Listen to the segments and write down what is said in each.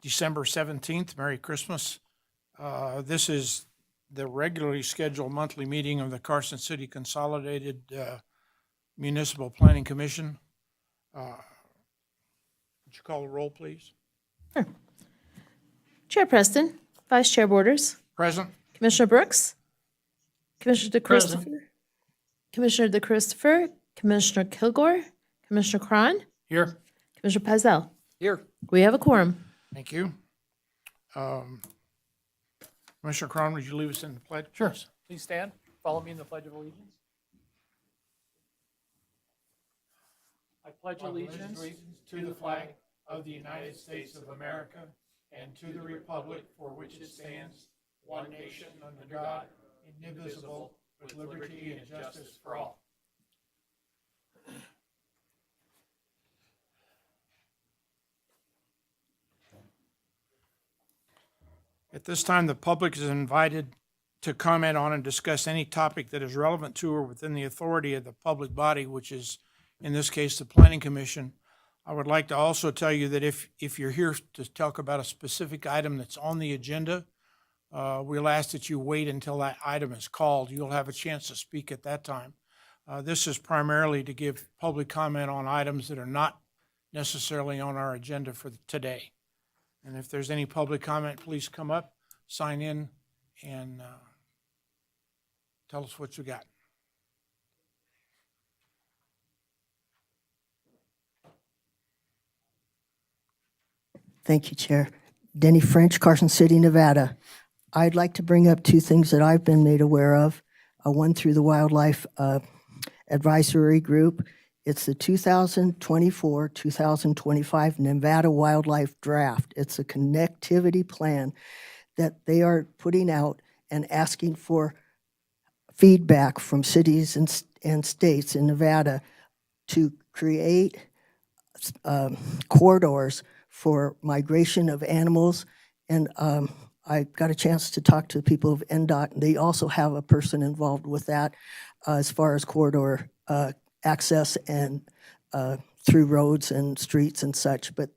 December 17th. Merry Christmas. This is the regularly scheduled monthly meeting of the Carson City Consolidated Municipal Planning Commission. Would you call the roll, please? Chair Preston, Vice Chair Borders, Present? Commissioner Brooks, Commissioner Present. DeChristopher, Commissioner DeChristopher, Commissioner Kilgore, Commissioner Cron, Here. Commissioner Pizell. Here. We have a quorum. Thank you. Commissioner Cron, would you leave us in the pledge? Sure. Please stand. Follow me in the Pledge of Allegiance. I pledge allegiance to the flag of the United States of America and to the republic for which it stands, one nation under God, indivisible, with liberty and justice for all. At this time, the public is invited to comment on and discuss any topic that is relevant to or within the authority of the public body, which is, in this case, the Planning Commission. I would like to also tell you that if you're here to talk about a specific item that's on the agenda, we'll ask that you wait until that item is called. You'll have a chance to speak at that time. This is primarily to give public comment on items that are not necessarily on our agenda for today. And if there's any public comment, please come up, sign in, and tell us what you got. Thank you, Chair. Denny French, Carson City, Nevada. I'd like to bring up two things that I've been made aware of. One through the Wildlife Advisory Group. It's the 2024-2025 Nevada Wildlife Draft. It's a connectivity plan that they are putting out and asking for feedback from cities and states in Nevada to create corridors for migration of animals. And I got a chance to talk to the people of NDOT, and they also have a person involved with that as far as corridor access and through roads and streets and such. But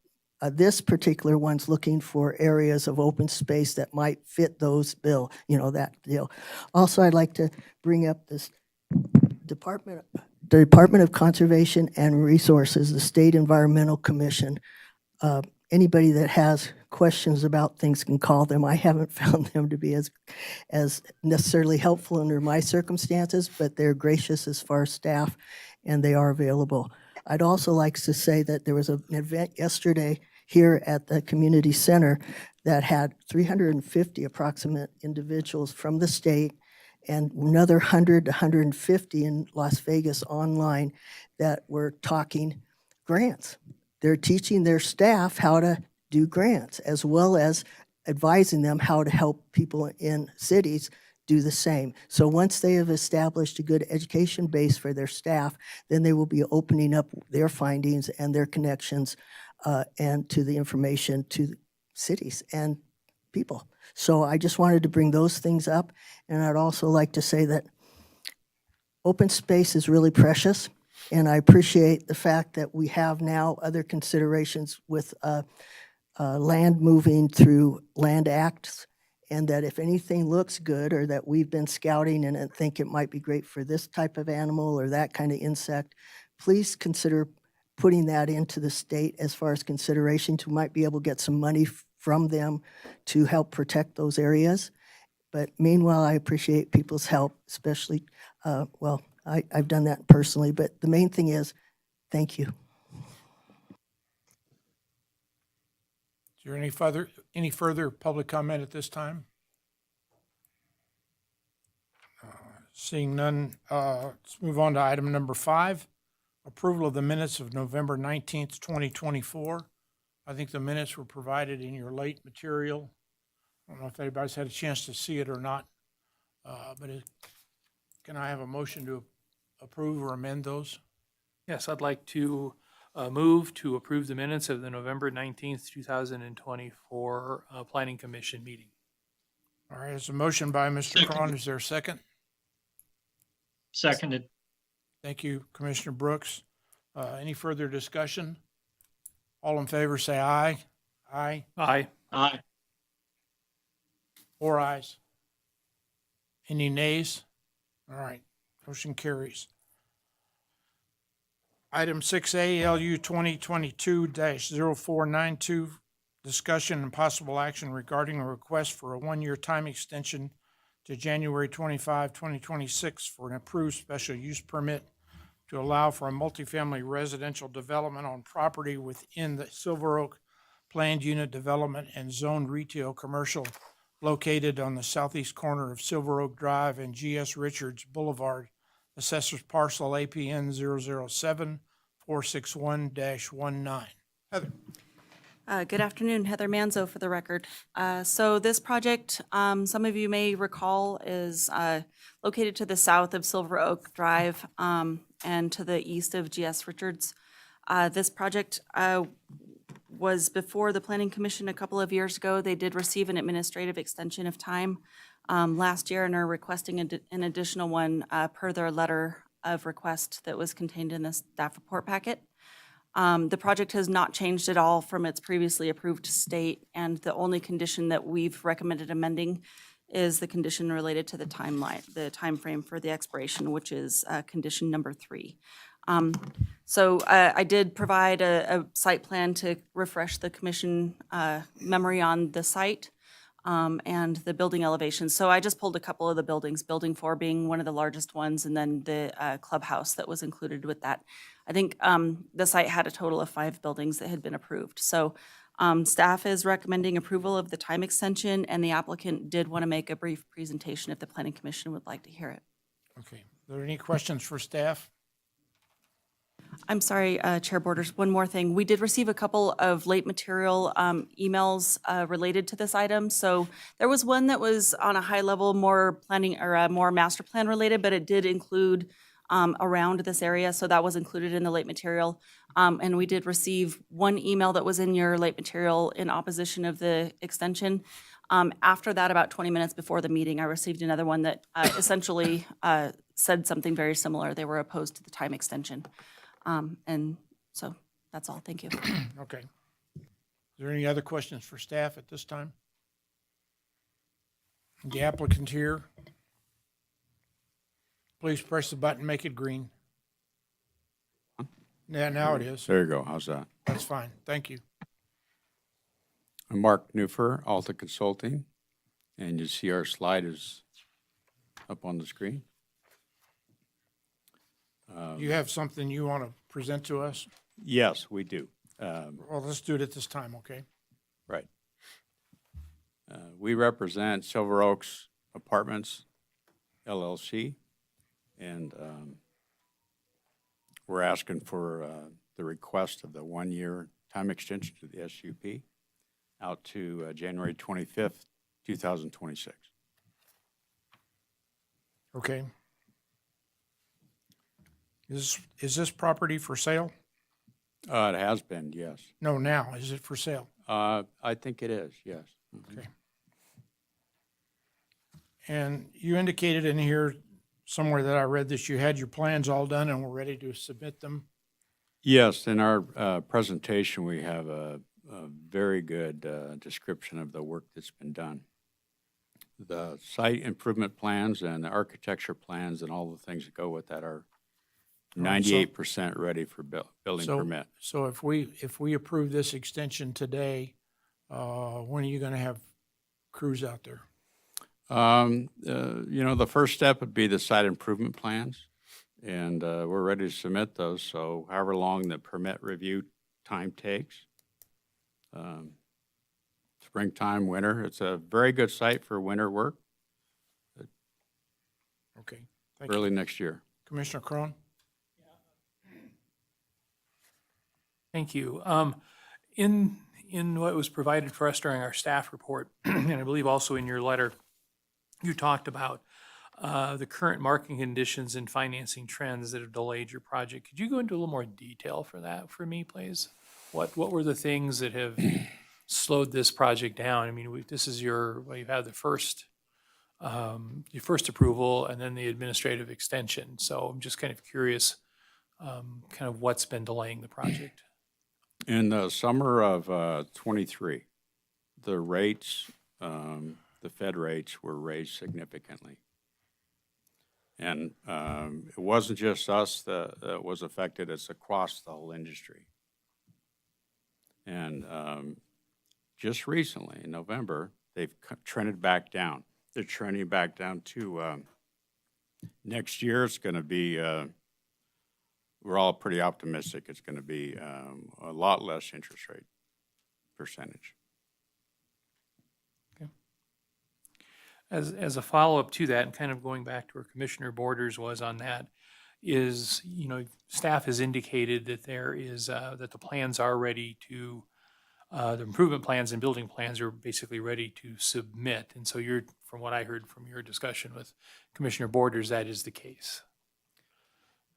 this particular one's looking for areas of open space that might fit those bill, that deal. Also, I'd like to bring up this Department of Conservation and Resources, the State Environmental Commission. Anybody that has questions about things can call them. I haven't found them to be as necessarily helpful under my circumstances, but they're gracious as far as staff, and they are available. I'd also like to say that there was an event yesterday here at the community center that had 350 approximate individuals from the state and another 100 to 150 in Las Vegas online that were talking grants. They're teaching their staff how to do grants, as well as advising them how to help people in cities do the same. So once they have established a good education base for their staff, then they will be opening up their findings and their connections and to the information to cities and people. So I just wanted to bring those things up. And I'd also like to say that open space is really precious. And I appreciate the fact that we have now other considerations with land moving through land acts, and that if anything looks good or that we've been scouting and think it might be great for this type of animal or that kind of insect, please consider putting that into the state as far as consideration to might be able to get some money from them to help protect those areas. But meanwhile, I appreciate people's help, especially, I've done that personally, but the main thing is, thank you. Is there any further public comment at this time? Seeing none, let's move on to item number 5, approval of the minutes of November 19th, 2024. I think the minutes were provided in your late material. I don't know if anybody's had a chance to see it or not, but can I have a motion to approve or amend those? Yes, I'd like to move to approve the minutes of the November 19th, 2024 Planning Commission meeting. All right, there's a motion by Mr. Cron. Is there a second? Seconded. Thank you, Commissioner Brooks. Any further discussion? All in favor, say aye. Aye. Aye. Aye. 4 ayes. Any nays? All right, motion carries. Item 6A, LU 2022-0492, discussion and possible action regarding a request for a one-year time extension to January 25, 2026 for an approved special use permit to allow for a multifamily residential development on property within the Silver Oak Planned Unit Development and Zoned Retail Commercial located on the southeast corner of Silver Oak Drive and G.S. Richards Boulevard, Assessors Parcel APN 007-461-19. Heather. Good afternoon, Heather Manzo for the record. So this project, some of you may recall, is located to the south of Silver Oak Drive and to the east of G.S. Richards. This project was before the Planning Commission a couple of years ago. They did receive an administrative extension of time last year and are requesting an additional one per their letter of request that was contained in the staff report packet. The project has not changed at all from its previously approved state, and the only condition that we've recommended amending is the condition related to the timeline, the timeframe for the expiration, which is condition number 3. So I did provide a site plan to refresh the commission memory on the site and the building elevations. So I just pulled a couple of the buildings, Building 4 being one of the largest ones, and then the clubhouse that was included with that. I think the site had a total of 5 buildings that had been approved. So staff is recommending approval of the time extension, and the applicant did want to make a brief presentation if the Planning Commission would like to hear it. Okay, are there any questions for staff? I'm sorry, Chair Borders, one more thing. We did receive a couple of late material emails related to this item. So there was one that was on a high level, more planning or more master plan related, but it did include around this area. So that was included in the late material. And we did receive one email that was in your late material in opposition of the extension. After that, about 20 minutes before the meeting, I received another one that essentially said something very similar. They were opposed to the time extension. And so that's all. Thank you. Okay. Is there any other questions for staff at this time? The applicant here. Please press the button, make it green. Yeah, now it is. There you go. How's that? That's fine. Thank you. I'm Mark Newfer, Alta Consulting, and you see our slide is up on the screen. You have something you want to present to us? Yes, we do. Well, let's do it at this time, okay? Right. We represent Silver Oaks Apartments LLC, and we're asking for the request of the one-year time extension to the SUP out to January 25th, 2026. Okay. Is this property for sale? It has been, yes. No, now. Is it for sale? I think it is, yes. Mhm. Okay. And you indicated in here somewhere that I read that you had your plans all done and were ready to submit them. Yes, in our presentation, we have a very good description of the work that's been done. The site improvement plans and the architecture plans and all the things that go with that are 98% ready for building permit. So if we approve this extension today, when are you going to have crews out there? The first step would be the site improvement plans, and we're ready to submit those. So however long the permit review time takes, springtime, winter, it's a very good site for winter work. Okay, thank you. Early next year. Commissioner Crone? Thank you. In what was provided for us during our staff report, and I believe also in your letter, you talked about the current market conditions and financing trends that have delayed your project. Could you go into a little more detail for that for me, please? What were the things that have slowed this project down? I mean, this is you've had the first your first approval and then the administrative extension. So I'm just kind of curious, kind of what's been delaying the project. In the summer of '23, the rates, the Fed rates were raised significantly. And it wasn't just us that was affected, it's across the whole industry. And just recently, in November, they've trended back down. They're trending back down to next year. It's going to be, we're all pretty optimistic it's going to be a lot less interest rate percentage. As a follow-up to that, and kind of going back to where Commissioner Borders was on that, is, staff has indicated that there is, that the plans are ready to, the improvement plans and building plans are basically ready to submit. And so from what I heard from your discussion with Commissioner Borders, that is the case.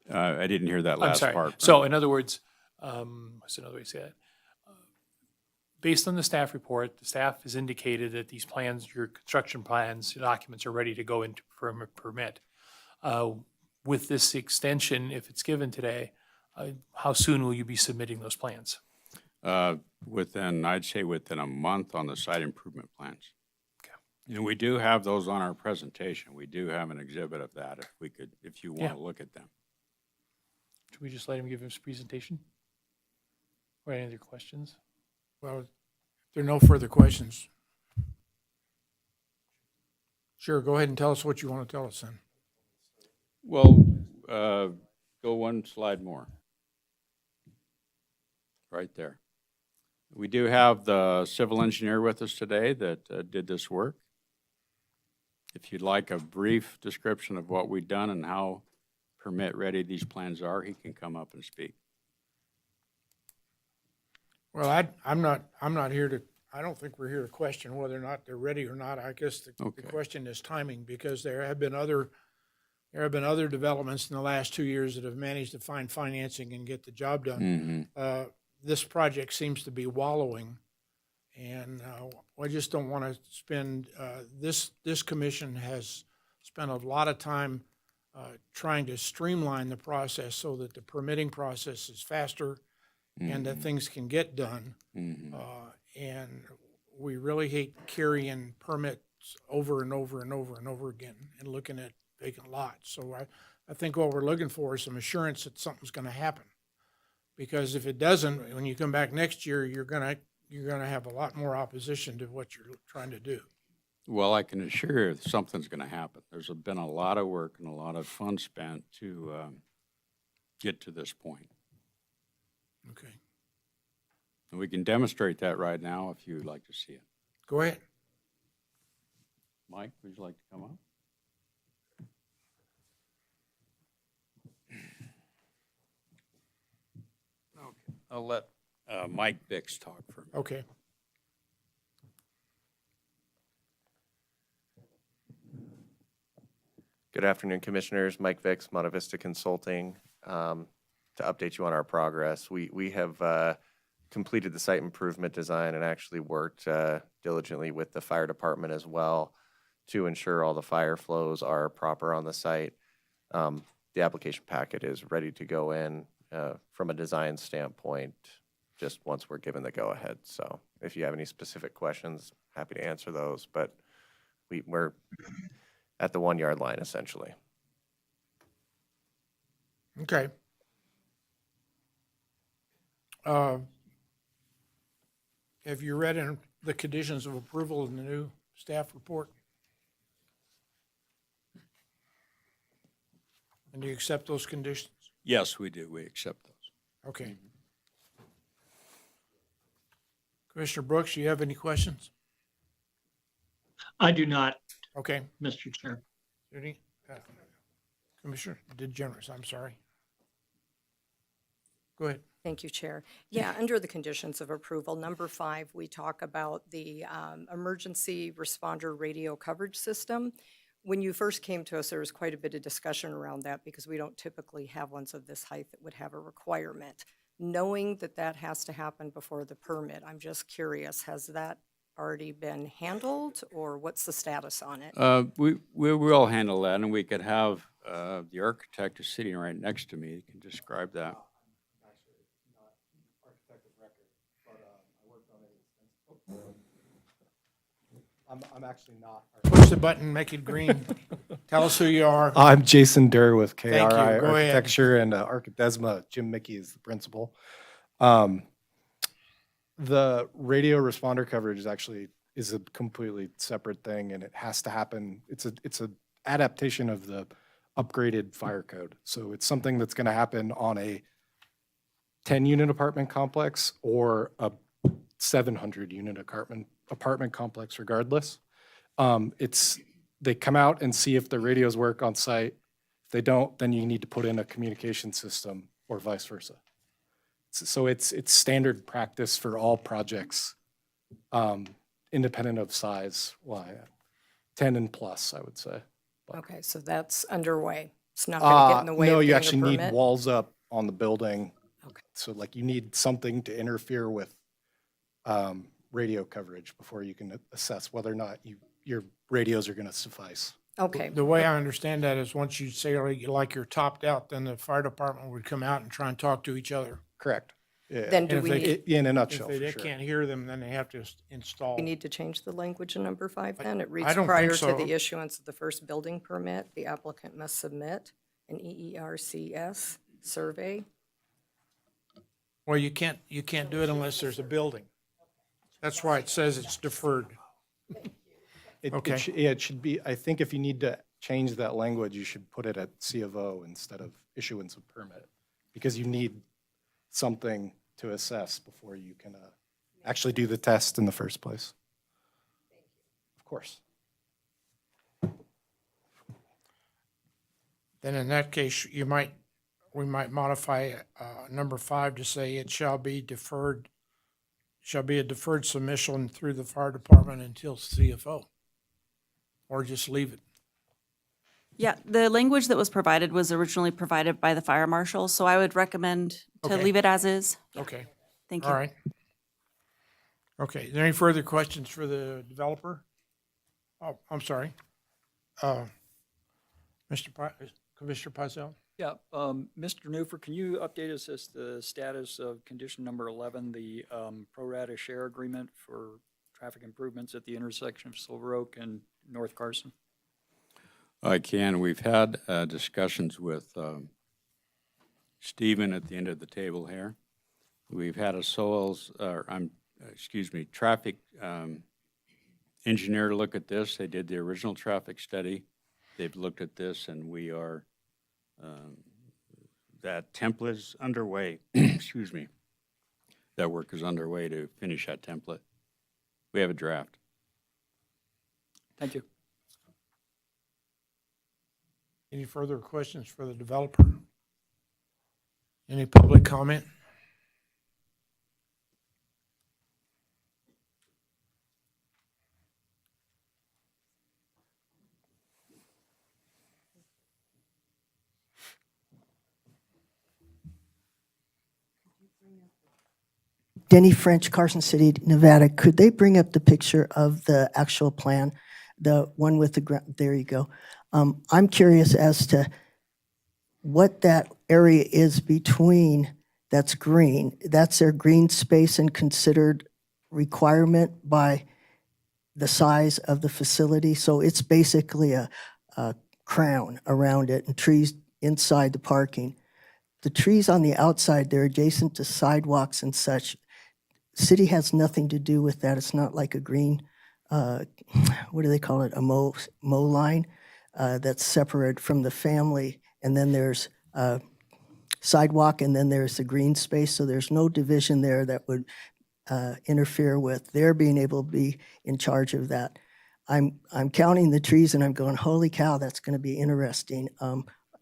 I didn't hear that I'm last sorry. part. So in other words, what's another way to say that? Based on the staff report, the staff has indicated that these plans, your construction plans, documents are ready to go into permit. With this extension, if it's given today, how soon will you be submitting those plans? I'd say within a month on the site improvement plans. Okay. And we do have those on our presentation. We do have an exhibit of that if you want Yeah. to look at them. Should we just let him give his presentation? Or any other questions? Well, if there are no further questions. Sure, go ahead and tell us what you want to tell us then. Well, go one slide more. Right there. We do have the civil engineer with us today that did this work. If you'd like a brief description of what we've done and how permit-ready these plans are, he can come up and speak. Well, I'm not here to, I don't think we're here to question whether or not they're ready or not. I guess the Okay. question is timing, because there have been other developments in the last 2 years that have managed to find financing and get the job done. Mm-hmm. This project seems to be wallowing, and I just don't want to spend, this commission has spent a lot of time trying to streamline the process so that the permitting process is faster and that things can get done. Mm-hmm. And we really hate carrying permits over and over and over and over again and looking at vacant lots. So I think what we're looking for is some assurance that something's going to happen. Because if it doesn't, when you come back next year, you're gonna have a lot more opposition to what you're trying to do. Well, I can assure you something's going to happen. There's been a lot of work and a lot of funds spent to get to this point. Okay, And we can demonstrate that right now if you'd like to see it. go ahead. Mike, would you like to come up? Okay, I'll let Mike Bix talk for a minute. Okay. Good afternoon, Commissioners. Mike Vix, Monte Vista Consulting. To update you on our progress, we have completed the site improvement design and actually worked diligently with the fire department as well to ensure all the fire flows are proper on the site. The application packet is ready to go in from a design standpoint, just once we're given the go-ahead. So if you have any specific questions, happy to answer those, but we're at the 1 yard line essentially. Okay. Have you read in the conditions of approval in the new staff report? And do you accept those conditions? Yes, we do. We accept those. Okay. Commissioner Brooks, you have any questions? I do not, Okay. Mr. Chair. Any? Commissioner DeGeneres, I'm sorry. Go ahead. Thank you, Chair. Yeah, under the conditions of approval, number 5, we talk about the emergency responder radio coverage system. When you first came to us, there was quite a bit of discussion around that because we don't typically have ones of this height that would have a requirement. Knowing that that has to happen before the permit, I'm just curious, has that already been handled or what's the status on it? We will handle that, and we could have the architect is sitting right next to me. He can describe that. I'm actually not. Push the button, make it green. Tell us who you are. I'm Jason Durr with Thank you. KRI Go ahead. Architecture and Archidesma. Jim Mickey is the principal. The radio responder coverage is a completely separate thing, and it has to happen. It's a adaptation of the upgraded fire code. So it's something that's going to happen on a 10-unit apartment complex or a 700-unit apartment complex, regardless. They come out and see if the radios work on site. If they don't, then you need to put in a communication system or vice versa. So it's standard practice for all projects, independent of size. 10 and plus, I would say. Okay, so that's underway. It's not going to get in the way No, of you getting a actually need permit? walls up on the building. Okay. So like you need something to interfere with radio coverage before you can assess whether or not your radios are going to suffice. Okay, The way I understand that is once you say like you're topped out, then the fire department would come out and try and talk to each other. Correct. Yeah. then do if we they- need, In a If nutshell, they for sure. can't hear them, then they have to install. we need to change the language in number 5 then? It reads, don't think prior to so. the issuance of the first building permit, the applicant must submit an EERCS survey. Well, you can't do it unless there's a building. That's why it says it's deferred. Okay. It should be, I think if you need to change that language, you should put it at C of O instead of issuance of permit, because you need something to assess before you can actually do the test in the first place. Of course. Then in that case, we might modify number 5 to say it shall be a deferred submission through the fire department until CFO. Or just leave it. Yeah, the language that was provided was originally provided by the fire marshal, so I would recommend to Okay. leave it as is. Okay, Thank you. all right. Okay, is there any further questions for the developer? Oh, I'm sorry. Commissioner Pizell? Yeah, Mr. Newfer, can you update us as the status of condition number 11, the pro rata share agreement for traffic improvements at the intersection of Silver Oak and North Carson? I can. We've had discussions with Stephen at the end of the table here. We've had a traffic engineer look at this. They did the original traffic study. They've looked at this, and we are, that template is underway. Excuse me. That work is underway to finish that template. We have a draft. Thank you. Any further questions for the developer? Any public comment? Denny French, Carson City, Nevada. Could they bring up the picture of the actual plan? The one with the ground, there you go. I'm curious as to what that area is between that's green. That's their green space and considered requirement by the size of the facility. So it's basically a crown around it and trees inside the parking. The trees on the outside, they're adjacent to sidewalks and such. City has nothing to do with that. It's not like a green, what do they call it, a mow line that's separate from the family. And then there's sidewalk, and then there's the green space. So there's no division there that would interfere with their being able to be in charge of that. I'm counting the trees and I'm going, holy cow, that's going to be interesting.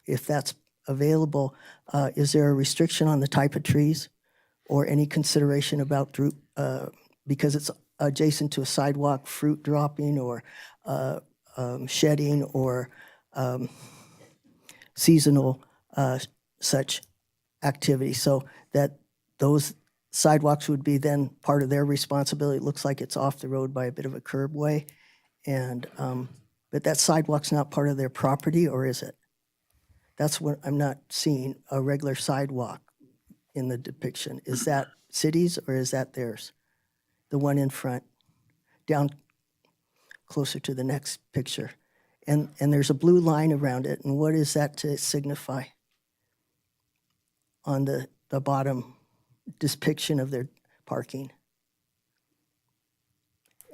If that's available, is there a restriction on the type of trees or any consideration about because it's adjacent to a sidewalk, fruit dropping or shedding or seasonal such activity, so that those sidewalks would be then part of their responsibility. It looks like it's off the road by a bit of a curbway, and but that sidewalk's not part of their property, or is it? That's what I'm not seeing, a regular sidewalk in the depiction. Is that cities or is that theirs? The one in front, down closer to the next picture. And there's a blue line around it, and what is that to signify? On the bottom depiction of their parking.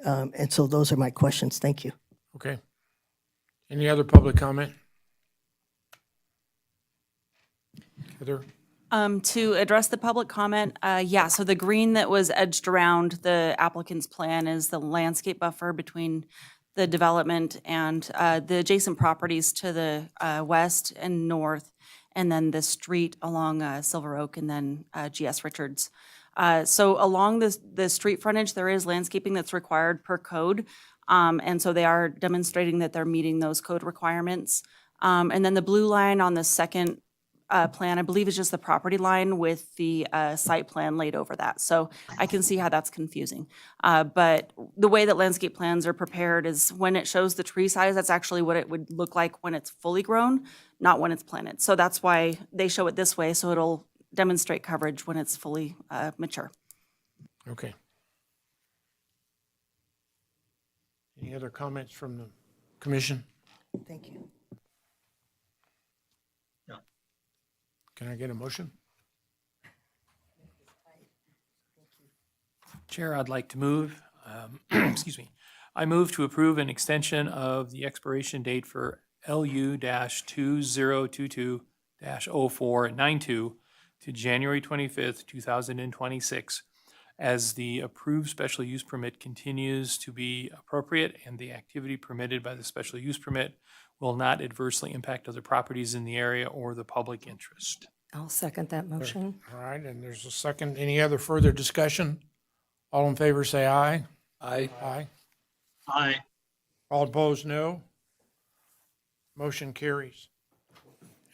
And so those are my questions. Thank you. Okay. Any other public comment? Heather? To address the public comment, so the green that was edged around the applicant's plan is the landscape buffer between the development and the adjacent properties to the west and north, and then the street along Silver Oak and then GS Richards. So along the street frontage, there is landscaping that's required per code, and so they are demonstrating that they're meeting those code requirements. And then the blue line on the second plan, I believe, is just the property line with the site plan laid over that. So I can see how that's confusing. But the way that landscape plans are prepared is when it shows the tree size, that's actually what it would look like when it's fully grown, not when it's planted. So that's why they show it this way, so it'll demonstrate coverage when it's fully mature. Okay. Any other comments from the commission? Thank you. Can I get a motion? Chair, I'd like to move, excuse me, I move to approve an extension of the expiration date for LU-2022-0492 to January 25th, 2026, as the approved special use permit continues to be appropriate and the activity permitted by the special use permit will not adversely impact other properties in the area or the public interest. I'll second that motion. All right, and there's a second. Any other further discussion? All in favor, say aye. Aye. Aye. Aye. All opposed, no. Motion carries.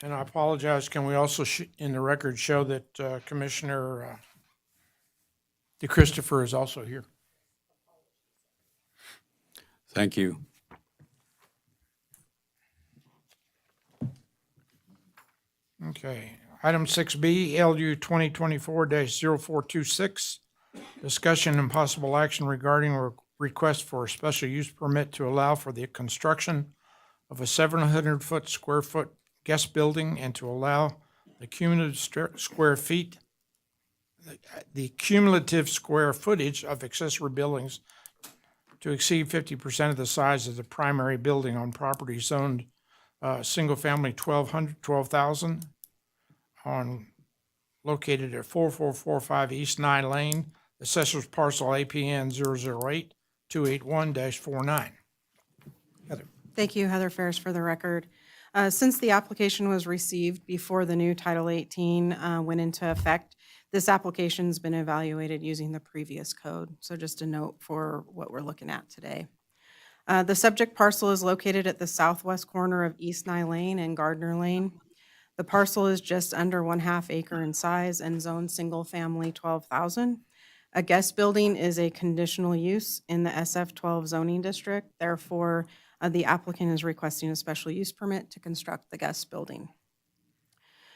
And I apologize, can we also, in the record, show that Commissioner DeChristopher is also here? Thank you. Okay. Item 6B, LU 2024-0426, discussion and possible action regarding a request for a special use permit to allow for the construction of a 700 square foot guest building and to allow the cumulative square footage of accessory buildings to exceed 50% of the size of the primary building on property zoned single-family 12,000 located at 4445 East 9 Lane, Assessor's Parcel APN 008-281-49. Heather. Thank you, Heather Ferris, for the record. Since the application was received before the new Title 18 went into effect, this application's been evaluated using the previous code. So just a note for what we're looking at today. The subject parcel is located at the southwest corner of East Nye Lane and Gardner Lane. The parcel is just under 1/2 acre in size and zoned single-family 12,000. A guest building is a conditional use in the SF-12 zoning district. Therefore, the applicant is requesting a special use permit to construct the guest building.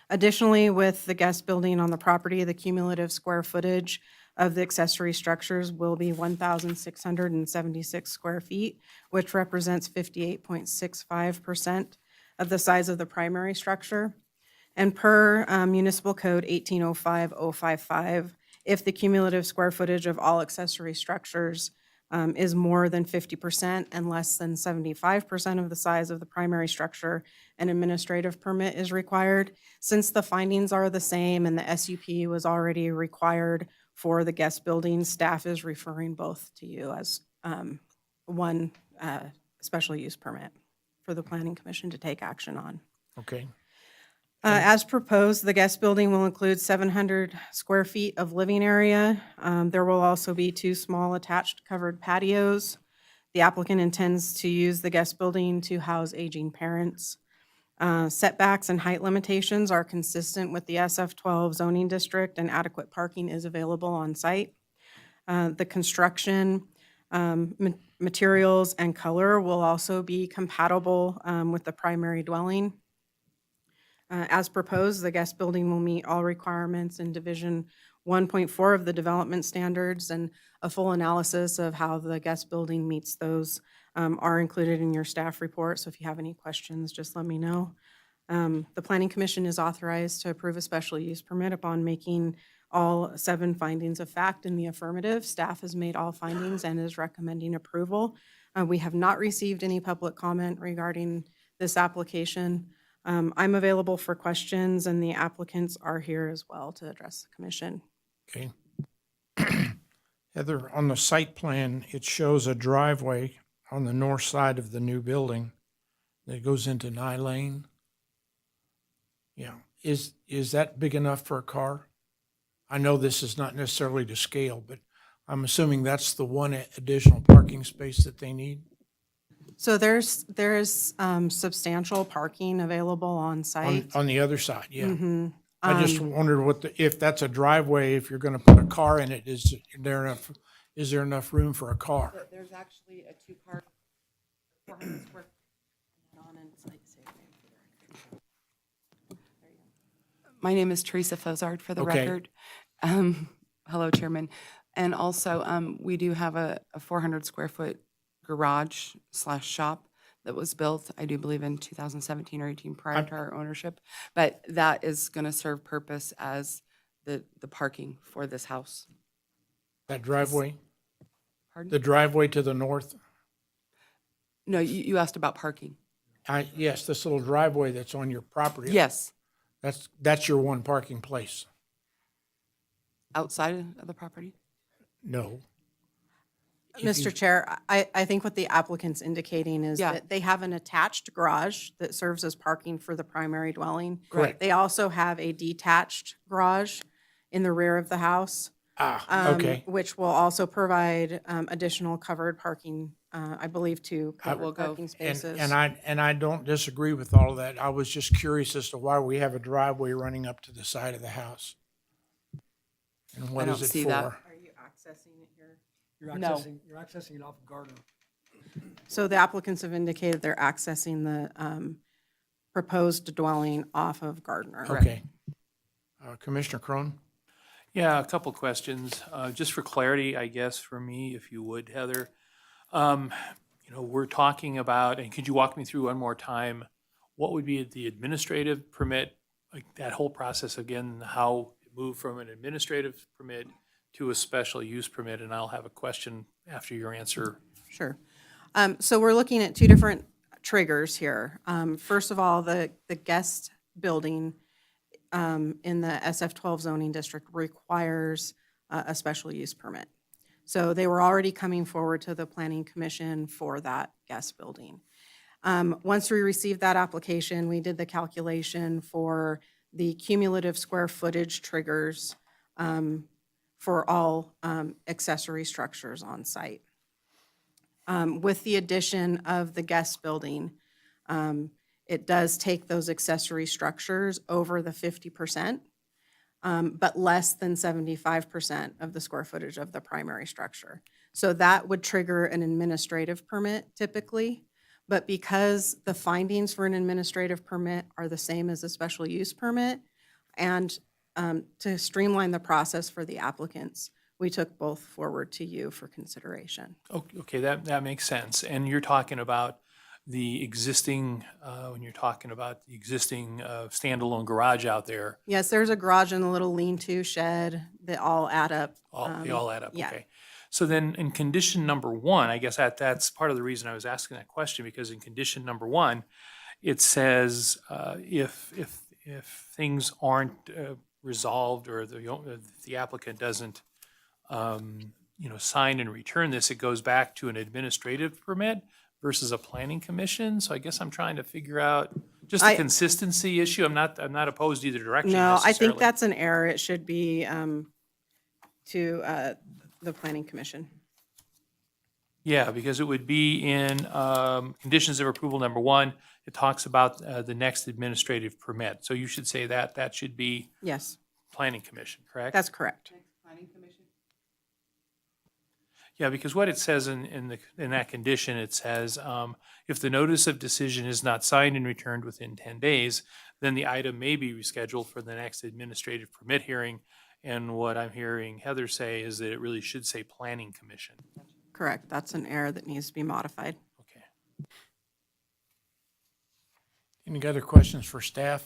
Additionally, with the guest building on the property, the cumulative square footage of the accessory structures will be 1,676 square feet, which represents 58.65% of the size of the primary structure. And per Municipal Code 1805055, if the cumulative square footage of all accessory structures is more than 50% and less than 75% of the size of the primary structure, an administrative permit is required. Since the findings are the same and the SUP was already required for the guest building, staff is referring both to you as one special use permit for the Planning Commission to take action on. Okay. As proposed, the guest building will include 700 square feet of living area. There will also be 2 small attached covered patios. The applicant intends to use the guest building to house aging parents. Setbacks and height limitations are consistent with the SF-12 zoning district, and adequate parking is available on site. The construction materials and color will also be compatible with the primary dwelling. As proposed, the guest building will meet all requirements in Division 1.4 of the development standards, and a full analysis of how the guest building meets those are included in your staff report. So if you have any questions, just let me know. The Planning Commission is authorized to approve a special use permit upon making all 7 findings of fact in the affirmative. Staff has made all findings and is recommending approval. We have not received any public comment regarding this application. I'm available for questions, and the applicants are here as well to address the commission. Okay. Heather, on the site plan, it shows a driveway on the north side of the new building that goes into Nye Lane. Yeah, is that big enough for a car? I know this is not necessarily to scale, but I'm assuming that's the one additional parking space that they need So there is substantial parking available on site. on the other side, yeah. Mhm. I just wondered if that's a driveway, if you're gonna put a car in it, is there enough room for a car? There's actually a 2-car, 400 square. My name is Teresa Fozard, for the Okay. record. Hello, Chairman. And also, we do have a 400 square foot garage / shop that was built, I do believe, in 2017 or 18 prior to our ownership. But that is going to serve purpose as the parking for this house. That driveway, Pardon? the driveway to the north? No, you asked about parking. Yes, this little driveway that's on your property. Yes, That's your one parking place? outside of the property. No. Mr. Chair, I think what the applicant's indicating is Yeah. that they have an attached garage that serves as parking for the primary dwelling. Correct. They also have a detached garage in the rear of the house. Okay. Which will also provide additional covered parking, I believe, 2 covered will go- parking And, spaces. and I don't disagree with all of that. I was just curious as to why we have a driveway running up to the side of the house. And what I is don't it see that. for? Are you accessing it here? You're No. accessing it off of Gardner. So the applicants have indicated they're accessing the proposed dwelling off of Gardner. Okay. Commissioner Crone? Yeah, a couple questions. Just for clarity, I guess, for me, if you would, Heather. We're talking about, and could you walk me through one more time, what would be the administrative permit, like that whole process again, how it moved from an administrative permit to a special use permit? And I'll have a question after your answer. Sure. So we're looking at 2 different triggers here. First of all, the guest building in the SF12 zoning district requires a special use permit. So they were already coming forward to the Planning Commission for that guest building. Once we received that application, we did the calculation for the cumulative square footage triggers for all accessory structures on site. With the addition of the guest building, it does take those accessory structures over the 50%, but less than 75% of the square footage of the primary structure. So that would trigger an administrative permit typically, but because the findings for an administrative permit are the same as a special use permit, and to streamline the process for the applicants, we took both forward to you for consideration. Okay, that makes sense. And you're talking about the existing, when you're talking about the existing standalone garage out there, Yes, there's a garage and a little lean-to shed that all add up. they all add up, yeah. okay. So then in condition number 1, I guess that's part of the reason I was asking that question, because in condition number 1, it says if things aren't resolved, or the applicant doesn't sign and return this, it goes back to an administrative permit versus a planning commission. So I guess I'm trying to figure out just a consistency issue. I'm not opposed either direction No, I think necessarily. that's an error. It should be to the Planning Commission. Yeah, because it would be in conditions of approval number 1, it talks about the next administrative permit. So you should say that should be Yes, planning commission, correct? that's correct. Yeah, because what it says in that condition, it says, if the notice of decision is not signed and returned within 10 days, then the item may be rescheduled for the next administrative permit hearing, And what I'm hearing Heather say is that it really should say Planning Commission. Correct. That's an error that needs to be modified. Okay. Any other questions for staff?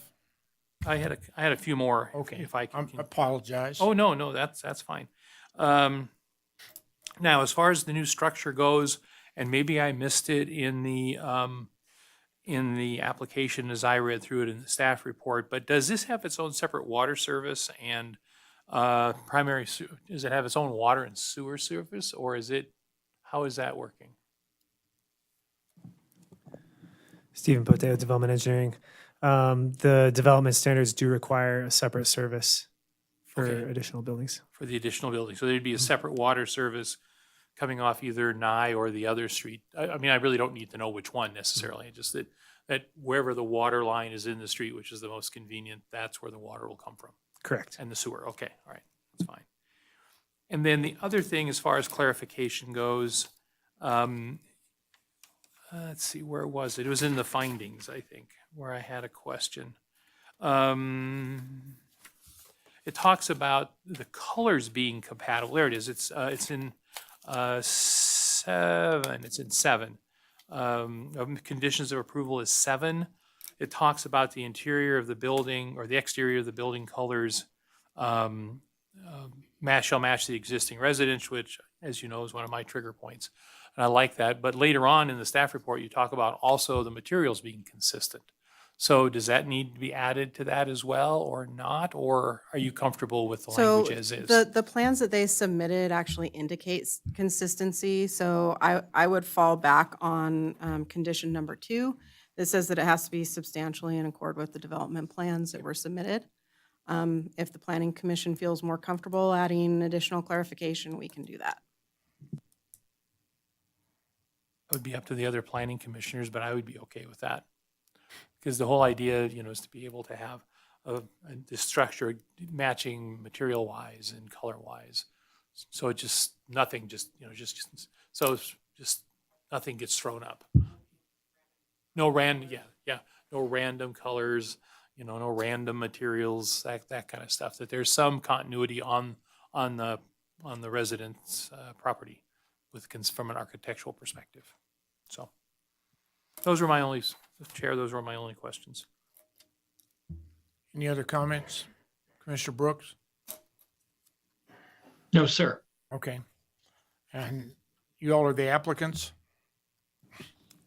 I had a few more. Okay. If I I can. apologize. Oh, no, that's fine. Now, as far as the new structure goes, and maybe I missed it in the application as I read through it in the staff report, but does this have its own separate water service and does it have its own water and sewer service, or how is that working? Stephen Poteo, Development Engineering. The development standards do require a separate service for Okay. additional buildings. For the additional building. So there'd be a separate water service coming off either Nye or the other street. I mean, I really don't need to know which one necessarily, just that wherever the water line is in the street, which is the most convenient, that's where the water will come from. Correct. And the sewer. Okay, all right, that's fine. And then the other thing, as far as clarification goes, let's see, where was it? It was in the findings, I think, where I had a question. It talks about the colors being compatible. There it is. It's in 7. It's in 7. Conditions of approval is 7. It talks about the interior of the building or the exterior of the building colors shall match the existing residence, which, as you know, is one of my trigger points. And I like that. But later on in the staff report, you talk about also the materials being consistent. So does that need to be added to that as well or not? Or are you comfortable with the language as is? The plans that they submitted actually indicates consistency, so I would fall back on condition number 2. That says that it has to be substantially in accord with the development plans that were submitted. If the Planning Commission feels more comfortable adding additional clarification, we can do that. It would be up to the other planning commissioners, but I would be okay with that. Because the whole idea, is to be able to have the structure matching material-wise and color-wise. So it nothing gets thrown up. No random colors, no random materials, that kind of stuff. That there's some continuity on the resident's property from an architectural perspective. So those were my only questions. Any other comments? Commissioner Brooks? No, sir. Okay. And you all are the applicants?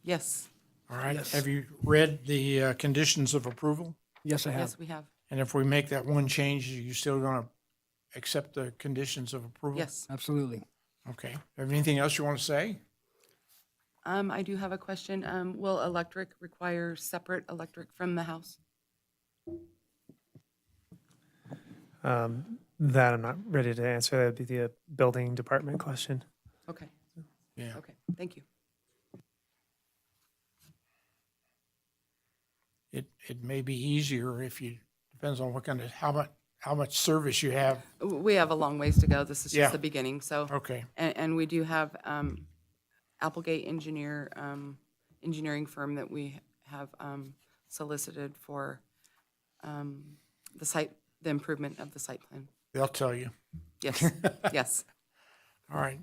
Yes, All right. Yes. Have you read the conditions of approval? Yes, I have. yes, we have. And if we make that one change, are you still going to accept the conditions of approval? Yes. Absolutely. Okay. Have anything else you want to say? I do have a question. Will electric require separate electric from the house? That I'm not ready to answer. That would be the building department question. Okay, Yeah. okay, thank you. It may be easier depends on how much service you have. We have a long ways to go. This is Yeah. just the beginning, so. Okay. And we do have Applegate engineering firm that we have solicited for the improvement of the site plan. They'll tell you. Yes, yes. All right.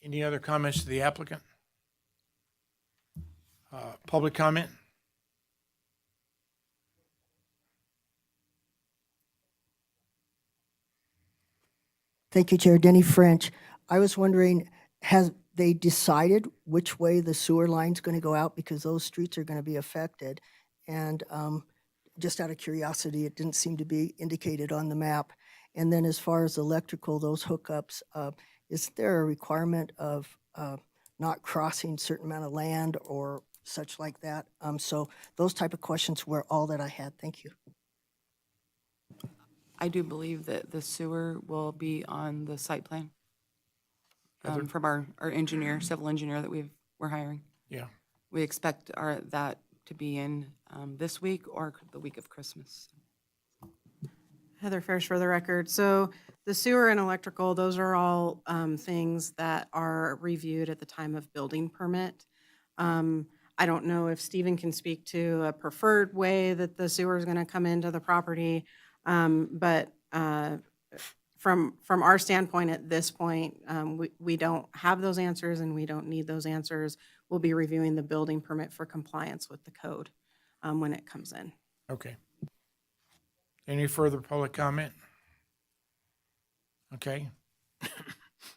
Any other comments to the applicant? Public comment? Thank you, Chair. Denny French. I was wondering, has they decided which way the sewer line's going to go out? Because those streets are going to be affected. And just out of curiosity, it didn't seem to be indicated on the map. And then as far as electrical, those hookups, is there a requirement of not crossing certain amount of land or such like that? So those type of questions were all that I had. Thank you. I do believe that the sewer will be on the site plan from our engineer, civil engineer that we're hiring. Yeah. We expect that to be in this week or the week of Christmas. Heather Farish for the record. So the sewer and electrical, those are all things that are reviewed at the time of building permit. I don't know if Stephen can speak to a preferred way that the sewer is going to come into the property. But from our standpoint at this point, we don't have those answers and we don't need those answers. We'll be reviewing the building permit for compliance with the code when it comes in. Okay. Any further public comment? Okay.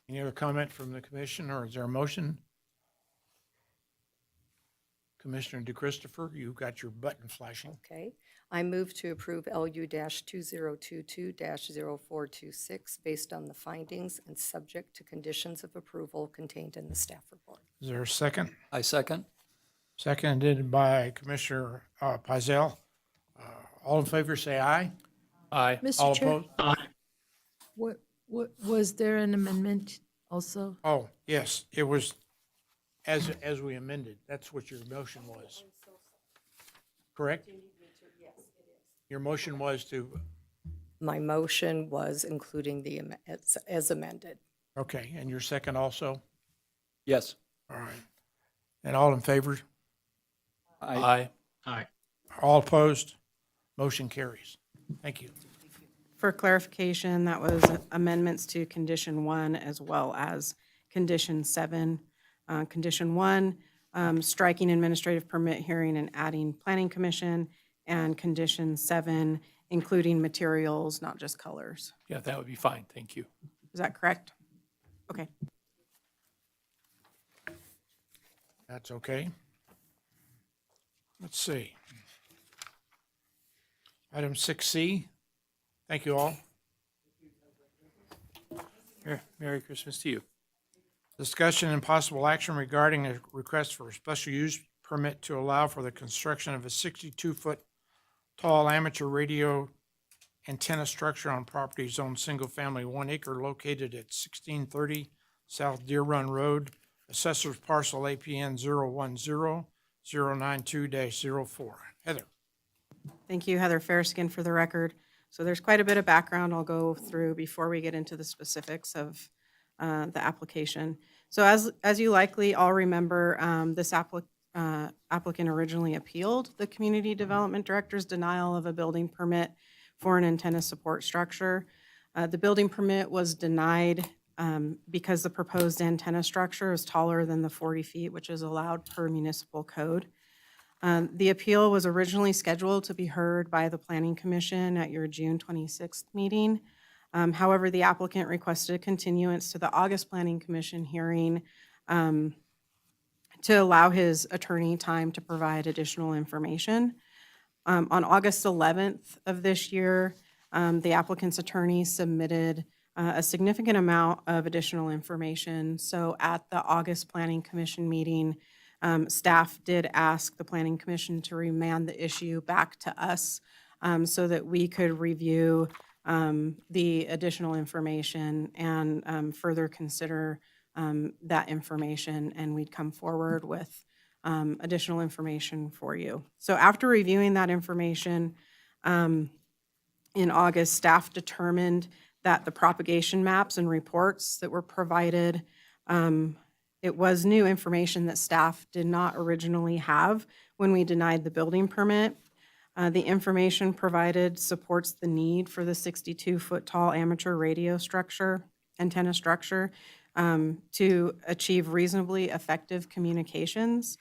Any other comment from the commission, or is there a motion? Commissioner DeChristopher, you've got your button flashing. Okay. I move to approve LU-2022-0426 based on the findings and subject to conditions of approval contained in the staff report. Is there a second? I second. Seconded by Commissioner Pizell. All in favor, say aye. Aye. All Mr. Chair, opposed? what, was there an amendment also? Oh, yes, it was as we amended. That's what your motion was. Correct? Your motion was to, My motion was including the, as amended. okay, and your second also? Yes. All right. And all in favor? Aye. Aye. All opposed? Motion carries. Thank you. For clarification, that was amendments to condition 1 as well as condition 7. Condition 1, striking administrative permit hearing and adding planning commission, and condition 7, including materials, not just colors. Yeah, that would be fine. Thank you. Is that correct? Okay. That's okay. Let's see. Item 6C. Thank you all. Here, Merry Christmas to you. Discussion and possible action regarding a request for a special use permit to allow for the construction of a 62-foot tall amateur radio antenna structure on property zone single-family 1 acre located at 1630 South Deer Run Road, Assessor's Parcel APN 010-092-04. Heather. Thank you, Heather Fairskin, for the record. So there's quite a bit of background I'll go through before we get into the specifics of the application. So as you likely all remember, this applicant originally appealed the Community Development Director's denial of a building permit for an antenna support structure. The building permit was denied because the proposed antenna structure is taller than the 40 feet, which is allowed per municipal code. The appeal was originally scheduled to be heard by the Planning Commission at your June 26th meeting. However, the applicant requested a continuance to the August Planning Commission hearing to allow his attorney time to provide additional information. On August 11th of this year, the applicant's attorney submitted a significant amount of additional information. So at the August Planning Commission meeting, staff did ask the Planning Commission to remand the issue back to us so that we could review the additional information and further consider that information, and we'd come forward with additional information for you. So after reviewing that information, in August, staff determined that the propagation maps and reports that were provided, it was new information that staff did not originally have when we denied the building permit. The information provided supports the need for the 62-foot tall amateur radio structure, antenna structure, to achieve reasonably effective communications.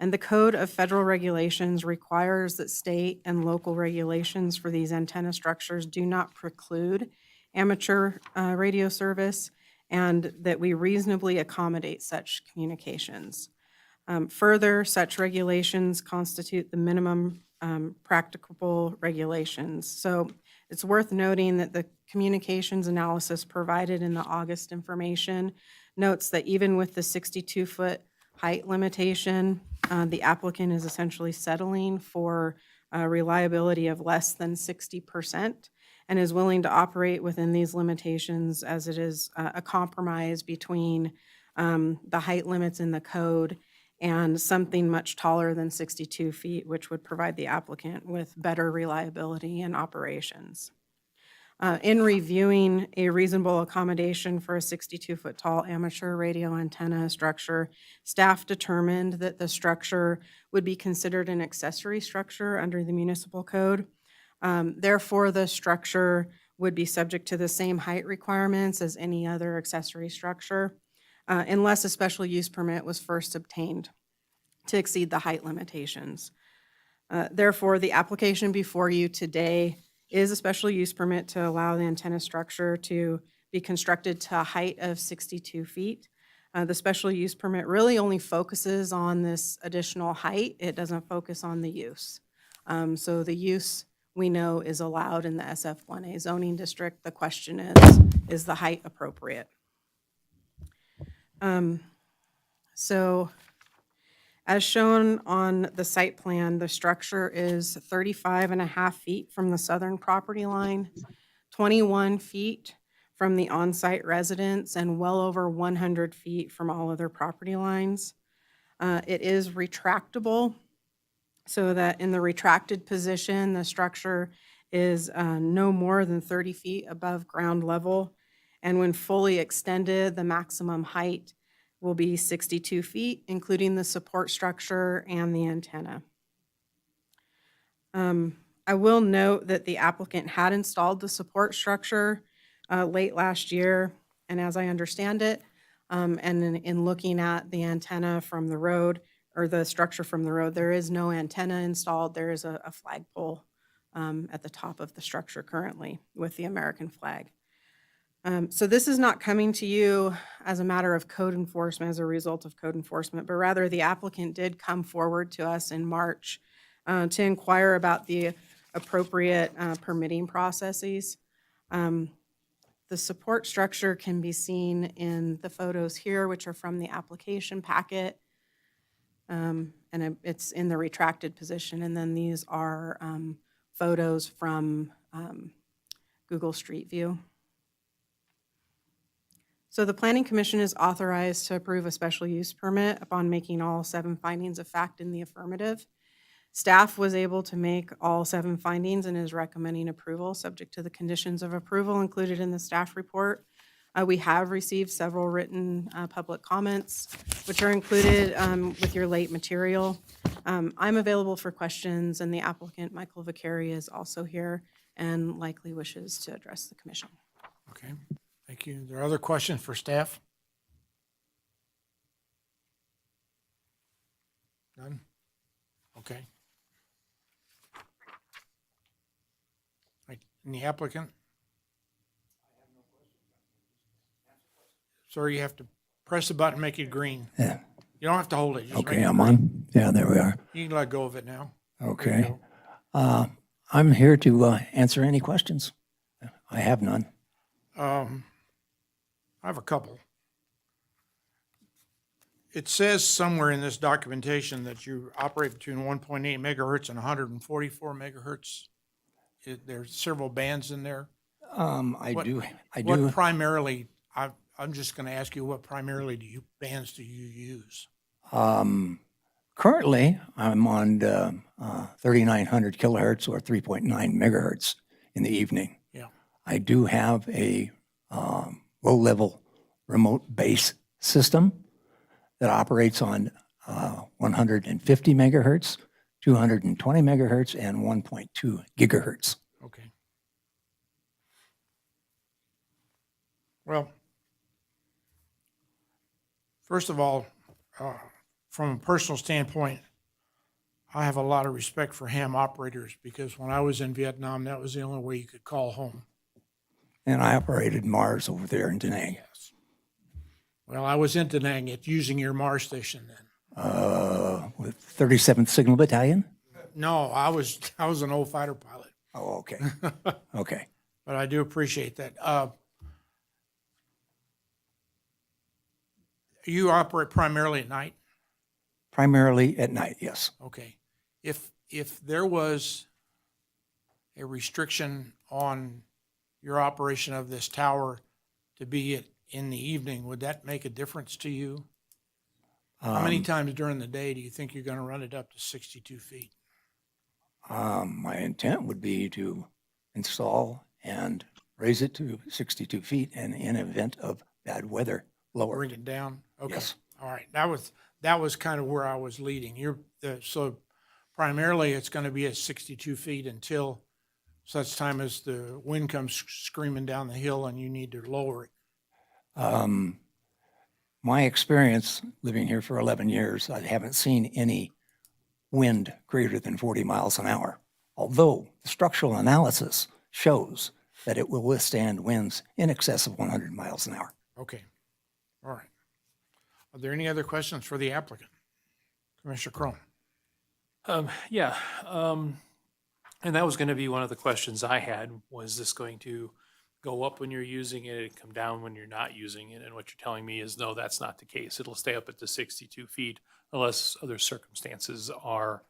And the Code of Federal Regulations requires that state and local regulations for these antenna structures do not preclude amateur radio service, and that we reasonably accommodate such communications. Further, such regulations constitute the minimum practicable regulations. So it's worth noting that the communications analysis provided in the August information notes that even with the 62-foot height limitation, the applicant is essentially settling for a reliability of less than 60% and is willing to operate within these limitations, as it is a compromise between the height limits in the code and something much taller than 62 feet, which would provide the applicant with better reliability in operations. In reviewing a reasonable accommodation for a 62-foot tall amateur radio antenna structure, staff determined that the structure would be considered an accessory structure under the municipal code. Therefore, the structure would be subject to the same height requirements as any other accessory structure, unless a special use permit was first obtained to exceed the height limitations. Therefore, the application before you today is a special use permit to allow the antenna structure to be constructed to a height of 62 feet. The special use permit really only focuses on this additional height. It doesn't focus on the use. So the use we know is allowed in the SF1A zoning district. The question is the height appropriate? So as shown on the site plan, the structure is 35.5 feet from the southern property line, 21 feet from the on-site residence, and well over 100 feet from all other property lines. It is retractable, so that in the retracted position, the structure is no more than 30 feet above ground level. And when fully extended, the maximum height will be 62 feet, including the support structure and the antenna. I will note that the applicant had installed the support structure late last year, and as I understand it, and in looking at the antenna from the road, or the structure from the road, there is no antenna installed. There is a flagpole at the top of the structure currently with the American flag. So this is not coming to you as a matter of code enforcement, as a result of code enforcement, but rather the applicant did come forward to us in March to inquire about the appropriate permitting processes. The support structure can be seen in the photos here, which are from the application packet. And it's in the retracted position. And then these are photos from Google Street View. So the Planning Commission is authorized to approve a special use permit upon making all 7 findings of fact in the affirmative. Staff was able to make all 7 findings and is recommending approval subject to the conditions of approval included in the staff report. We have received several written public comments, which are included with your late material. I'm available for questions, and the applicant, Michael Vaccari, is also here and likely wishes to address the commission. Okay, thank you. There are other questions for staff? None? Okay. Right, and the applicant? Sir, you have to press the button, make it green. Yeah. You don't have to hold it. Just Okay, make it I'm green. on. Yeah, there we are. You can let go of it now. There you Okay. go. I'm here to answer any questions. I have none. I have a couple. It says somewhere in this documentation that you operate between 1.8 megahertz and 144 megahertz. There's several bands in there. I What- do. What primarily, I'm just going to ask you, what primarily bands do you use? Currently, I'm on 3,900 kilohertz or 3.9 megahertz in the evening. Yeah. I do have a low-level remote base system that operates on 150 megahertz, 220 megahertz, and 1.2 gigahertz. Okay. Well, first of all, from a personal standpoint, I have a lot of respect for ham operators because when I was in Vietnam, that was the only way you could call home. And I operated Mars over there in Da Nang. Yes. Well, I was in Da Nang using your Mars station then. With 37th Signal Battalion. No, I was an old fighter pilot. Oh, okay. Okay. But I do appreciate that. You operate primarily at night? Primarily at night, yes. Okay. If there was a restriction on your operation of this tower to be in the evening, would that make a difference to you? How many times during the day do you think you're going to run it up to 62 feet? My intent would be to install and raise it to 62 feet, and in event of bad weather, lower Bring it. it down? Okay. Yes. All right. That was kind of where I was leading. So primarily it's going to be at 62 feet until such time as the wind comes screaming down the hill and you need to lower it. My experience living here for 11 years, I haven't seen any wind greater than 40 miles an hour, although the structural analysis shows that it will withstand winds in excess of 100 miles an hour. Okay. All right. Are there any other questions for the applicant? Commissioner Crone? Yeah, and that was going to be one of the questions I had. Was this going to go up when you're using it and come down when you're not using it? And what you're telling me is, no, that's not the case. It'll stay up at the 62 feet unless other circumstances are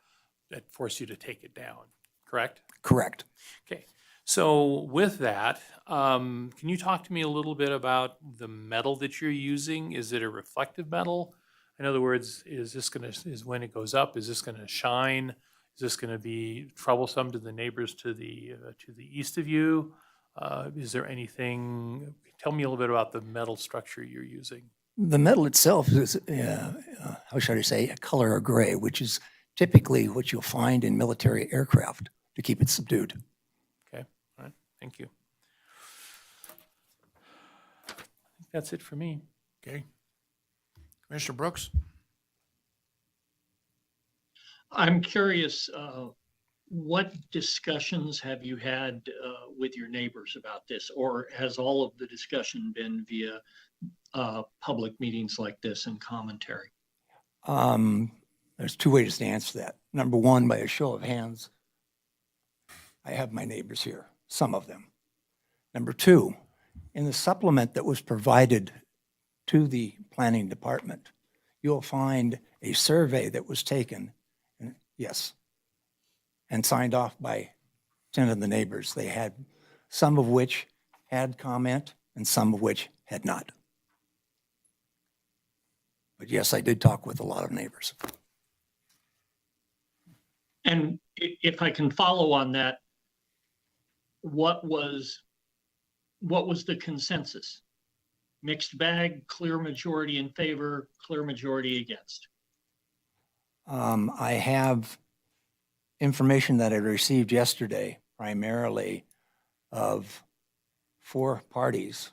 that force you to take it down, correct? Correct. Okay, so with that, can you talk to me a little bit about the metal that you're using? Is it a reflective metal? In other words, is when it goes up, is this gonna shine? Is this gonna be troublesome to the neighbors to the east of you? Is there anything, tell me a little bit about the metal structure you're using. The metal itself is, how should I say, a color of gray, which is typically what you'll find in military aircraft to keep it subdued. Okay, all right, thank you. I think that's it for me. Okay. Commissioner Brooks? I'm curious, what discussions have you had with your neighbors about this? Or has all of the discussion been via public meetings like this and commentary? There's two ways to answer that. Number one, by a show of hands, I have my neighbors here, some of them. Number two, in the supplement that was provided to the planning department, you'll find a survey that was taken, yes, and signed off by 10 of the neighbors. They had some of which had comment and some of which had not. But yes, I did talk with a lot of neighbors. And if I can follow on that, what was the consensus? Mixed bag, clear majority in favor, clear majority against? I have information that I received yesterday, primarily of 4 parties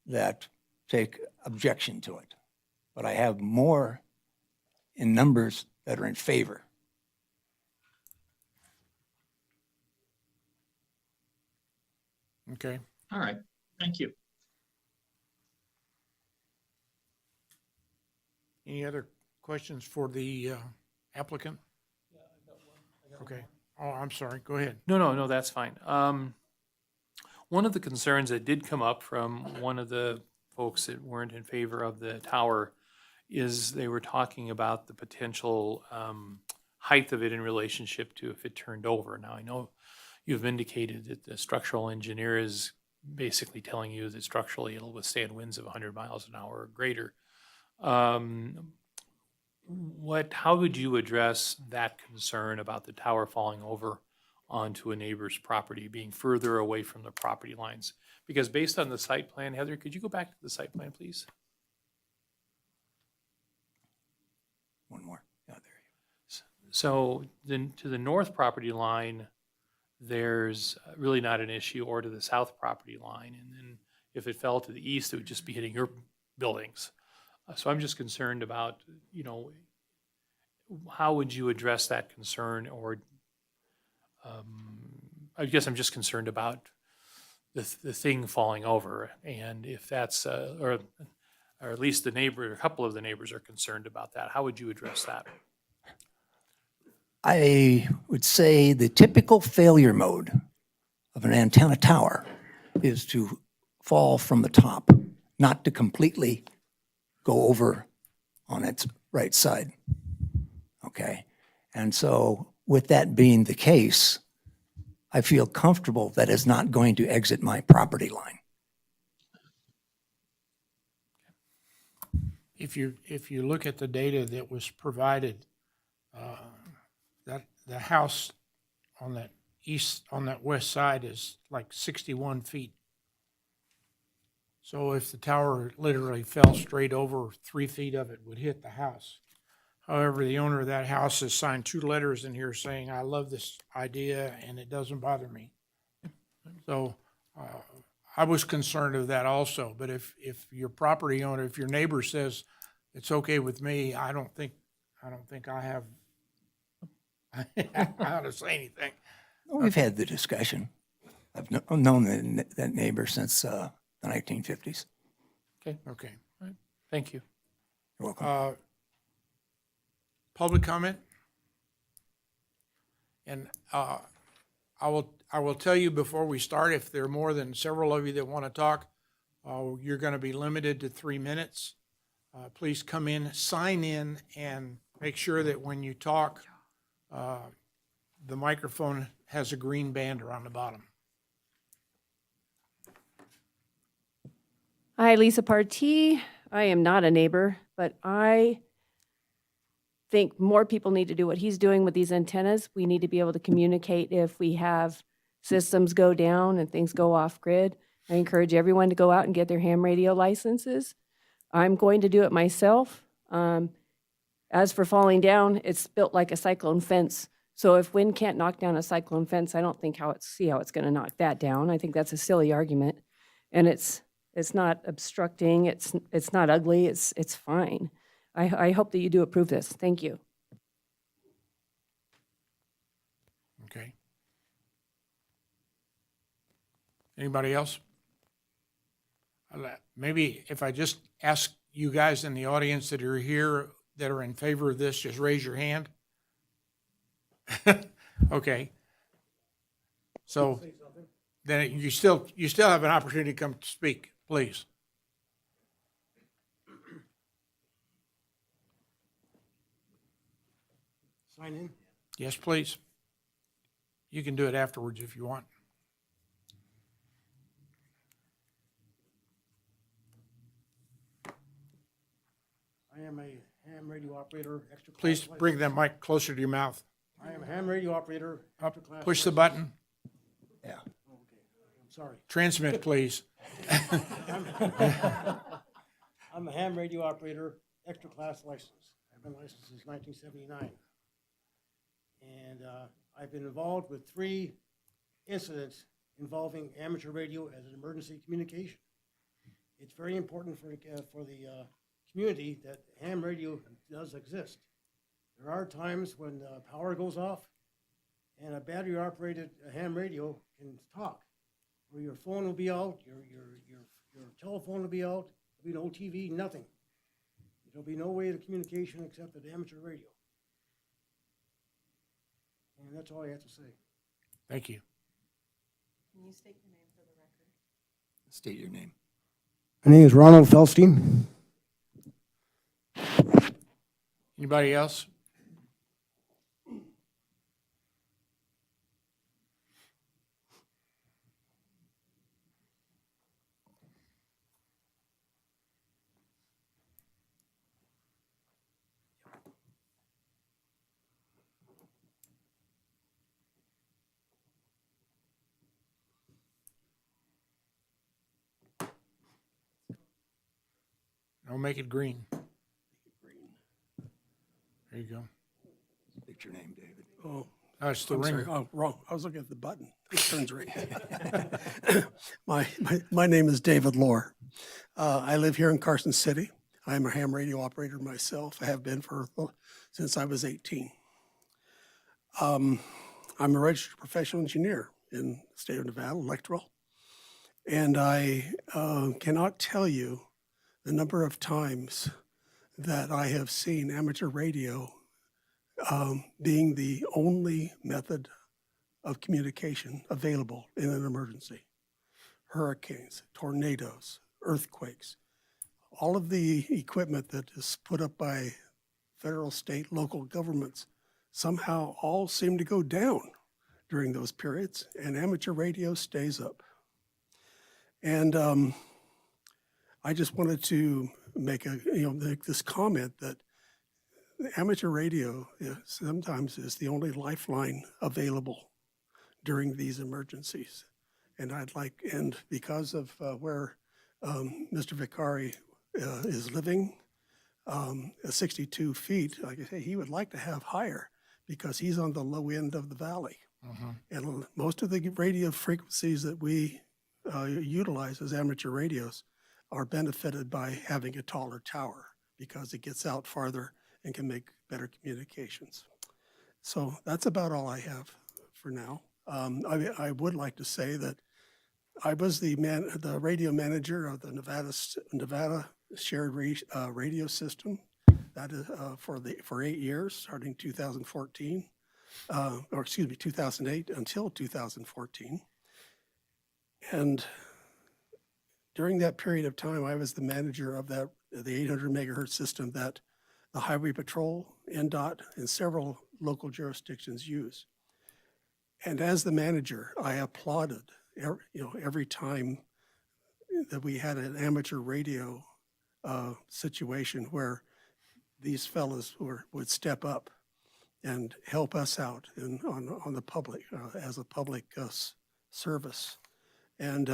that take objection to it. But I have more in numbers that are in favor. Okay. All right, thank you. Any other questions for the applicant? Yeah, I got one. Okay. Oh, I'm sorry. Go ahead. No, that's fine. One of the concerns that did come up from one of the folks that weren't in favor of the tower is they were talking about the potential height of it in relationship to if it turned over. Now, I know you've indicated that the structural engineer is basically telling you that structurally it'll withstand winds of 100 miles an hour or greater. How would you address that concern about the tower falling over onto a neighbor's property, being further away from the property lines? Because based on the site plan, Heather, could you go back to the site plan, please? One more. Yeah, there So then to the north property line, there's really not an issue, or to the south property line. And then if it fell to the east, it would just be hitting your buildings. So I'm just concerned about, how would you address that concern? Or I guess I'm just concerned about the thing falling over. And if that's, or at least a couple of the neighbors are concerned about that. How would you address that? I would say the typical failure mode of an antenna tower is to fall from the top, not to completely go over on its right side. Okay? And so with that being the case, I feel comfortable that it's not going to exit my property line. If you look at the data that was provided, that the house on that east, on that west side is like 61 feet. So if the tower literally fell straight over, 3 feet of it would hit the house. However, the owner of that house has signed 2 letters in here saying, I love this idea and it doesn't bother me. So I was concerned of that also, but if your property owner, if your neighbor says it's okay with me, I don't think I have, I ought to say anything. We've had the discussion. I've known that neighbor since the 1950s. Okay, Okay. all right, thank you. You're welcome. Public comment? And I will tell you before we start, if there are more than several of you that want to talk, you're going to be limited to 3 minutes. Please come in, sign in, and make sure that when you talk, the microphone has a green band around the bottom. Hi, Lisa Partee. I am not a neighbor, but I think more people need to do what he's doing with these antennas. We need to be able to communicate if we have systems go down and things go off grid. I encourage everyone to go out and get their ham radio licenses. I'm going to do it myself. As for falling down, it's built like a cyclone fence. So if wind can't knock down a cyclone fence, I don't think see how it's going to knock that down. I think that's a silly argument. And it's not obstructing, it's not ugly, it's fine. I hope that you do approve this. Thank you. Okay. Anybody else? Maybe if I just ask you guys in the audience that are here that are in favor of this, just raise your hand. Okay. So then you still have an opportunity to come speak, please. Sign in. Yes, please. You can do it afterwards if you want. I am a ham radio operator, extra class. Please bring that mic closer to your mouth. I am a ham radio operator, extra class. Push the button. Yeah. Okay, I'm sorry. Transmit, please. I'm a ham radio operator, extra class license. I've been licensed since 1979. And I've been involved with 3 incidents involving amateur radio as an emergency communication. It's very important for the community that ham radio does exist. There are times when power goes off and a battery operated ham radio can talk, where your phone will be out, your telephone will be out, there'll be no TV, nothing. There'll be no way of communication except an amateur radio. And that's all I have to say. Thank you. Can you state your name for the record? State your name. My name is Ronald Feldstein. Anybody else? No, make it green. There you go. State your name, David. Oh, That's the I'm sorry. ring. Oh, wrong. I was looking at the button. It turns ring. My name is David Lohr. I live here in Carson City. I am a ham radio operator myself. I have been since I was 18. I'm a registered professional engineer in the state of Nevada, electrical. And I cannot tell you the number of times that I have seen amateur radio being the only method of communication available in an emergency. Hurricanes, tornadoes, earthquakes, all of the equipment that is put up by federal, state, local governments somehow all seem to go down during those periods, and amateur radio stays up. And I just wanted to make this comment that amateur radio sometimes is the only lifeline available during these emergencies. And and because of where Mr. Vicari is living, 62 feet, like I say, he would like to have higher because he's on the low end of the valley. And most of the radio frequencies that we utilize as amateur radios are benefited by having a taller tower because it gets out farther and can make better communications. So that's about all I have for now. I would like to say that I was the radio manager of the Nevada shared radio system. That is for 8 years, starting 2014, or excuse me, 2008 until 2014. And during that period of time, I was the manager of the 800 megahertz system that the Highway Patrol, NDOT, and several local jurisdictions use. And as the manager, I applauded every time that we had an amateur radio situation where these fellows would step up and help us out on the public as a public service. And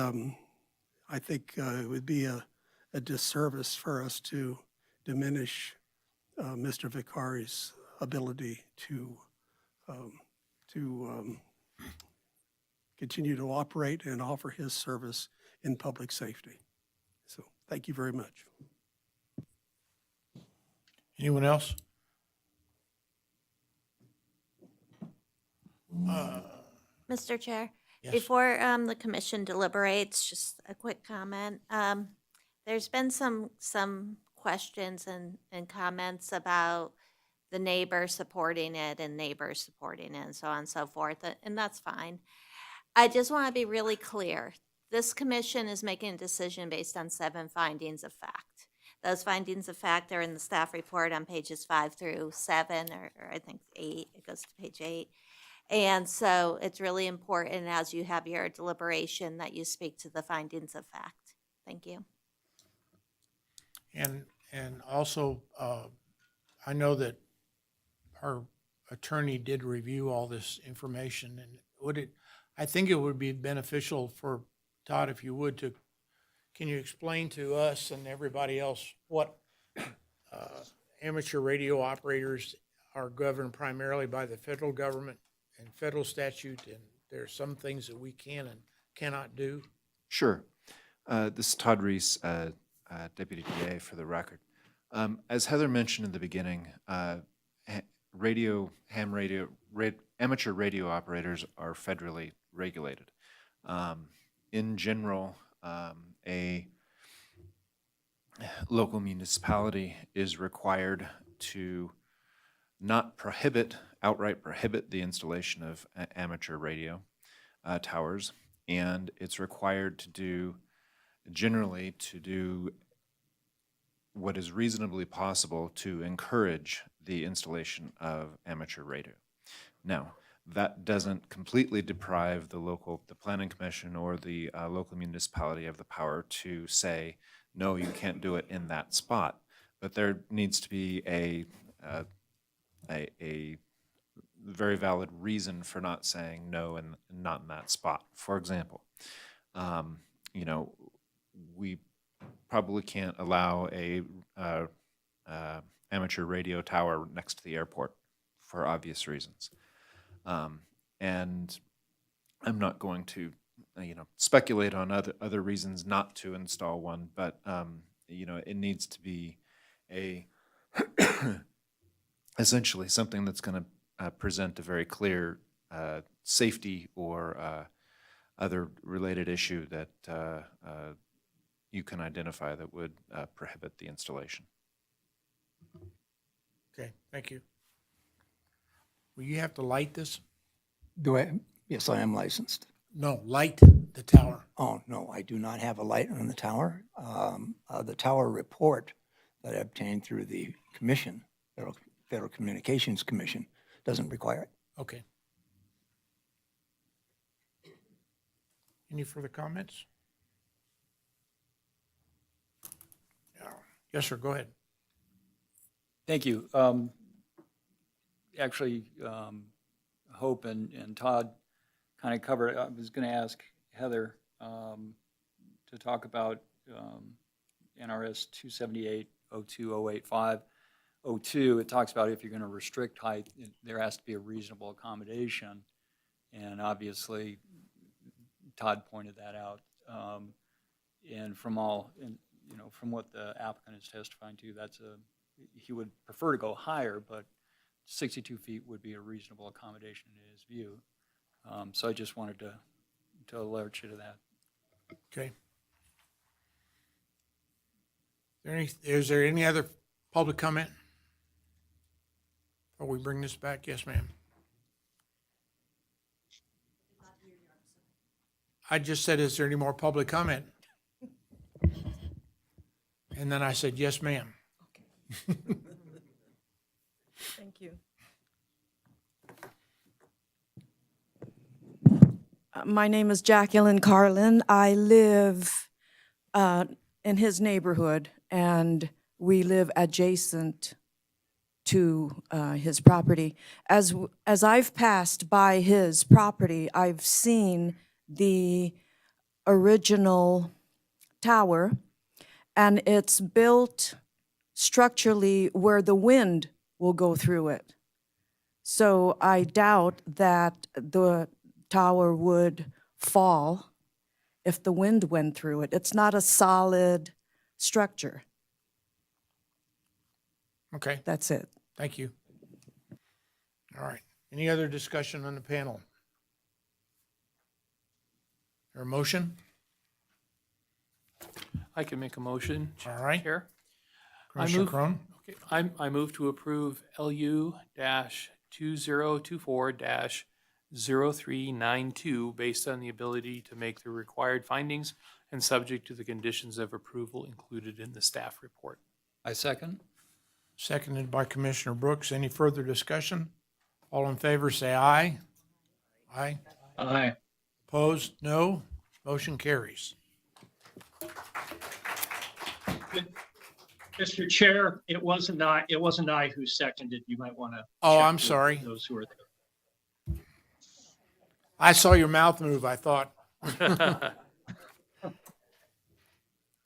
I think it would be a disservice for us to diminish Mr. Vicari's ability to continue to operate and offer his service in public safety. So thank you very much. Anyone else? Mr. Chair, Yes. before the commission deliberates, just a quick comment. There's been some questions and comments about the neighbor supporting it and neighbors supporting it and so on and so forth, and that's fine. I just want to be really clear. This commission is making a decision based on 7 findings of fact. Those findings of fact are in the staff report on pages 5 through 7, or I think 8, it goes to page 8. And so it's really important as you have your deliberation that you speak to the findings of fact. Thank you. And also, I know that our attorney did review all this information, and I think it would be beneficial for Todd, if you would, can you explain to us and everybody else what amateur radio operators are governed primarily by the federal government and federal statute, and there are some things that we can and cannot do? Sure. This is Todd Reese, Deputy DA for the record. As Heather mentioned in the beginning, amateur radio operators are federally regulated. In general, a local municipality is required to not outright prohibit the installation of amateur radio towers, and it's required to generally do what is reasonably possible to encourage the installation of amateur radio. Now, that doesn't completely deprive the planning commission or the local municipality of the power to say, no, you can't do it in that spot. But there needs to be a very valid reason for not saying no and not in that spot. For example, we probably can't allow a amateur radio tower next to the airport for obvious reasons. And I'm not going to, speculate on other reasons not to install one, but it needs to be essentially something that's going to present a very clear safety or other related issue that you can identify that would prohibit the installation. Okay, thank you. Will you have to light this? Yes, I am licensed. No, light the tower. Oh, no, I do not have a light on the tower. The tower report that I obtained through the commission, Federal Communications Commission, doesn't require it. Okay. Any further comments? Yeah. Yes, sir, go ahead. Thank you. Actually, Hope and Todd kind of covered. I was going to ask Heather to talk about NRS 278.02.085.02. It talks about if you're going to restrict height, there has to be a reasonable accommodation. And obviously, Todd pointed that out. And from from what the applicant is testifying to, he would prefer to go higher, but 62 feet would be a reasonable accommodation in his view. So I just wanted to alert you to that. Okay. Is there any other public comment? Before we bring this back? Yes, ma'am. I just said, is there any more public comment? And then I said, yes, ma'am. Thank you. My name is Jacqueline Carlin. I live in his neighborhood, and we live adjacent to his property. As I've passed by his property, I've seen the original tower, and it's built structurally where the wind will go through it. So I doubt that the tower would fall if the wind went through it. It's not a solid structure. Okay. That's it. Thank you. All right. Any other discussion on the panel? Or a motion? I can make a motion. All right. Chair. Commissioner Crone? Okay, I move to approve LU-2024-0392 based on the ability to make the required findings and subject to the conditions of approval included in the staff report. I second. Seconded by Commissioner Brooks. Any further discussion? All in favor, say aye. Aye. Aye. Opposed? No. Motion carries. Mr. Chair, it wasn't I who seconded. You might want to. Oh, I'm sorry. Those who are there. I saw your mouth move, I thought.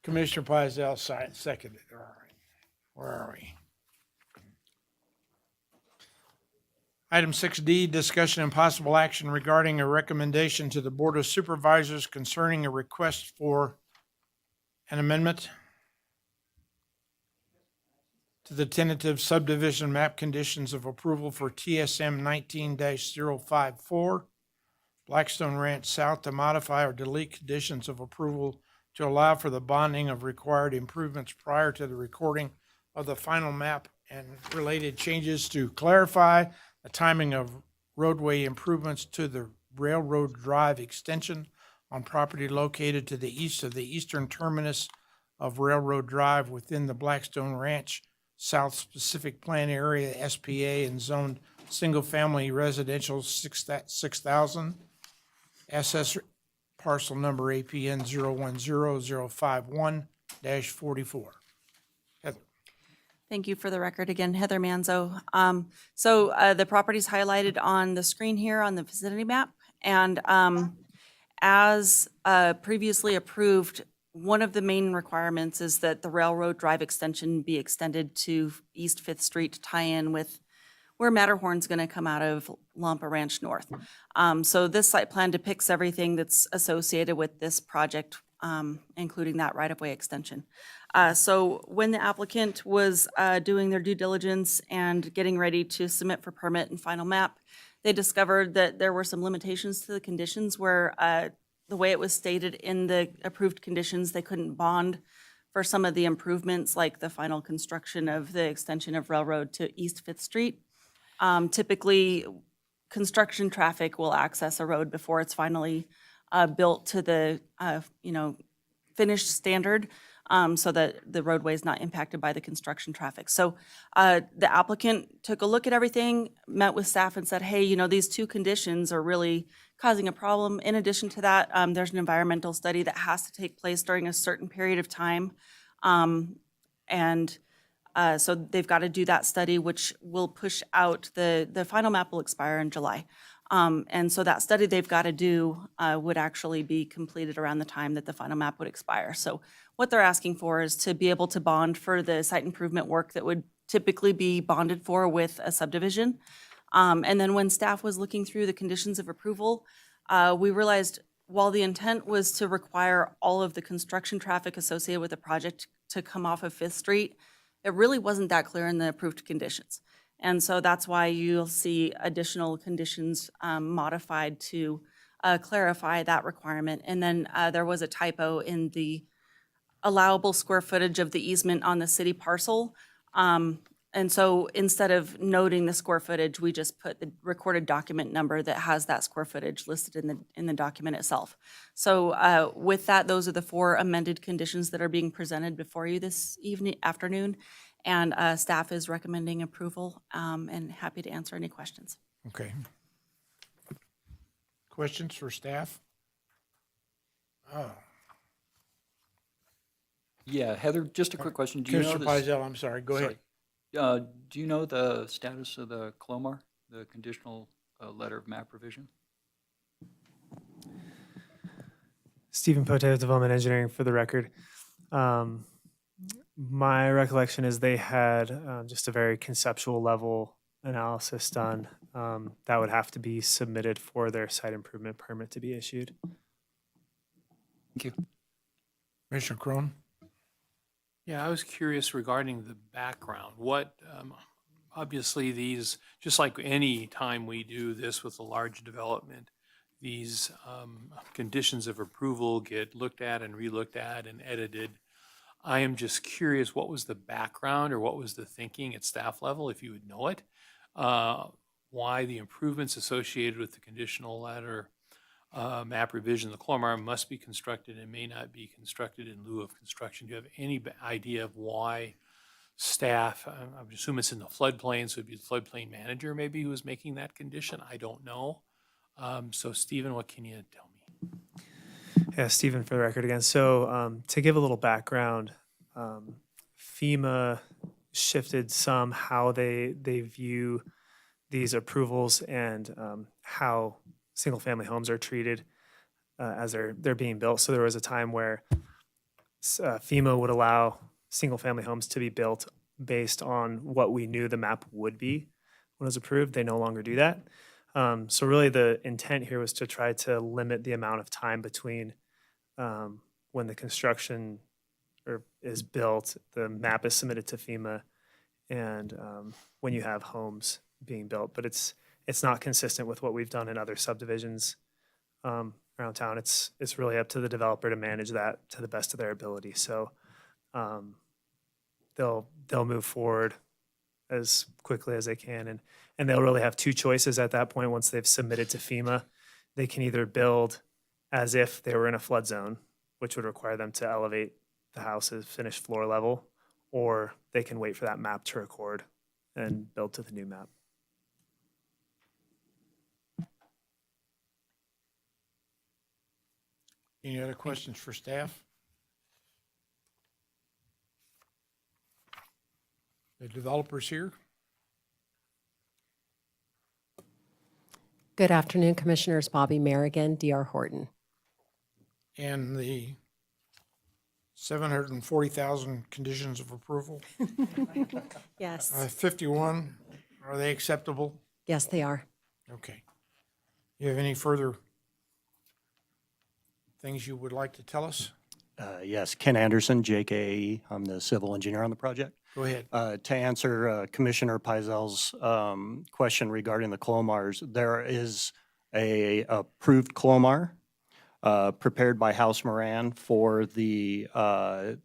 Commissioner Pizell seconded. All right. Where are we? Item 6D, discussion and possible action regarding a recommendation to the Board of Supervisors concerning a request for an amendment to the tentative subdivision map conditions of approval for TSM 19-054, Blackstone Ranch South, to modify or delete conditions of approval to allow for the bonding of required improvements prior to the recording of the final map and related changes to clarify the timing of roadway improvements to the Railroad Drive extension on property located to the east of the eastern terminus of Railroad Drive within the Blackstone Ranch South Specific Plan Area, SPA, and zoned single-family residential 6,000, SS parcel number APN 010-051-44. Heather. Thank you. For the record, again, Heather Manzo. The property's highlighted on the screen here on the vicinity map. And as previously approved, one of the main requirements is that the Railroad Drive extension be extended to East Fifth Street to tie in with where Matterhorn's going to come out of Lampa Ranch North. So this site plan depicts everything that's associated with this project, including that right-of-way extension. So when the applicant was doing their due diligence and getting ready to submit for permit and final map, they discovered that there were some limitations to the conditions where the way it was stated in the approved conditions, they couldn't bond for some of the improvements like the final construction of the extension of Railroad to East Fifth Street. Typically, construction traffic will access a road before it's finally built to the finished standard, so that the roadway is not impacted by the construction traffic. So the applicant took a look at everything, met with staff and said, hey, these two conditions are really causing a problem. In addition to that, there's an environmental study that has to take place during a certain period of time. So they've got to do that study, which will push out, the final map will expire in July. And so that study they've got to do would actually be completed around the time that the final map would expire. So what they're asking for is to be able to bond for the site improvement work that would typically be bonded for with a subdivision. And then when staff was looking through the conditions of approval, we realized while the intent was to require all of the construction traffic associated with the project to come off of Fifth Street, it really wasn't that clear in the approved conditions. And so that's why you'll see additional conditions modified to clarify that requirement. And then there was a typo in the allowable square footage of the easement on the city parcel. And so instead of noting the square footage, we just put the recorded document number that has that square footage listed in the document itself. So with that, those are the 4 amended conditions that are being presented before you this afternoon. And staff is recommending approval and happy to answer any questions. Okay. Questions for staff? Oh, Yeah, Heather, just a quick question. Do you know Commissioner this? Pizell, I'm sorry, go ahead. Do you know the status of the CLOMAR, the conditional letter of map revision? Stephen Pote, Development Engineering, for the record. My recollection is they had just a very conceptual level analysis done that would have to be submitted for their site improvement permit to be issued. Thank you. Commissioner Crone? Yeah, I was curious regarding the background. What, obviously these, just like any time we do this with a large development, these conditions of approval get looked at and relooked at and edited. I am just curious, what was the background or what was the thinking at staff level, if you would know it? Why the improvements associated with the conditional letter map revision, the CLOMAR must be constructed and may not be constructed in lieu of construction. Do you have any idea of why staff, I would assume it's in the floodplain, so it'd be the floodplain manager maybe who was making that condition? I don't know. So Stephen, what can you tell me? Yeah, Stephen, for the record again. So to give a little background, FEMA shifted some how they view these approvals and how single-family homes are treated as they're being built. So there was a time where FEMA would allow single-family homes to be built based on what we knew the map would be when it was approved. They no longer do that. So really the intent here was to try to limit the amount of time between when the construction is built, the map is submitted to FEMA, and when you have homes being built. But it's not consistent with what we've done in other subdivisions around town. It's really up to the developer to manage that to the best of their ability. So they'll move forward as quickly as they can, and they'll really have 2 choices at that point. Once they've submitted to FEMA, they can either build as if they were in a flood zone, which would require them to elevate the house's finished floor level, or they can wait for that map to record and build to the new map. Any other questions for staff? The developers here? Good afternoon, Commissioners. Bobby Merrigan, D.R. Horton. And the 740,000 conditions of approval? Yes. 51, are they acceptable? Yes, they are. Okay. You have any further things you would like to tell us? Yes, Ken Anderson, JKAE. I'm the civil engineer on the project. Go ahead. To answer Commissioner Pizell's question regarding the CLOMARs, there is a approved CLOMAR prepared by House Moran for the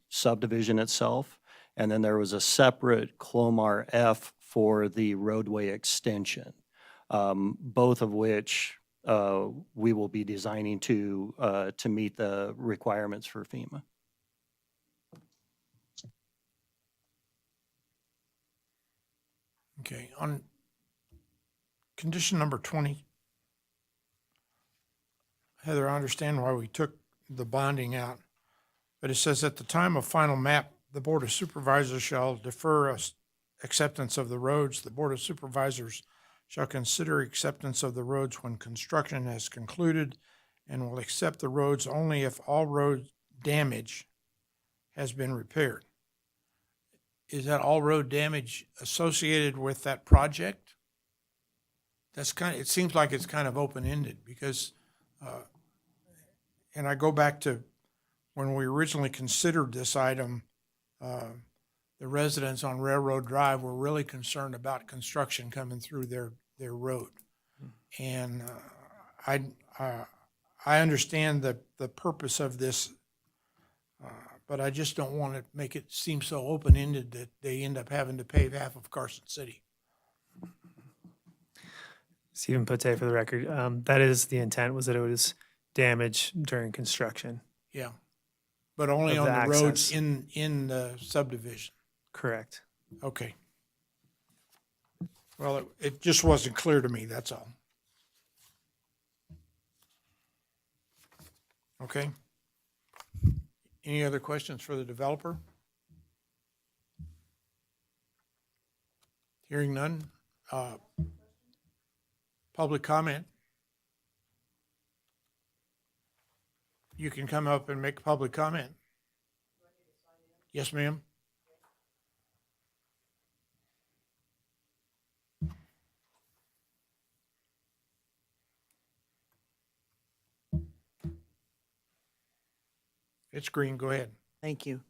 subdivision itself. And then there was a separate CLOMAR F for the roadway extension, both of which we will be designing to meet the requirements for FEMA. Okay, on condition number 20, Heather, I understand why we took the bonding out, but it says at the time of final map, the Board of Supervisors shall defer acceptance of the roads. The Board of Supervisors shall consider acceptance of the roads when construction has concluded and will accept the roads only if all road damage has been repaired. Is that all road damage associated with that project? That's it seems like it's kind of open-ended because, and I go back to when we originally considered this item, the residents on Railroad Drive were really concerned about construction coming through their road. And I understand the purpose of this, but I just don't want to make it seem so open-ended that they end up having to pave half of Carson City. Stephen Pote for the record. That is the intent, was that it was damage during construction. Yeah, but only Of on the the roads access. in the subdivision. Correct. Okay. Well, it just wasn't clear to me, that's all. Okay. Any other questions for the developer? Hearing none. Public comment. You can come up and make public comment. Yes, ma'am. It's green, go ahead. Thank you.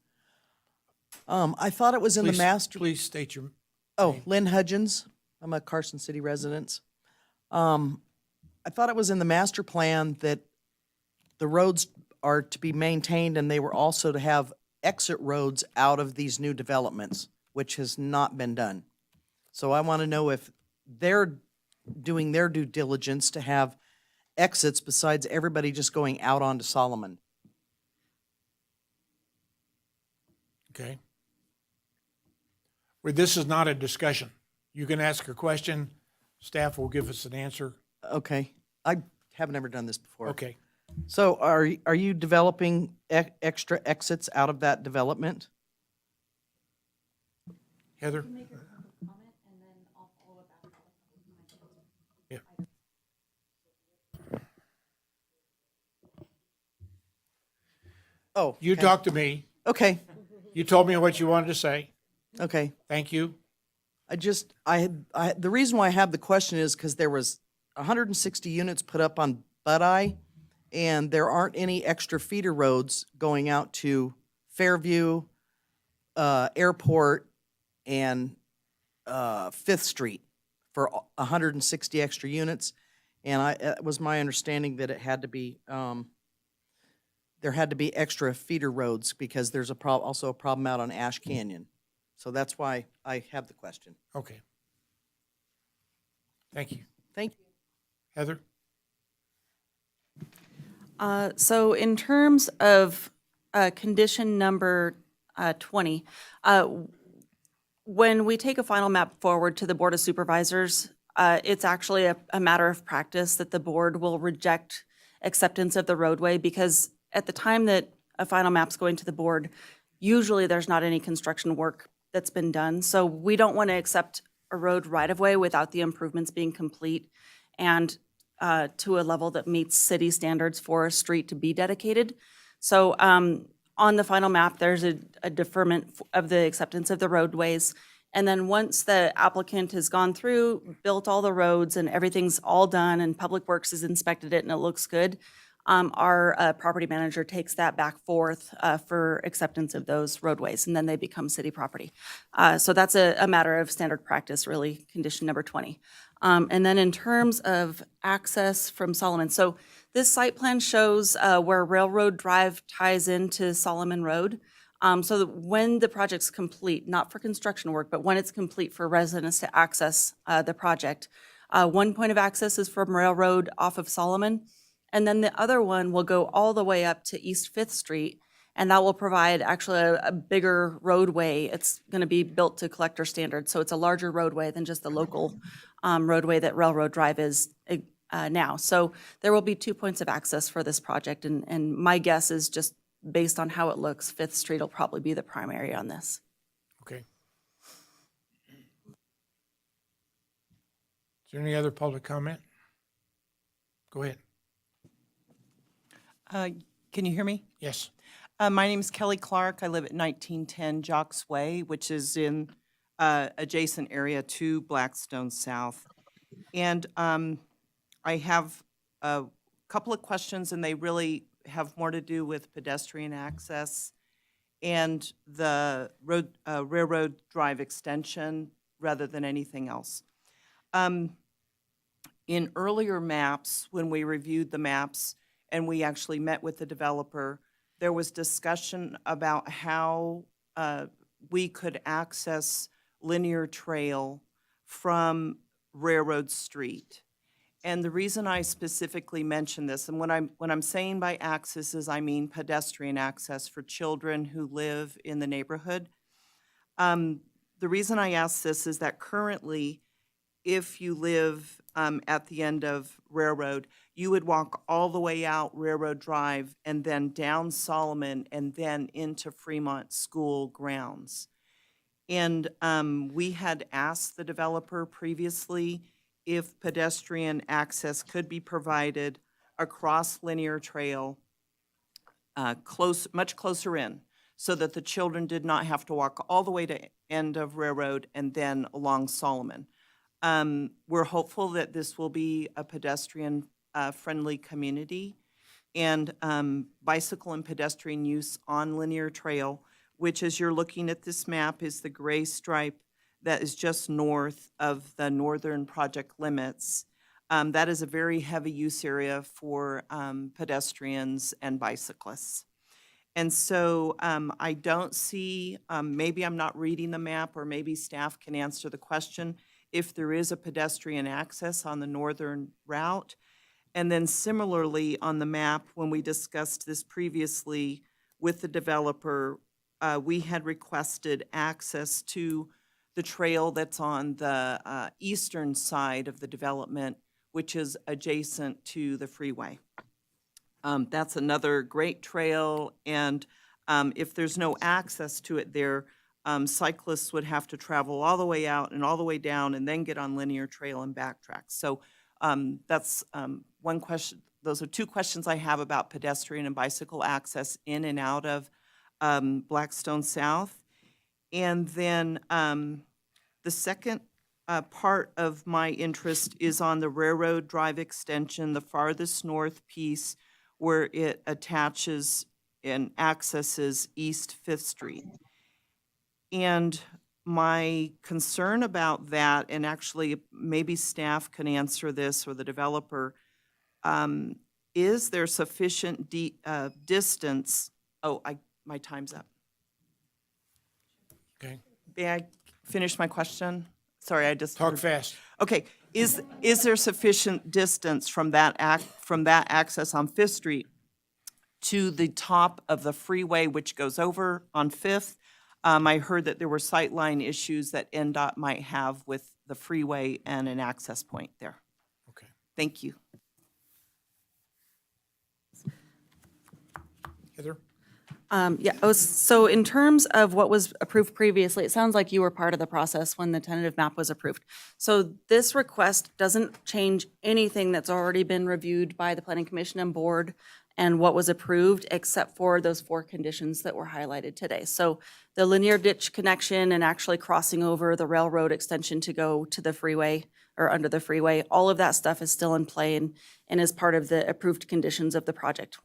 I thought it was in the Please- master. Please state your, Oh, Lynn Hudgens. I'm a Carson City resident. I thought it was in the master plan that the roads are to be maintained and they were also to have exit roads out of these new developments, which has not been done. So I want to know if they're doing their due diligence to have exits besides everybody just going out onto Solomon. okay. Well, this is not a discussion. You can ask a question, staff will give us an answer. Okay, I have never done this before. Okay. So are you developing extra exits out of that development? Heather? Yeah. Oh. You okay. talked to me. Okay, You told me what you wanted to say. okay. Thank you. The reason why I have the question is because there was 160 units put up on Bud-Eye, and there aren't any extra feeder roads going out to Fairview, Airport, and Fifth Street for 160 extra units. And it was my understanding that it had to be, there had to be extra feeder roads because there's also a problem out on Ash Canyon. So that's why I have the question. Okay. Thank you. Thank you. Heather? So in terms of condition number 20, when we take a final map forward to the Board of Supervisors, it's actually a matter of practice that the board will reject acceptance of the roadway because at the time that a final map's going to the board, usually there's not any construction work that's been done. So we don't want to accept a road right-of-way without the improvements being complete and to a level that meets city standards for a street to be dedicated. So on the final map, there's a deferment of the acceptance of the roadways. And then once the applicant has gone through, built all the roads and everything's all done and Public Works has inspected it and it looks good, our property manager takes that back forth for acceptance of those roadways, and then they become city property. So that's a matter of standard practice, really, condition number 20. And then in terms of access from Solomon, so this site plan shows where Railroad Drive ties into Solomon Road. So that when the project's complete, not for construction work, but when it's complete for residents to access the project, one point of access is from Railroad off of Solomon. And then the other one will go all the way up to East Fifth Street, and that will provide actually a bigger roadway. It's going to be built to collector standards, so it's a larger roadway than just the local roadway that Railroad Drive is now. So there will be 2 points of access for this project, and my guess is just based on how it looks, Fifth Street will probably be the primary on this. Okay. Is there any other public comment? Go ahead. Can you hear me? Yes. My name's Kelly Clark. I live at 1910 Jocks Way, which is in adjacent area to Blackstone South. And I have a couple of questions, and they really have more to do with pedestrian access and the railroad drive extension rather than anything else. In earlier maps, when we reviewed the maps and we actually met with the developer, there was discussion about how we could access linear trail from Railroad Street. And the reason I specifically mention this, and when I'm saying by access is I mean pedestrian access for children who live in the neighborhood. The reason I ask this is that currently, if you live at the end of Railroad, you would walk all the way out Railroad Drive and then down Solomon and then into Fremont School grounds. And we had asked the developer previously if pedestrian access could be provided across linear trail much closer in, so that the children did not have to walk all the way to end of Railroad and then along Solomon. We're hopeful that this will be a pedestrian friendly community, and bicycle and pedestrian use on linear trail, which, as you're looking at this map, is the gray stripe that is just north of the northern project limits. That is a very heavy use area for pedestrians and bicyclists. And so I don't see, maybe I'm not reading the map, or maybe staff can answer the question, if there is a pedestrian access on the northern route. And then similarly on the map, when we discussed this previously with the developer, we had requested access to the trail that's on the eastern side of the development, which is adjacent to the freeway. That's another great trail, and if there's no access to it there, cyclists would have to travel all the way out and all the way down and then get on linear trail and backtrack. So that's one question. Those are two questions I have about pedestrian and bicycle access in and out of Blackstone South. And then the second part of my interest is on the Railroad Drive extension, the farthest north piece where it attaches and accesses East 5th Street. And my concern about that, and actually maybe staff can answer this or the developer, is there sufficient distance? Oh, my time's up. Okay. May I finish my question? Sorry, I just Talk fast. Okay, is there sufficient distance from that access on 5th Street to the top of the freeway which goes over on 5th? I heard that there were sightline issues that NDOT might have with the freeway and an access point there. Okay. Thank you. Heather? So in terms of what was approved previously, it sounds like you were part of the process when the tentative map was approved. So this request doesn't change anything that's already been reviewed by the Planning Commission and Board and what was approved, except for those 4 conditions that were highlighted today. So the linear ditch connection and actually crossing over the railroad extension to go to the freeway or under the freeway, all of that stuff is still in play and is part of the approved conditions of the project.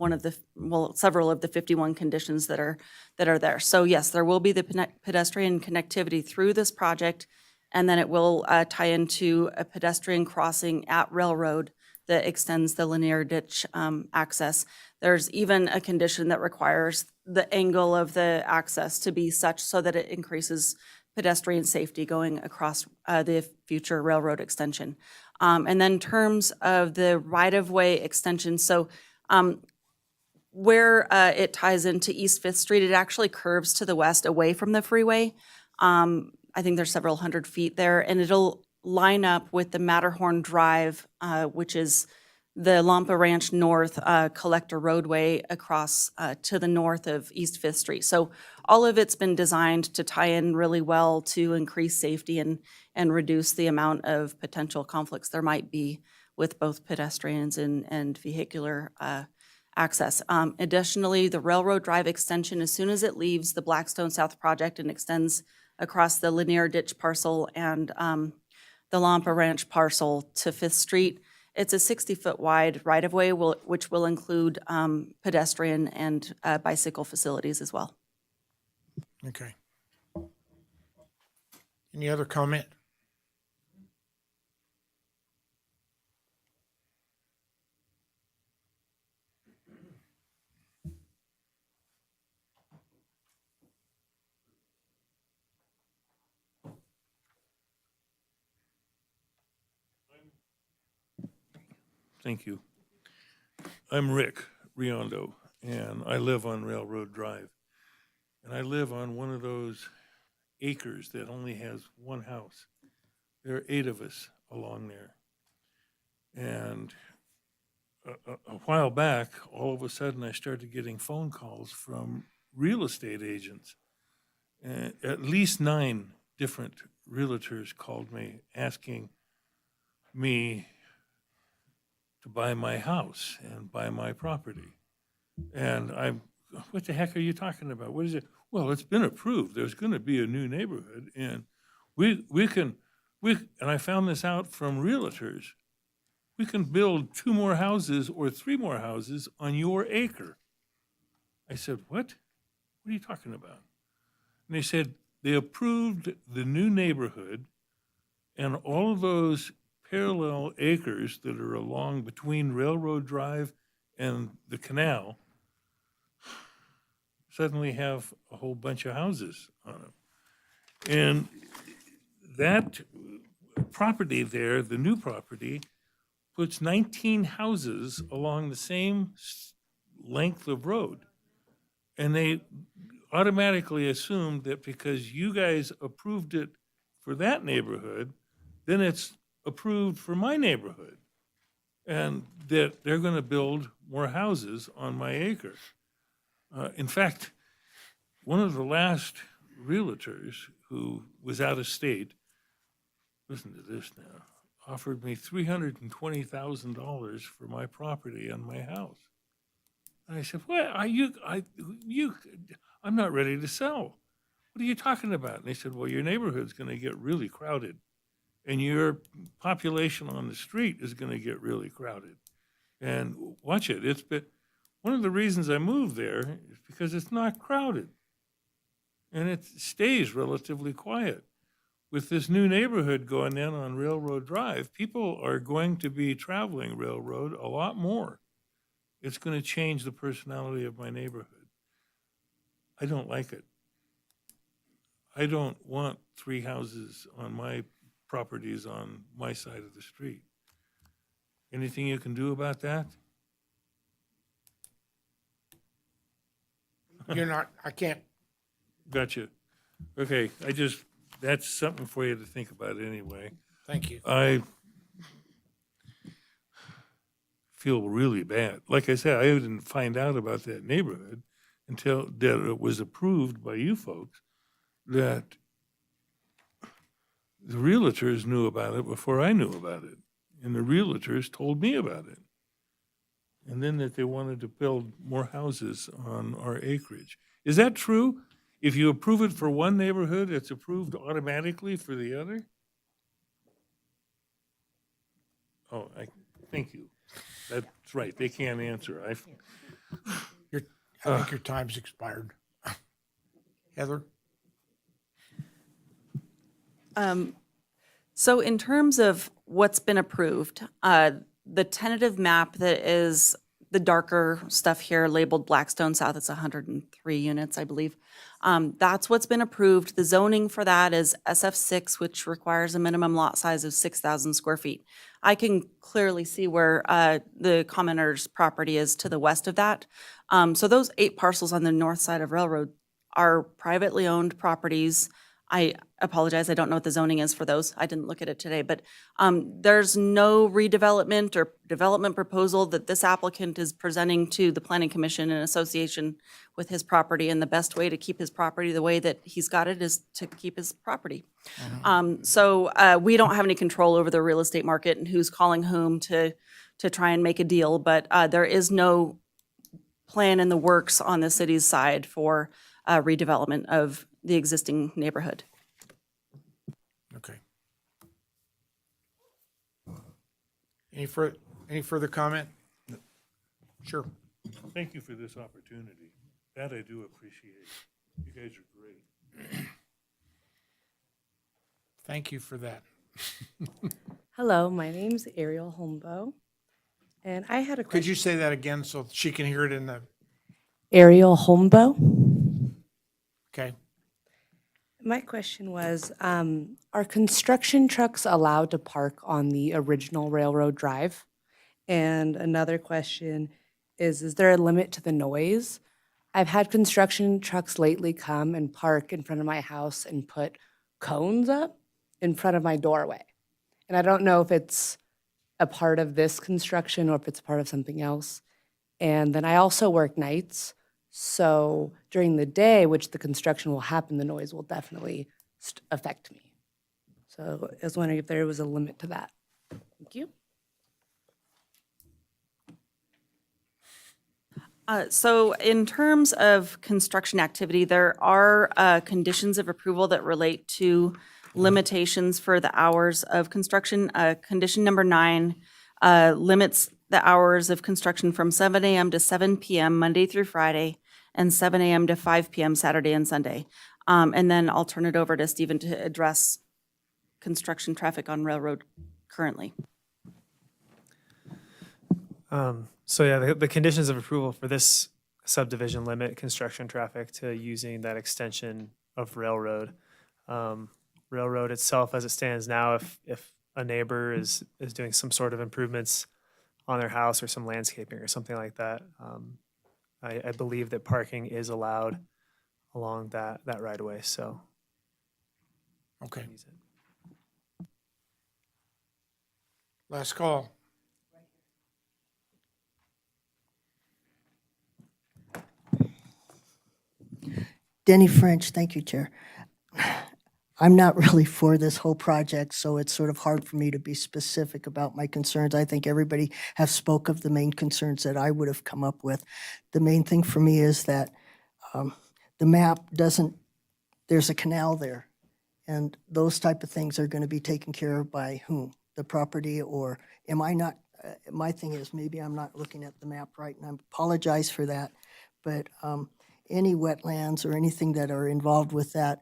Several of the 51 conditions that are there. So yes, there will be the pedestrian connectivity through this project, and then it will tie into a pedestrian crossing at Railroad that extends the linear ditch access. There's even a condition that requires the angle of the access to be such so that it increases pedestrian safety going across the future railroad extension. And then in terms of the right-of-way extension, so where it ties into East 5th Street, it actually curves to the west away from the freeway. I think there's several hundred feet there, and it'll line up with the Matterhorn Drive, which is the Lampa Ranch North Collector Roadway across to the north of East Fifth Street. So all of it's been designed to tie in really well to increase safety and reduce the amount of potential conflicts there might be with both pedestrians and vehicular access. Additionally, the Railroad Drive extension, as soon as it leaves the Blackstone South project and extends across the linear ditch parcel and the Lampa Ranch parcel to Fifth Street, it's a 60-foot wide right-of-way, which will include pedestrian and bicycle facilities as well. Okay. Any other comment? Thank you. I'm Rick Riondo, and I live on Railroad Drive. And I live on one of those acres that only has one house. There are 8 of us along there. And a while back, all of a sudden, I started getting phone calls from real estate agents. At least 9 different realtors called me asking me to buy my house and buy my property. And what the heck are you talking about? What is it? Well, it's been approved. There's going to be a new neighborhood, and and I found this out from realtors. We can build 2 more houses or 3 more houses on your acre. I said, what? What are you talking about? And they said they approved the new neighborhood, and all of those parallel acres that are along between Railroad Drive and the canal suddenly have a whole bunch of houses on them. And that property there, the new property, puts 19 houses along the same length of road. And they automatically assumed that because you guys approved it for that neighborhood, then it's approved for my neighborhood, and that they're going to build more houses on my acre. In fact, one of the last realtors who was out of state, listen to this now, offered me $320,000 for my property and my house. And I said, what are I'm not ready to sell. What are you talking about? And they said, well, your neighborhood's going to get really crowded, and your population on the street is going to get really crowded. And watch it. It's been one of the reasons I moved there is because it's not crowded, and it stays relatively quiet. With this new neighborhood going in on Railroad Drive, people are going to be traveling Railroad a lot more. It's going to change the personality of my neighborhood. I don't like it. I don't want 3 houses on my properties on my side of the street. Anything you can do about that? I can't. Gotcha. Okay, that's something for you to think about anyway. Thank you. I feel really bad. Like I said, I didn't find out about that neighborhood until that it was approved by you folks, that the realtors knew about it before I knew about it. And the realtors told me about it. And then that they wanted to build more houses on our acreage. Is that true? If you approve it for one neighborhood, it's approved automatically for the other? Oh, thank you. That's right, they can't answer. I think your time's expired. Heather? So in terms of what's been approved, the tentative map that is the darker stuff here labeled Blackstone South, it's 103 units, I believe. That's what's been approved. The zoning for that is SF6, which requires a minimum lot size of 6,000 square feet. I can clearly see where the commenter's property is to the west of that. So those 8 parcels on the north side of Railroad are privately owned properties. I apologize, I don't know what the zoning is for those. I didn't look at it today, but there's no redevelopment or development proposal that this applicant is presenting to the Planning Commission in association with his property, and the best way to keep his property the way that he's got it is to keep his property. So we don't have any control over the real estate market and who's calling whom to try and make a deal, but there is no plan in the works on the city's side for redevelopment of the existing neighborhood. Okay. Any further comment? Sure. Thank you for this opportunity. That I do appreciate. You guys are great. Thank you for that. Hello, my name's Ariel Holmboe, and I had a question. Could you say that again so she can hear it in the, Ariel Holmboe. okay? My question was, are construction trucks allowed to park on the original railroad drive? And another question is there a limit to the noise? I've had construction trucks lately come and park in front of my house and put cones up in front of my doorway. And I don't know if it's a part of this construction or if it's part of something else. And then I also work nights. So during the day, which the construction will happen, the noise will definitely affect me. So I was wondering if there was a limit to that. Thank you. So in terms of construction activity, there are conditions of approval that relate to limitations for the hours of construction. Condition number 9 limits the hours of construction from 7 a.m. to 7 p.m. Monday through Friday, and 7 a.m. to 5 p.m. Saturday and Sunday. And then I'll turn it over to Stephen to address construction traffic on Railroad currently. So yeah, the conditions of approval for this subdivision limit construction traffic to using that extension of Railroad. Railroad itself, as it stands now, if a neighbor is doing some sort of improvements on their house or some landscaping or something like that, I believe that parking is allowed along that right of way, so. Okay. Last call. Denny French, thank you, Chair. I'm not really for this whole project, so it's sort of hard for me to be specific about my concerns. I think everybody have spoke of the main concerns that I would have come up with. The main thing for me is that the map doesn't, there's a canal there, and those type of things are going to be taken care of by whom? The property, or am I not, my thing is maybe I'm not looking at the map right, and I apologize for that, but any wetlands or anything that are involved with that,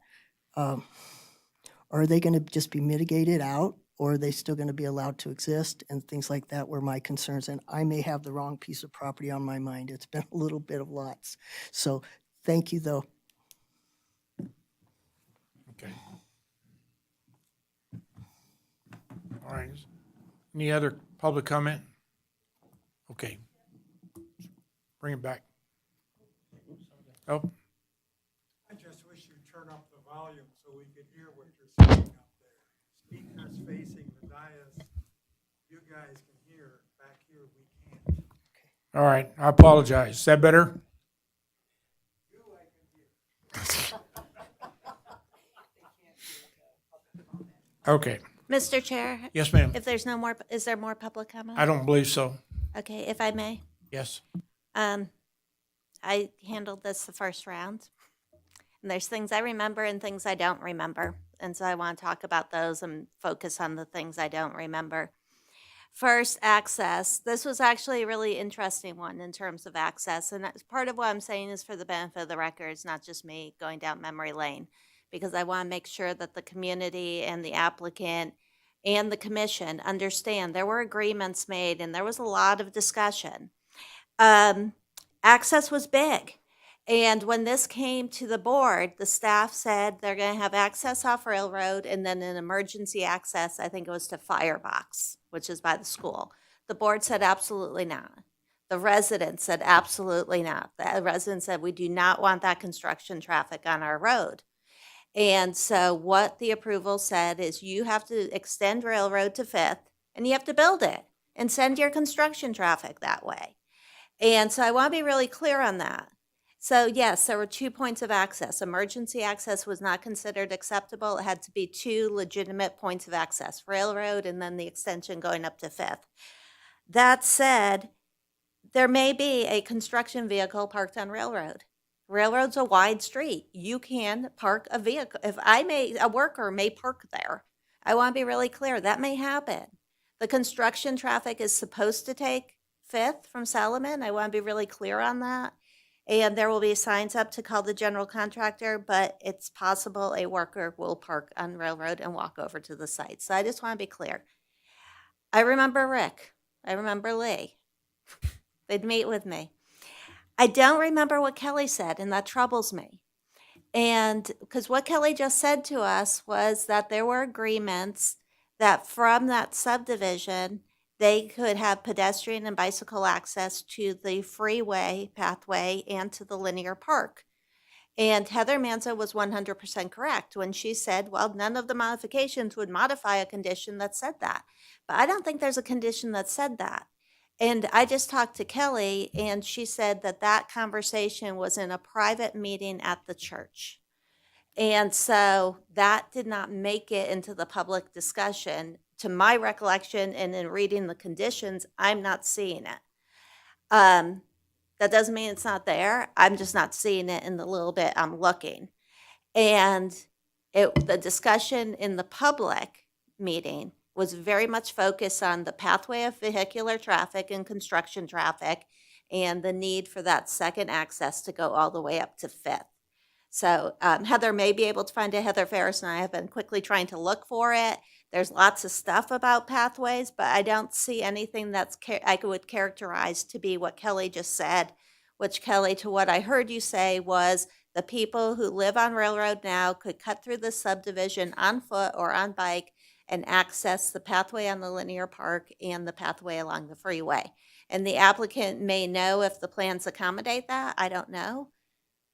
are they going to just be mitigated out, or are they still going to be allowed to exist, and things like that were my concerns. And I may have the wrong piece of property on my mind. It's been a little bit of lots. So thank you, though. Okay. All right. Any other public comment? Okay. Bring it back. Oh. I just wish you'd turn up the volume so we could hear what you're saying up there. Speakers facing the dais, you guys can hear. Back here, we can't. All right, I apologize. Is that better? Okay. Mr. Chair? Yes, ma'am. If there's no more, is there more public comment? I don't believe so. Okay, if I may. Yes. I handled this the first round. And there's things I remember and things I don't remember. And so I want to talk about those and focus on the things I don't remember. First, access. This was actually a really interesting one in terms of access. And that's part of what I'm saying is for the benefit of the record. It's not just me going down memory lane, because I want to make sure that the community and the applicant and the commission understand there were agreements made and there was a lot of discussion. Access was big. And when this came to the board, the staff said they're going to have access off Railroad and then an emergency access, I think it was to Firebox, which is by the school. The board said absolutely not. The residents said absolutely not. The residents said we do not want that construction traffic on our road. And so what the approval said is you have to extend Railroad to Fifth and you have to build it and send your construction traffic that way. And so I want to be really clear on that. So yes, there were 2 points of access. Emergency access was not considered acceptable. It had to be 2 legitimate points of access, Railroad and then the extension going up to Fifth. That said, there may be a construction vehicle parked on Railroad. Railroad's a wide street. You can park a vehicle. If a worker may park there. I want to be really clear, that may happen. The construction traffic is supposed to take Fifth from Salomon. I want to be really clear on that. And there will be signs up to call the general contractor, but it's possible a worker will park on Railroad and walk over to the site. So I just want to be clear. I remember Rick. I remember Lee. They'd meet with me. I don't remember what Kelly said, and that troubles me. And because what Kelly just said to us was that there were agreements that from that subdivision, they could have pedestrian and bicycle access to the freeway pathway and to the linear park. And Heather Manzo was 100% correct when she said, well, none of the modifications would modify a condition that said that. But I don't think there's a condition that said that. And I just talked to Kelly, and she said that that conversation was in a private meeting at the church. And so that did not make it into the public discussion. To my recollection, and in reading the conditions, I'm not seeing it. That doesn't mean it's not there. I'm just not seeing it in the little bit I'm looking. And the discussion in the public meeting was very much focused on the pathway of vehicular traffic and construction traffic and the need for that second access to go all the way up to Fifth. So Heather may be able to find it. Heather Ferris and I have been quickly trying to look for it. There's lots of stuff about pathways, but I don't see anything that's I would characterize to be what Kelly just said, which Kelly, to what I heard you say, was the people who live on Railroad now could cut through the subdivision on foot or on bike and access the pathway on the linear park and the pathway along the freeway. And the applicant may know if the plans accommodate that. I don't know.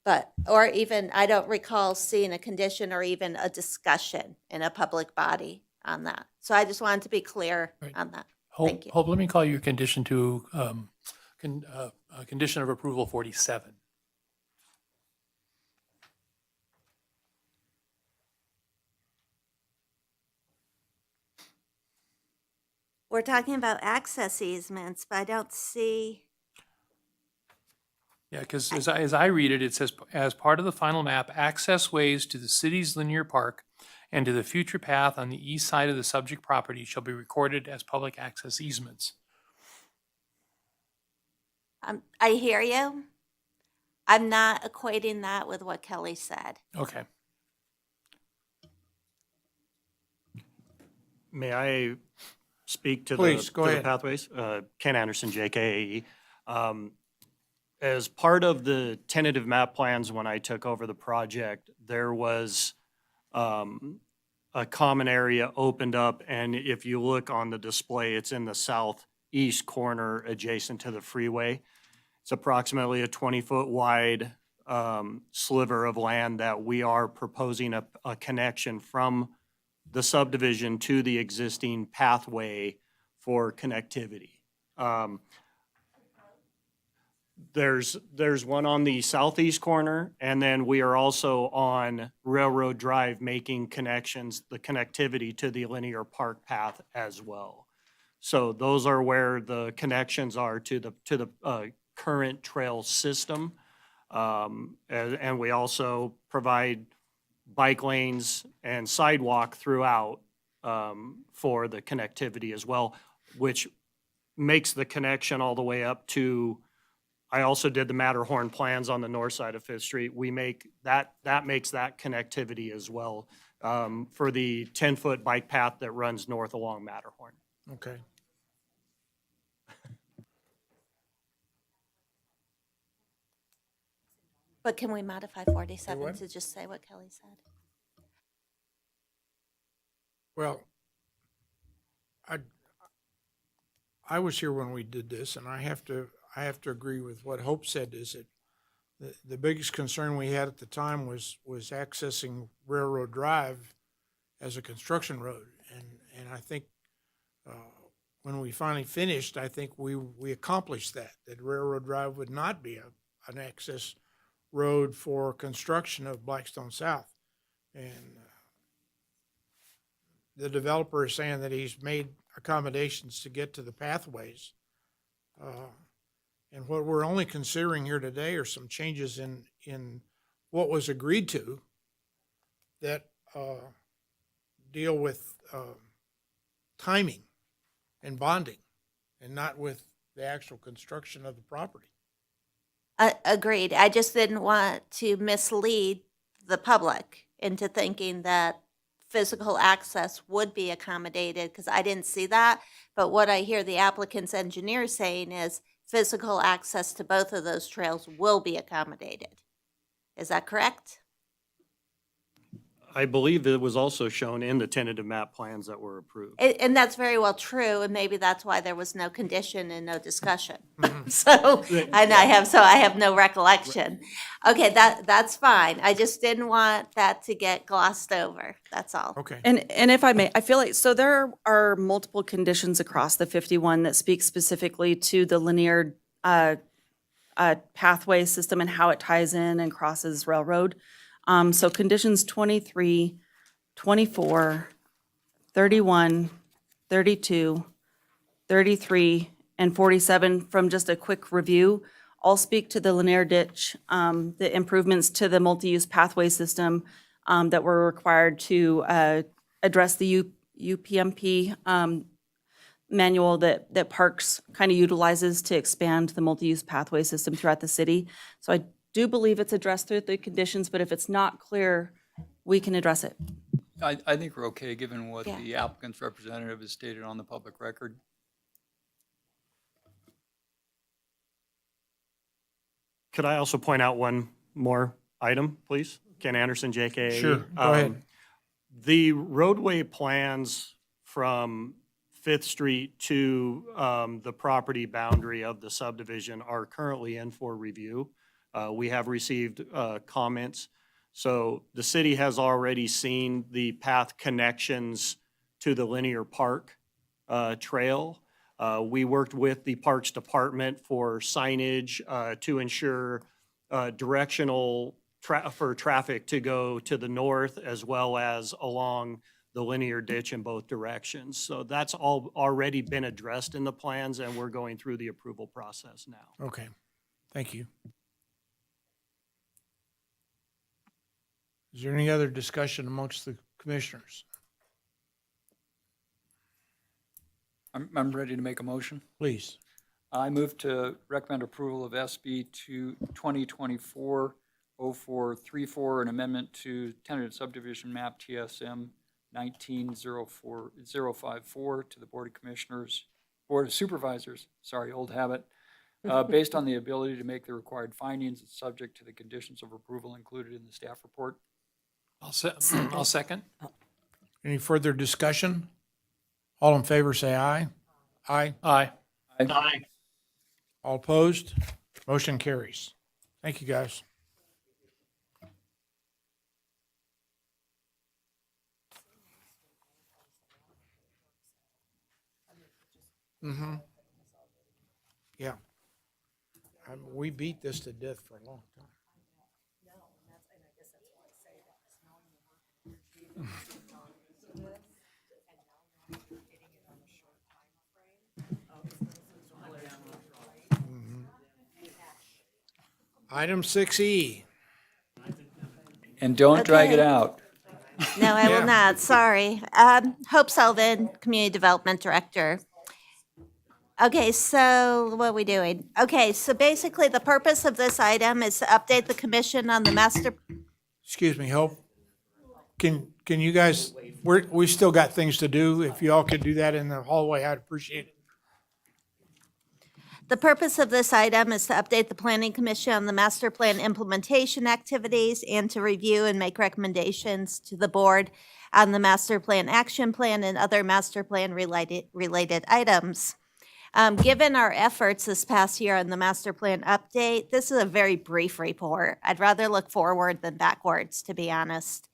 But, or even, I don't recall seeing a condition or even a discussion in a public body on that. So I just wanted to be clear on that. Thank you. Hope, let me call your condition to, condition of approval 47. We're talking about access easements, but I don't see. Yeah, because as I read it, it says, as part of the final map, access ways to the city's linear park and to the future path on the east side of the subject property shall be recorded as public access easements. I hear you. I'm not equating that with what Kelly said. Okay. May I speak to Please, go to the ahead. pathways? Ken Anderson, JKAE. As part of the tentative map plans when I took over the project, there was a common area opened up, and if you look on the display, it's in the southeast corner adjacent to the freeway. It's approximately a 20-foot wide sliver of land that we are proposing a connection from the subdivision to the existing pathway for connectivity. There's one on the southeast corner, and then we are also on Railroad Drive making connections, the connectivity to the linear park path as well. So those are where the connections are to the current trail system. And we also provide bike lanes and sidewalk throughout for the connectivity as well, which makes the connection all the way up to, I also did the Matterhorn plans on the north side of Fifth Street. We make that makes that connectivity as well for the 10-foot bike path that runs north along Matterhorn. Okay. But can we modify 47 to just say what Kelly said? Well, I was here when we did this, and I have to agree with what Hope said, is that The biggest concern we had at the time was accessing Railroad Drive as a construction road. And I think when we finally finished, I think we accomplished that Railroad Drive would not be an access road for construction of Blackstone South. And the developer is saying that he's made accommodations to get to the pathways. And what we're only considering here today are some changes in what was agreed to that deal with timing and bonding, and not with the actual construction of the property. Agreed. I just didn't want to mislead the public into thinking that physical access would be accommodated, because I didn't see that. But what I hear the applicant's engineer saying is physical access to both of those trails will be accommodated. Is that correct? I believe that it was also shown in the tentative map plans that were approved. And that's very well true, and maybe that's why there was no condition and no discussion. So, and I have no recollection. Okay, that's fine. I just didn't want that to get glossed over. That's all. Okay. And if I may, I feel like, so there are multiple conditions across the 51 that speak specifically to the linear pathway system and how it ties in and crosses railroad. So conditions 23, 24, 31, 32, 33, and 47, from just a quick review, all speak to the linear ditch, the improvements to the multi-use pathway system that were required to address the UPMP manual that Parks kind of utilizes to expand the multi-use pathway system throughout the city. So I do believe it's addressed through the conditions, but if it's not clear, we can address it. I think we're okay, given what Yeah. the applicant's representative has stated on the public record. Could I also point out one more item, please? Ken Anderson, JKA. Sure, go ahead. The roadway plans from Fifth Street to the property boundary of the subdivision are currently in for review. We have received comments. So the city has already seen the path connections to the linear park trail. We worked with the Parks Department for signage to ensure directional for traffic to go to the north as well as along the linear ditch in both directions. So that's all already been addressed in the plans, and we're going through the approval process now. Okay, thank you. Is there any other discussion amongst the commissioners? I'm ready to make a motion. Please. I move to recommend approval of SB 2024-0434, an amendment to tentative subdivision map TSM 19-054 to the Board of Commissioners, Board of Supervisors, sorry, old habit, based on the ability to make the required findings and subject to the conditions of approval included in the staff report. I'll second. Any further discussion? All in favor, say aye. Aye. Aye. Aye. All opposed? Motion carries. Thank you, guys. Mm-hmm. Yeah. We beat this to death for a long time. Item 6E. And don't drag it Okay. out. No, I Yeah. will not, sorry. Hope Sullivan, Community Development Director. Okay, so what are we doing? Okay, so basically the purpose of this item is to update the commission on the master, Excuse me, Hope. Can you guys, we still got things to do. If you all could do that in the hallway, I'd appreciate it. the purpose of this item is to update the planning commission on the master plan implementation activities and to review and make recommendations to the board on the master plan action plan and other master plan related items. Given our efforts this past year on the master plan update, this is a very brief report. I'd rather look forward than backwards, to be honest.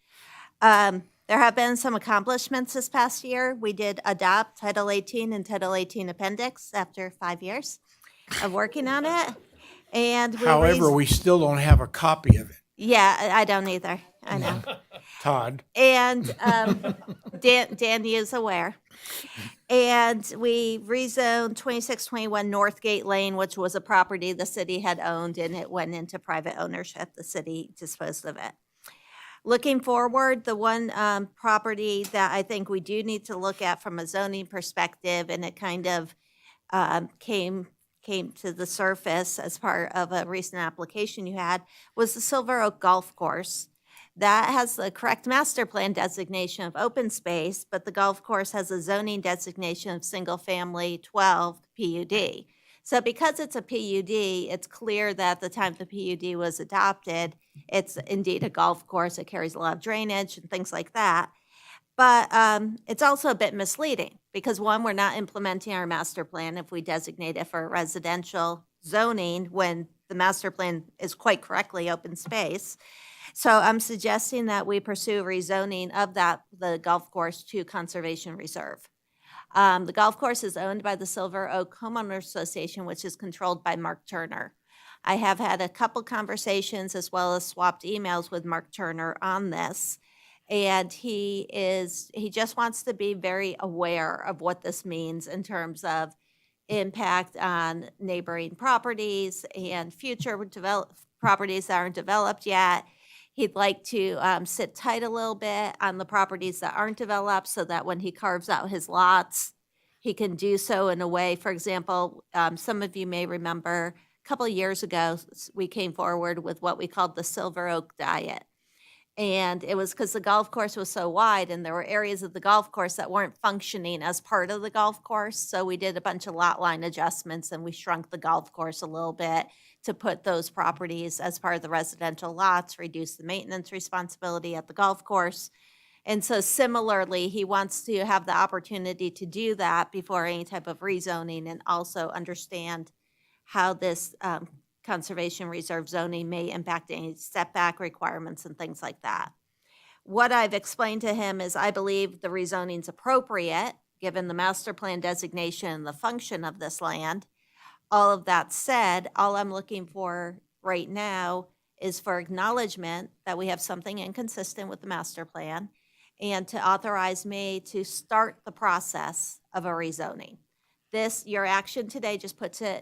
There have been some accomplishments this past year. We did adopt Title 18 and Title 18 Appendix after 5 years of working on it. And However, we still don't have a copy of it, yeah, I don't either. I know. Todd. And Dandy is aware. And we rezoned 2621 Northgate Lane, which was a property the city had owned, and it went into private ownership. The city disposed of it. Looking forward, the one property that I think we do need to look at from a zoning perspective, and it kind of came to the surface as part of a recent application you had, was the Silver Oak Golf Course. That has the correct master plan designation of open space, but the golf course has a zoning designation of single-family 12 PUD. So because it's a PUD, it's clear that at the time the PUD was adopted, it's indeed a golf course. It carries a lot of drainage and things like that. But it's also a bit misleading because, one, we're not implementing our master plan if we designate it for residential zoning when the master plan is quite correctly open space. So I'm suggesting that we pursue rezoning of the golf course to Conservation Reserve. The golf course is owned by the Silver Oak Homeowners Association, which is controlled by Mark Turner. I have had a couple conversations as well as swapped emails with Mark Turner on this. And he just wants to be very aware of what this means in terms of impact on neighboring properties and future properties that aren't developed yet. He'd like to sit tight a little bit on the properties that aren't developed so that when he carves out his lots, he can do so in a way. For example, some of you may remember a couple of years ago, we came forward with what we called the Silver Oak Diet. And it was because the golf course was so wide and there were areas of the golf course that weren't functioning as part of the golf course. So we did a bunch of lot line adjustments and we shrunk the golf course a little bit to put those properties as part of the residential lots, reduce the maintenance responsibility at the golf course. And so similarly, he wants to have the opportunity to do that before any type of rezoning and also understand how this Conservation Reserve zoning may impact any setback requirements and things like that. What I've explained to him is I believe the rezoning's appropriate, given the master plan designation and the function of this land. All of that said, all I'm looking for right now is for acknowledgement that we have something inconsistent with the master plan and to authorize me to start the process of a rezoning. Your action today just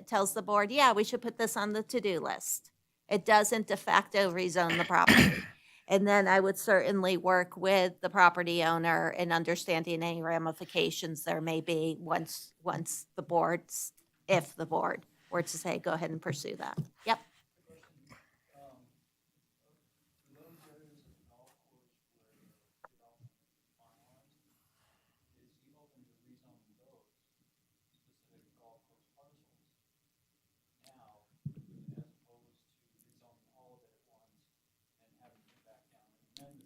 tells the board, yeah, we should put this on the to-do list. It doesn't de facto rezone the property. And then I would certainly work with the property owner in understanding any ramifications there may be once the board, if the board were to say, go ahead and pursue that. Yep.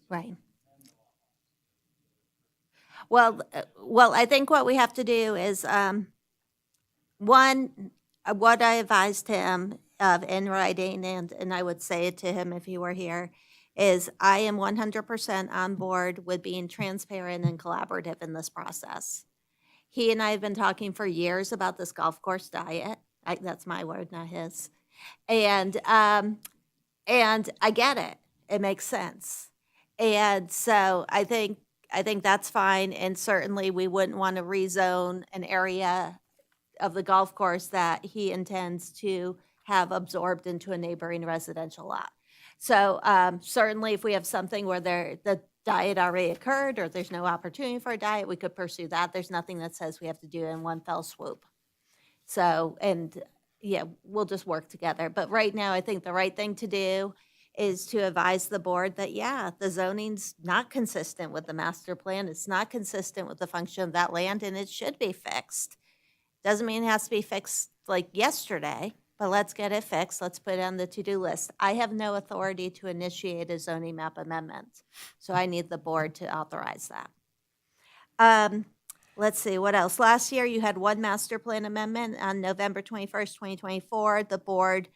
Right. Well, I think what we have to do is, one, what I advised him of in writing, and I would say it to him if he were here, is I am 100% on board with being transparent and collaborative in this process. He and I have been talking for years about this golf course diet. That's my word, not his. And I get it. It makes sense. And so I think that's fine. And certainly we wouldn't want to rezone an area of the golf course that he intends to have absorbed into a neighboring residential lot. So certainly if we have something where the diet already occurred or there's no opportunity for a diet, we could pursue that. There's nothing that says we have to do it in one fell swoop. So, and yeah, we'll just work together. But right now, I think the right thing to do is to advise the board that, yeah, the zoning's not consistent with the master plan. It's not consistent with the function of that land, and it should be fixed. Doesn't mean it has to be fixed like yesterday, but let's get it fixed. Let's put it on the to-do list. I have no authority to initiate a zoning map amendment, so I need the board to authorize that. Let's see, what else? Last year, you had one master plan amendment on November 21st, 2024. The board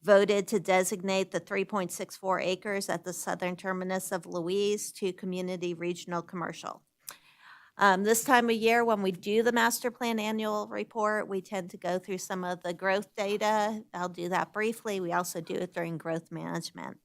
voted to designate the 3.64 acres at the southern terminus of Louise to community regional commercial. This time of year, when we do the master plan annual report, we tend to go through some of the growth data. I'll do that briefly. We also do it during growth management.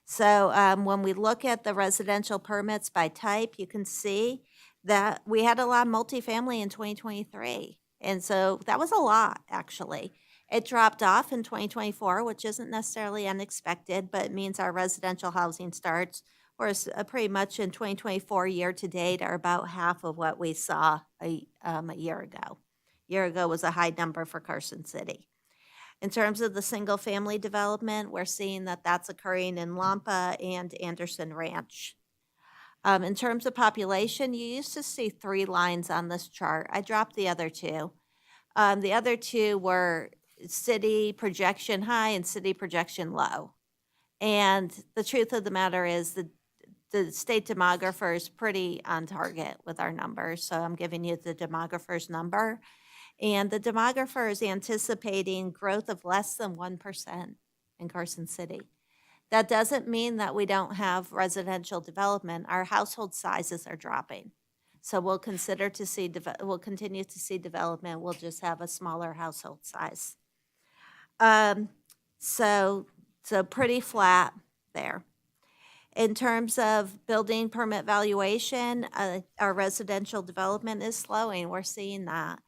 So when we look at the residential permits by type, you can see that we had a lot of multifamily in 2023. And so that was a lot, actually. It dropped off in 2024, which isn't necessarily unexpected, but it means our residential housing starts, whereas pretty much in 2024 year to date are about half of what we saw a year ago. A year ago was a high number for Carson City. In terms of the single-family development, we're seeing that that's occurring in Lampa and Anderson Ranch. In terms of population, you used to see 3 lines on this chart. I dropped the other 2. The other 2 were city projection high and city projection low. And the truth of the matter is the state demographer is pretty on target with our numbers. So I'm giving you the demographer's number. And the demographer is anticipating growth of less than 1% in Carson City. That doesn't mean that we don't have residential development. Our household sizes are dropping. So we'll continue to see development. We'll just have a smaller household size. So pretty flat there. In terms of building permit valuation, our residential development is slowing. We're seeing that.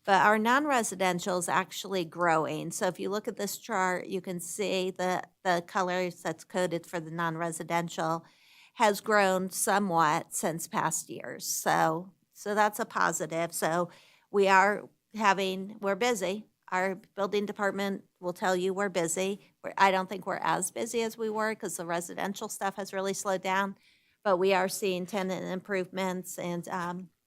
But our non-residential is actually growing. So if you look at this chart, you can see the colors that's coded for the non-residential has grown somewhat since past years. So that's a positive. So we're busy. Our building department will tell you we're busy. I don't think we're as busy as we were because the residential stuff has really slowed down. But we are seeing tenant improvements and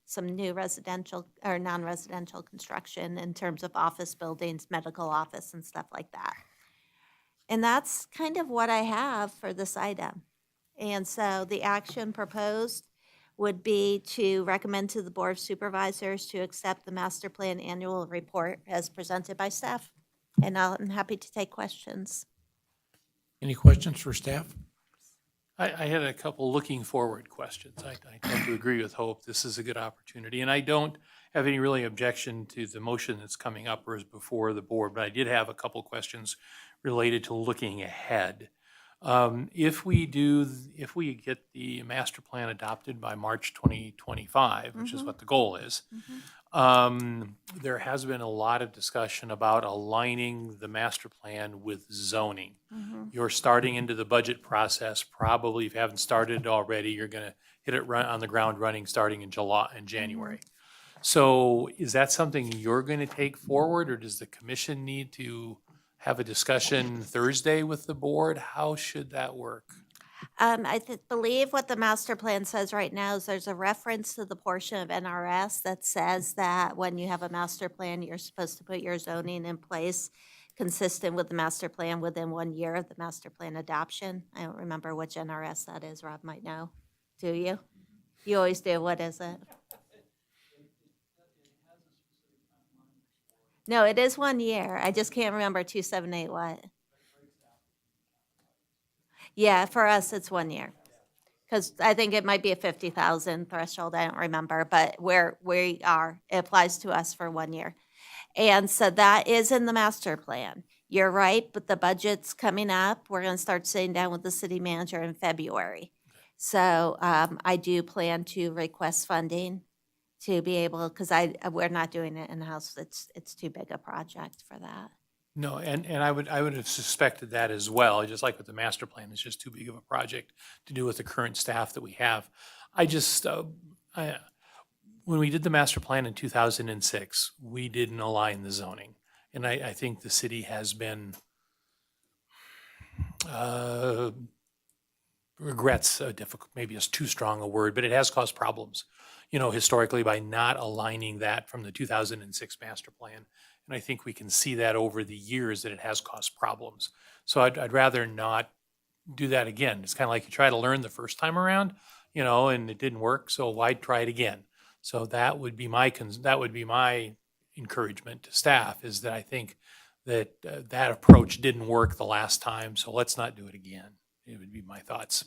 some new residential or non-residential construction in terms of office buildings, medical office, and stuff like that. And that's kind of what I have for this item. And so the action proposed would be to recommend to the Board of Supervisors to accept the master plan annual report as presented by staff. And I'm happy to take questions. Any questions for staff? I had a couple looking forward questions. I tend to agree with Hope. This is a good opportunity. And I don't have any really objection to the motion that's coming up or is before the board, but I did have a couple questions related to looking ahead. If we get the master plan adopted by March 2025, which is what the goal is, there has been a lot of discussion about aligning the master plan with zoning. You're starting into the budget process. Probably if you haven't started already, you're going to hit it on the ground running starting in January. So is that something you're going to take forward, or does the commission need to have a discussion Thursday with the board? How should that work? I believe what the master plan says right now is there's a reference to the portion of NRS that says that when you have a master plan, you're supposed to put your zoning in place consistent with the master plan within 1 year of the master plan adoption. I don't remember which NRS that is. Rob might know. Do you? You always do. What is it? No, it is 1 year. I just can't remember 278 what. Yeah, for us, it's 1 year. Because I think it might be a 50,000 threshold. I don't remember, but where we are, it applies to us for 1 year. And so that is in the master plan. You're right, but the budget's coming up. We're going to start sitting down with the city manager in February. So I do plan to request funding to be able, because we're not doing it in-house. It's too big a project for that. No, and I would have suspected that as well. Just like with the master plan, it's just too big of a project to do with the current staff that we have. When we did the master plan in 2006, we didn't align the zoning. And I think the city has been, regrets, maybe it's too strong a word, but it has caused problems, historically by not aligning that from the 2006 master plan. And I think we can see that over the years that it has caused problems. So I'd rather not do that again. It's kind of like you try to learn the first time around, and it didn't work, so why try it again? So that would be my, that would be my encouragement to staff, is that I think that that approach didn't work the last time, so let's not do it again. It would be my thoughts.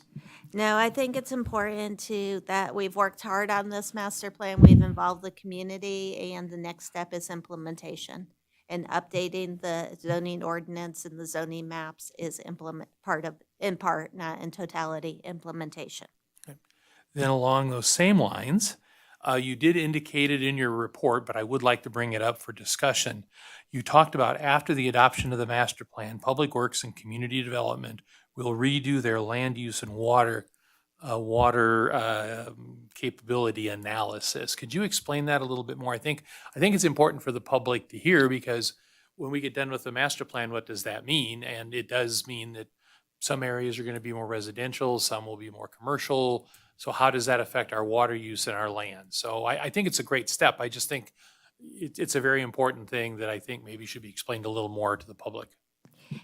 No, I think it's important that we've worked hard on this master plan. We've involved the community, and the next step is implementation. And updating the zoning ordinance and the zoning maps is in part, not in totality, implementation. Then along those same lines, you did indicate it in your report, but I would like to bring it up for discussion. You talked about after the adoption of the master plan, Public Works and Community Development will redo their land use and water capability analysis. Could you explain that a little bit more? I think it's important for the public to hear, because when we get done with the master plan, what does that mean? And it does mean that some areas are going to be more residential, some will be more commercial. So how does that affect our water use and our land? So I think it's a great step. I just think it's a very important thing that I think maybe should be explained a little more to the public.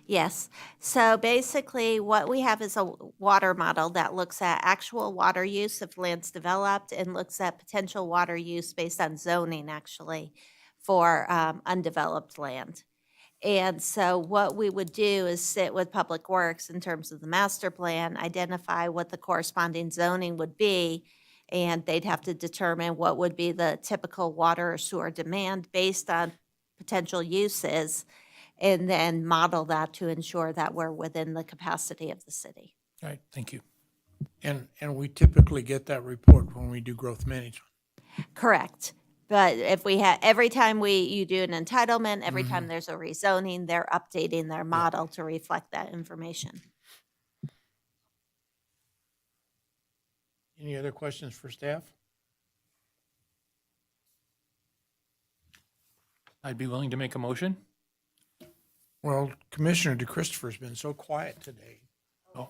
Yes. So basically, what we have is a water model that looks at actual water use if land's developed, and looks at potential water use based on zoning, actually, for undeveloped land. And so what we would do is sit with Public Works in terms of the master plan, identify what the corresponding zoning would be, and they'd have to determine what would be the typical water or sewer demand based on potential uses, and then model that to ensure that we're within the capacity of the city. All right, thank you. And we typically get that report when we do growth management. Correct. But if we have, every time you do an entitlement, every time there's a rezoning, they're updating their model to reflect that information. Any other questions for staff? I'd be willing to make a motion. Well, Commissioner DeChristopher's been so quiet today. Oh.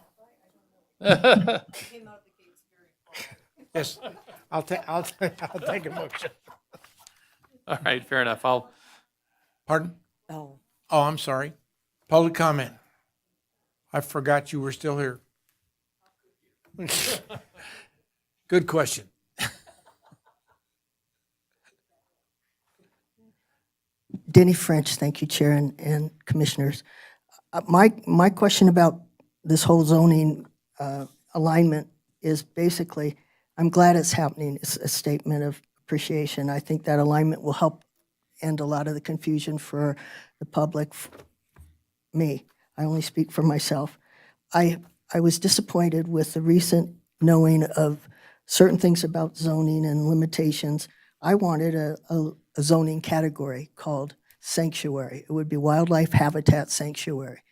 Yes, I'll take a motion. All right, fair enough. Pardon? Oh. Oh, I'm sorry. Public comment. I forgot you were still here. Good question. Denny French, thank you, Chair and Commissioners. My question about this whole zoning alignment is basically, I'm glad it's happening. It's a statement of appreciation. I think that alignment will help end a lot of the confusion for the public. Me, I only speak for myself. I was disappointed with the recent knowing of certain things about zoning and limitations. I wanted a zoning category called sanctuary. It would be wildlife habitat sanctuary.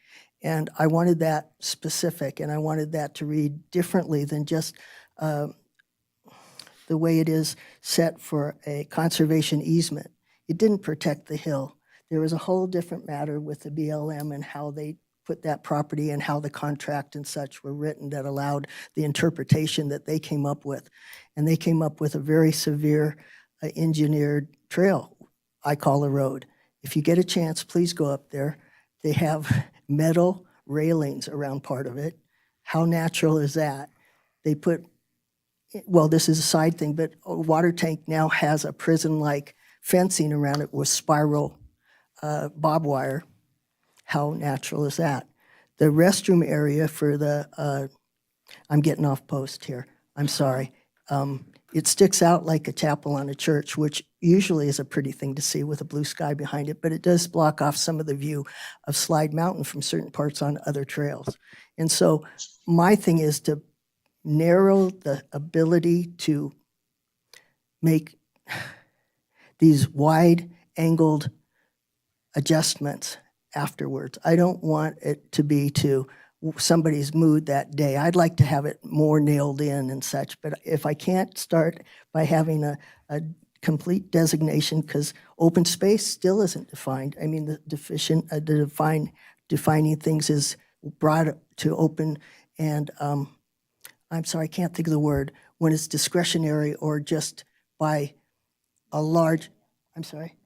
And I wanted that specific, and I wanted that to read differently than just the way it is set for a conservation easement. It didn't protect the hill. There was a whole different matter with the BLM and how they put that property and how the contract and such were written that allowed the interpretation that they came up with. And they came up with a very severe engineered trail, I call a road. If you get a chance, please go up there. They have metal railings around part of it. How natural is that? They put, well, this is a side thing, but a water tank now has a prison-like fencing around it with spiral barbed wire. How natural is that? The restroom area for the, I'm getting off post here, I'm sorry. It sticks out like a chapel on a church, which usually is a pretty thing to see with a blue sky behind it, but it does block off some of the view of Slide Mountain from certain parts on other trails. And so my thing is to narrow the ability to make these wide-angled adjustments afterwards. I don't want it to be to somebody's mood that day. I'd like to have it more nailed in and such, but if I can't start by having a complete designation, because open space still isn't defined. I mean, defining things is broad to open, and I'm sorry, I can't think of the word, when it's discretionary or just by a large, I'm sorry?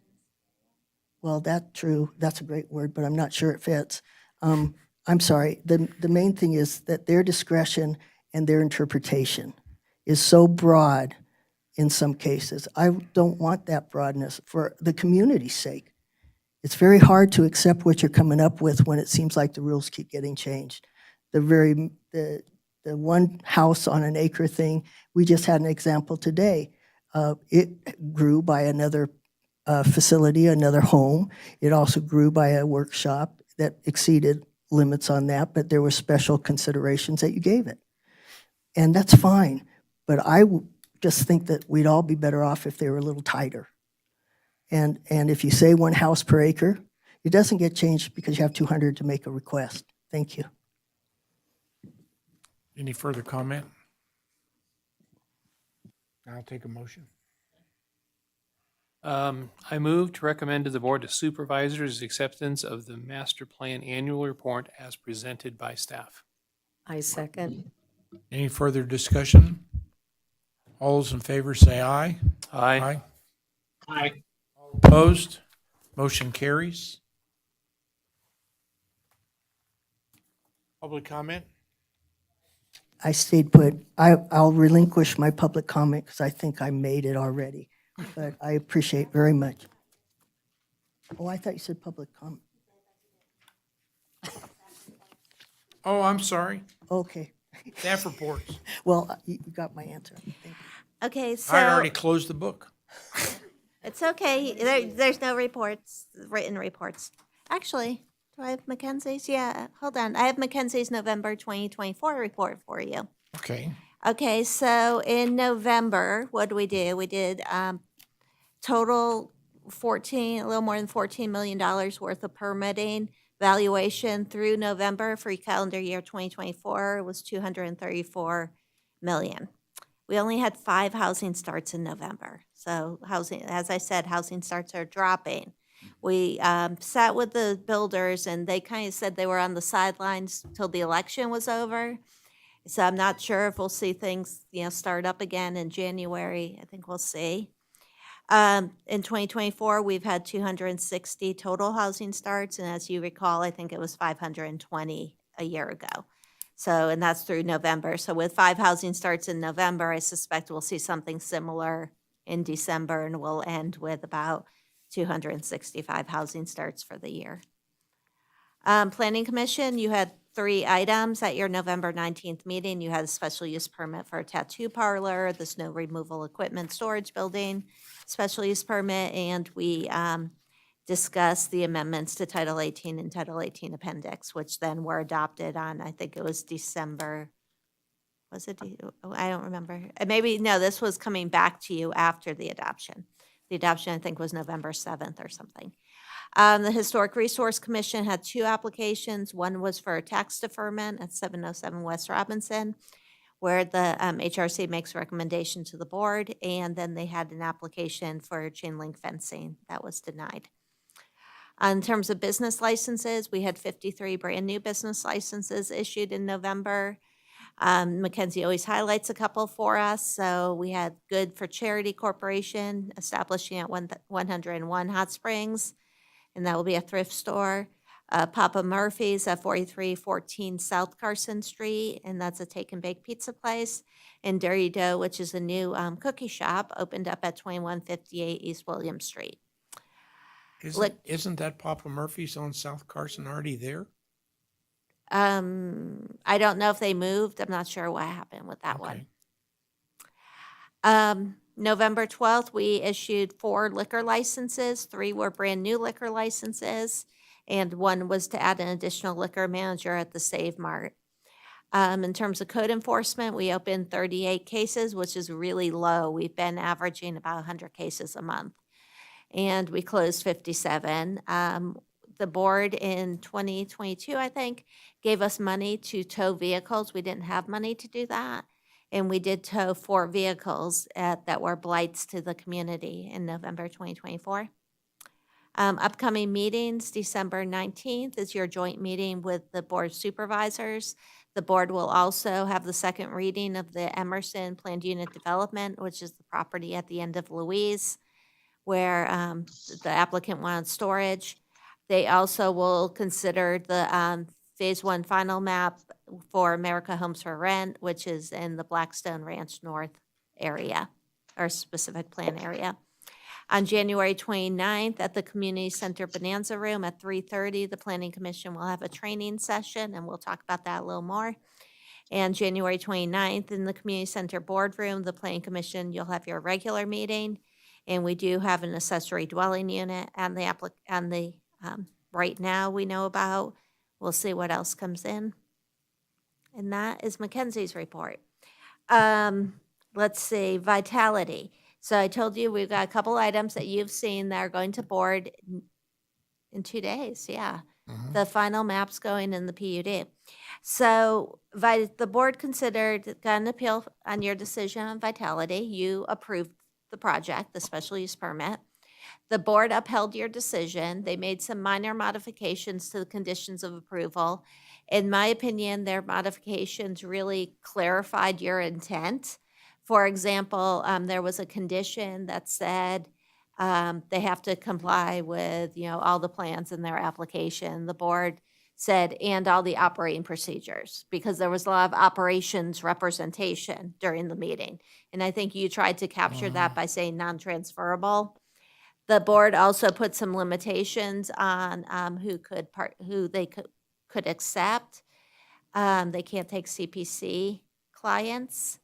Well, that's true, that's a great word, but I'm not sure it fits. I'm sorry, the main thing is that their discretion and their interpretation is so broad in some cases. I don't want that broadness for the community's sake. It's very hard to accept what you're coming up with when it seems like the rules keep getting changed. The one house on an acre thing, we just had an example today. It grew by another facility, another home. It also grew by a workshop that exceeded limits on that, but there were special considerations that you gave it. And that's fine, but just think that we'd all be better off if they were a little tighter. And if you say 1 house per acre, it doesn't get changed because you have 200 to make a request. Thank you. Any further comment? I'll take a motion. I move to recommend to the Board of Supervisors acceptance of the master plan annual report as presented by staff. I second. Any further discussion? All those in favor say aye. Aye. Aye. Opposed? Motion carries. Public comment? I stayed put. I'll relinquish my public comment because I think I made it already, but I appreciate very much. Oh, I thought you said public comment. Oh, I'm sorry. Okay. Staff reports. Well, you got my answer. Thank you. Okay, so. I already closed the book. It's okay. There's no reports, written reports. Actually, do I have Mackenzie's? Yeah, hold on. I have Mackenzie's November 2024 report for you. Okay. Okay, so in November, what did we do? We did total a little more than $14 million worth of permitting. Valuation through November for calendar year 2024 was $234 million. We only had 5 housing starts in November. So housing, as I said, housing starts are dropping. We sat with the builders and they kind of said they were on the sidelines till the election was over. So I'm not sure if we'll see things, start up again in January. I think we'll see. In 2024, we've had 260 total housing starts. And as you recall, I think it was 520 a year ago. So, and that's through November. So with 5 housing starts in November, I suspect we'll see something similar in December, and we'll end with about 265 housing starts for the year. Planning Commission, you had 3 items at your November 19th meeting. You had a special use permit for a tattoo parlor, the snow removal equipment storage building, special use permit, and we discussed the amendments to Title 18 and Title 18 Appendix, which then were adopted on, I think it was December, was it? I don't remember. Maybe, no, this was coming back to you after the adoption. The adoption, I think, was November 7th or something. The Historic Resource Commission had 2 applications. One was for a tax deferment at 707 West Robinson, where the HRC makes a recommendation to the board, and then they had an application for chain link fencing that was denied. In terms of business licenses, we had 53 brand-new business licenses issued in November. Mackenzie always highlights a couple for us. So we had Good for Charity Corporation establishing at 101 Hot Springs, and that will be a thrift store. Papa Murphy's at 4314 South Carson Street, and that's a take and bake pizza place. And Dirty Dough, which is a new cookie shop, opened up at 2158 East William Street. Isn't that Papa Murphy's on South Carson already there? I don't know if they moved. I'm not sure what happened with that Okay. one. November 12th, we issued 4 liquor licenses. 3 were brand-new liquor licenses, and 1 was to add an additional liquor manager at the Save Mart. In terms of code enforcement, we opened 38 cases, which is really low. We've been averaging about 100 cases a month. And we closed 57. The board in 2022, I think, gave us money to tow vehicles. We didn't have money to do that. And we did tow 4 vehicles that were blights to the community in November 2024. Upcoming meetings, December 19th is your joint meeting with the Board of Supervisors. The board will also have the second reading of the Emerson Planned Unit Development, which is the property at the end of Louise, where the applicant wanted storage. They also will consider the Phase 1 final map for America Homes for Rent, which is in the Blackstone Ranch North area or specific plan area. On January 29th, at the Community Center Bonanza Room at 3:30, the Planning Commission will have a training session, and we'll talk about that a little more. And January 29th, in the Community Center Boardroom, the Planning Commission, you'll have your regular meeting. And we do have an accessory dwelling unit and right now we know about. We'll see what else comes in. And that is Mackenzie's report. Let's see, vitality. So I told you we've got a couple items that you've seen that are going to board in 2 days, yeah. The final map's going in the PUD. So the board got an appeal on your decision on vitality. You approved the project, the special use permit. The board upheld your decision. They made some minor modifications to the conditions of approval. In my opinion, their modifications really clarified your intent. For example, there was a condition that said they have to comply with, all the plans in their application. The board said, and all the operating procedures, because there was a lot of operations representation during the meeting. And I think you tried to capture that by saying non-transferable. The board also put some limitations on who they could accept. They can't take CPC clients.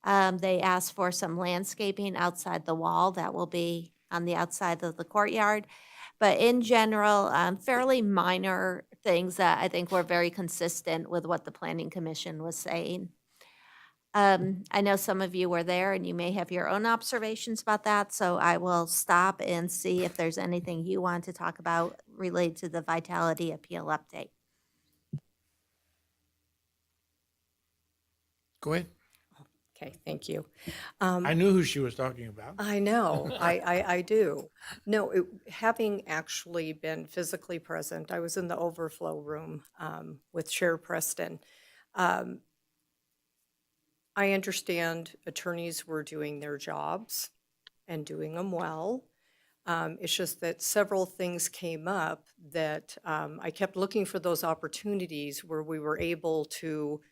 They asked for some landscaping outside the wall that will be on the outside of the courtyard. But in general, fairly minor things that I think were very consistent with what the Planning Commission was saying. I know some of you were there and you may have your own observations about that, so I will stop and see if there's anything you want to talk about related to the Vitality Appeal update. Go ahead. Okay, thank you. I knew who she was talking about. I know, I do. No, having actually been physically present, I was in the overflow room with Chair Preston. I understand attorneys were doing their jobs and doing them well. It's just that several things came up that I kept looking for those opportunities where we were able to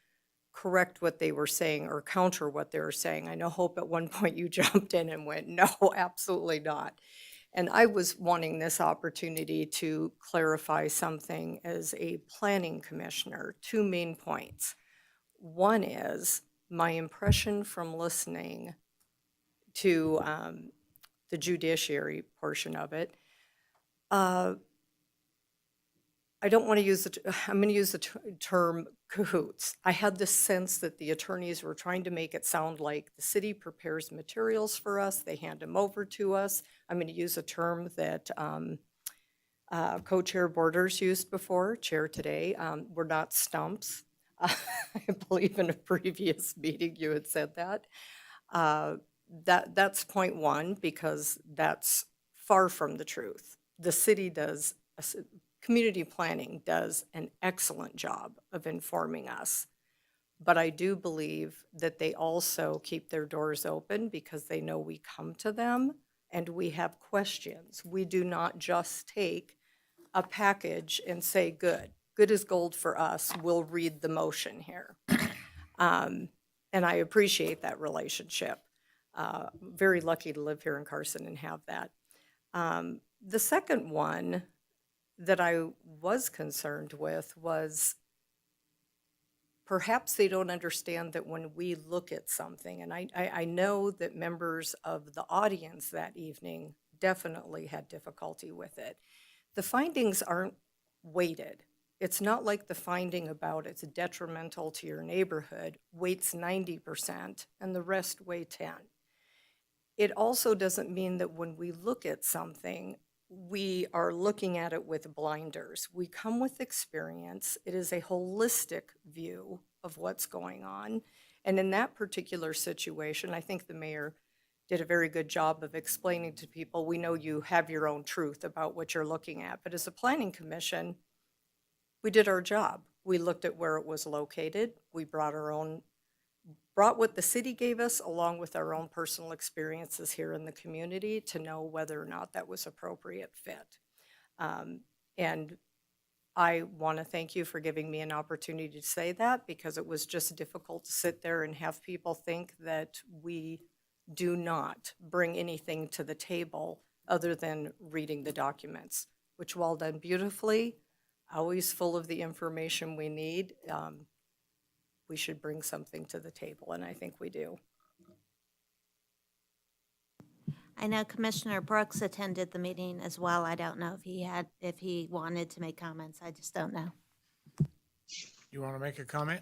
correct what they were saying or counter what they were saying. I know, Hope, at one point you jumped in and went, no, absolutely not. And I was wanting this opportunity to clarify something as a planning commissioner. 2 main points. One is my impression from listening to the judiciary portion of it. I don't want to use I'm going to use the term cahoots. I had the sense that the attorneys were trying to make it sound like the city prepares materials for us, they hand them over to us. I'm going to use a term that co-chair Borders used before, chair today. We're not stumps. I believe in a previous meeting you had said that. That's point one, because that's far from the truth. The city does, community planning does an excellent job of informing us. But I do believe that they also keep their doors open because they know we come to them and we have questions. We do not just take a package and say, good as gold for us, we'll read the motion here. And I appreciate that relationship. Very lucky to live here in Carson and have that. The second one that I was concerned with was perhaps they don't understand that when we look at something, and I know that members of the audience that evening definitely had difficulty with it. The findings aren't weighted. It's not like the finding about it's detrimental to your neighborhood weights 90% and the rest weigh 10. It also doesn't mean that when we look at something, we are looking at it with blinders. We come with experience. It is a holistic view of what's going on. And in that particular situation, I think the mayor did a very good job of explaining to people, we know you have your own truth about what you're looking at, but as a planning commission, we did our job. We looked at where it was located. We brought what the city gave us along with our own personal experiences here in the community to know whether or not that was appropriate fit. And I want to thank you for giving me an opportunity to say that, because it was just difficult to sit there and have people think that we do not bring anything to the table other than reading the documents, which, while done beautifully, always full of the information we need, we should bring something to the table, and I think we do. I know Commissioner Brooks attended the meeting as well. I don't know if he wanted to make comments. I just don't know. You want to make a comment?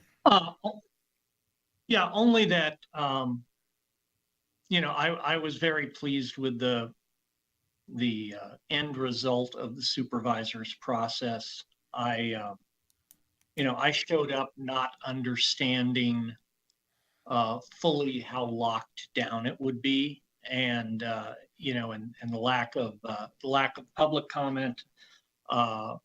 Yeah, only that, I was very pleased with the end result of the supervisor's process. I showed up not understanding fully how locked down it would be, and and the lack of public comment. I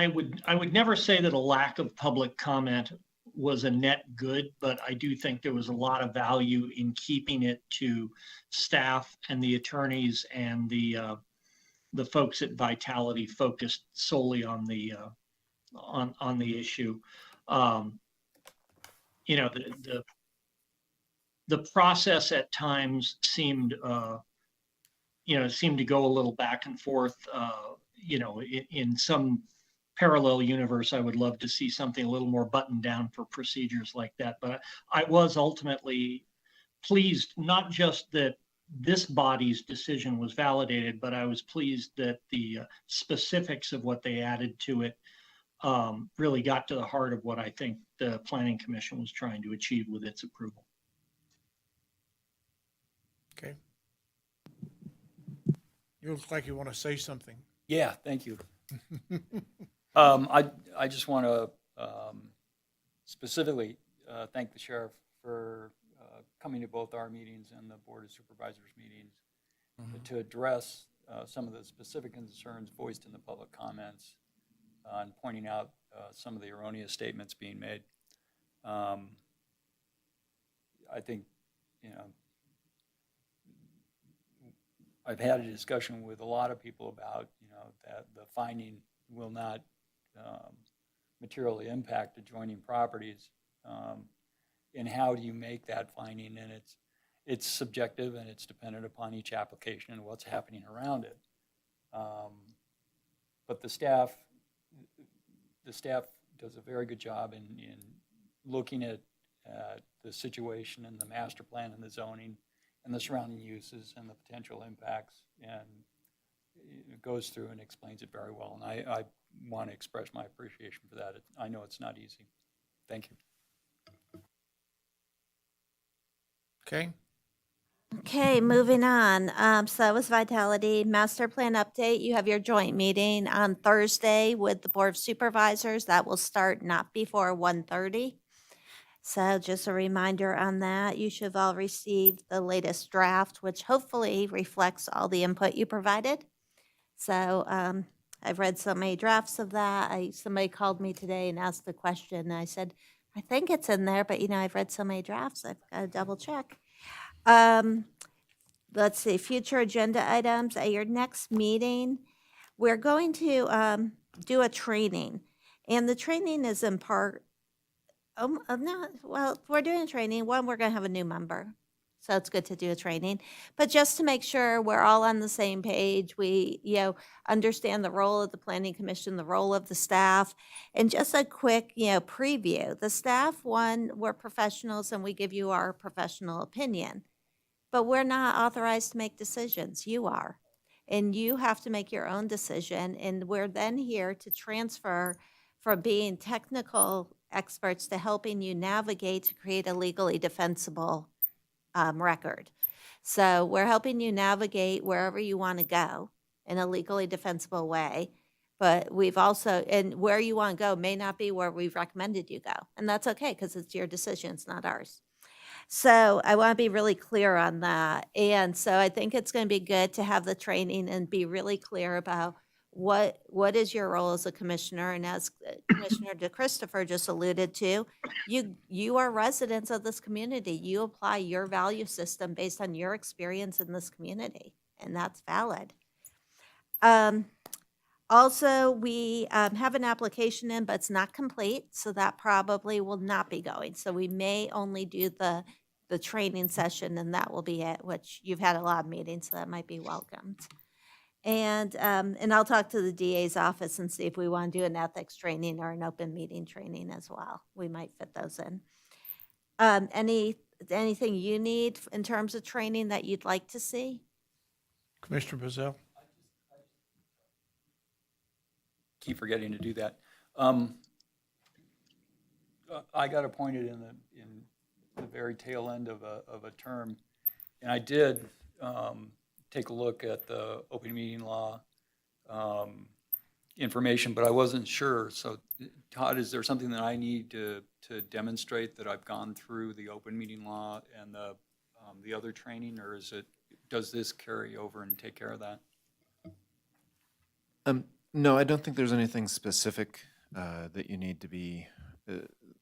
would never say that a lack of public comment was a net good, but I do think there was a lot of value in keeping it to staff and the attorneys and the folks at Vitality focused solely on the issue. The process at times seemed to go a little back and forth. In some parallel universe, I would love to see something a little more buttoned down for procedures like that. But I was ultimately pleased, not just that this body's decision was validated, but I was pleased that the specifics of what they added to it really got to the heart of what I think the Planning Commission was trying to achieve with its approval. Okay. You look like you want to say something. Yeah, thank you. I just want to specifically thank the sheriff for coming to both our meetings and the Board of Supervisors meetings to address some of the specific concerns voiced in the public comments and pointing out some of the erroneous statements being made. I think, I've had a discussion with a lot of people about, that the finding will not materially impact adjoining properties. And how do you make that finding? And it's subjective and it's dependent upon each application and what's happening around it. But the staff does a very good job in looking at the situation and the master plan and the zoning and the surrounding uses and the potential impacts, and it goes through and explains it very well. And I want to express my appreciation for that. I know it's not easy. Thank you. Okay. Okay, moving on. So that was Vitality. Master Plan update. You have your joint meeting on Thursday with the Board of Supervisors. That will start not before 1:30. So just a reminder on that. You should have all received the latest draft, which hopefully reflects all the input you provided. So I've read so many drafts of that. Somebody called me today and asked the question. And I said, I think it's in there, but I've read so many drafts, I've got to double check. Let's see, future agenda items. At your next meeting, we're going to do a training. And the training is in part, we're doing a training. One, we're going to have a new member. So it's good to do a training. But just to make sure we're all on the same page, we understand the role of the Planning Commission, the role of the staff, and just a quick preview. The staff, one, we're professionals and we give you our professional opinion. But we're not authorized to make decisions. You are. And you have to make your own decision. And we're then here to transfer from being technical experts to helping you navigate to create a legally defensible record. So we're helping you navigate wherever you want to go in a legally defensible way. But we've also, and where you want to go may not be where we've recommended you go. And that's okay, because it's your decision, it's not ours. So I want to be really clear on that. And so I think it's going to be good to have the training and be really clear about what is your role as a commissioner. And as Commissioner DeChristopher just alluded to, you are residents of this community. You apply your value system based on your experience in this community, and that's valid. Also, we have an application in, but it's not complete, so that probably will not be going. So we may only do the the training session, and that will be it, which you've had a lot of meetings, so that might be welcomed. And I'll talk to the DA's office and see if we want to do an ethics training or an open meeting training as well. We might fit those in. Anything you need in terms of training that you'd like to see? Commissioner Bazell? Keep forgetting to do that. I got appointed in the very tail end of a term, and I did take a look at the open meeting law information, but I wasn't sure. So Todd, is there something that I need to demonstrate that I've gone through the open meeting law and the other training, or does this carry over and take care of that? No, I don't think there's anything specific that you need to be,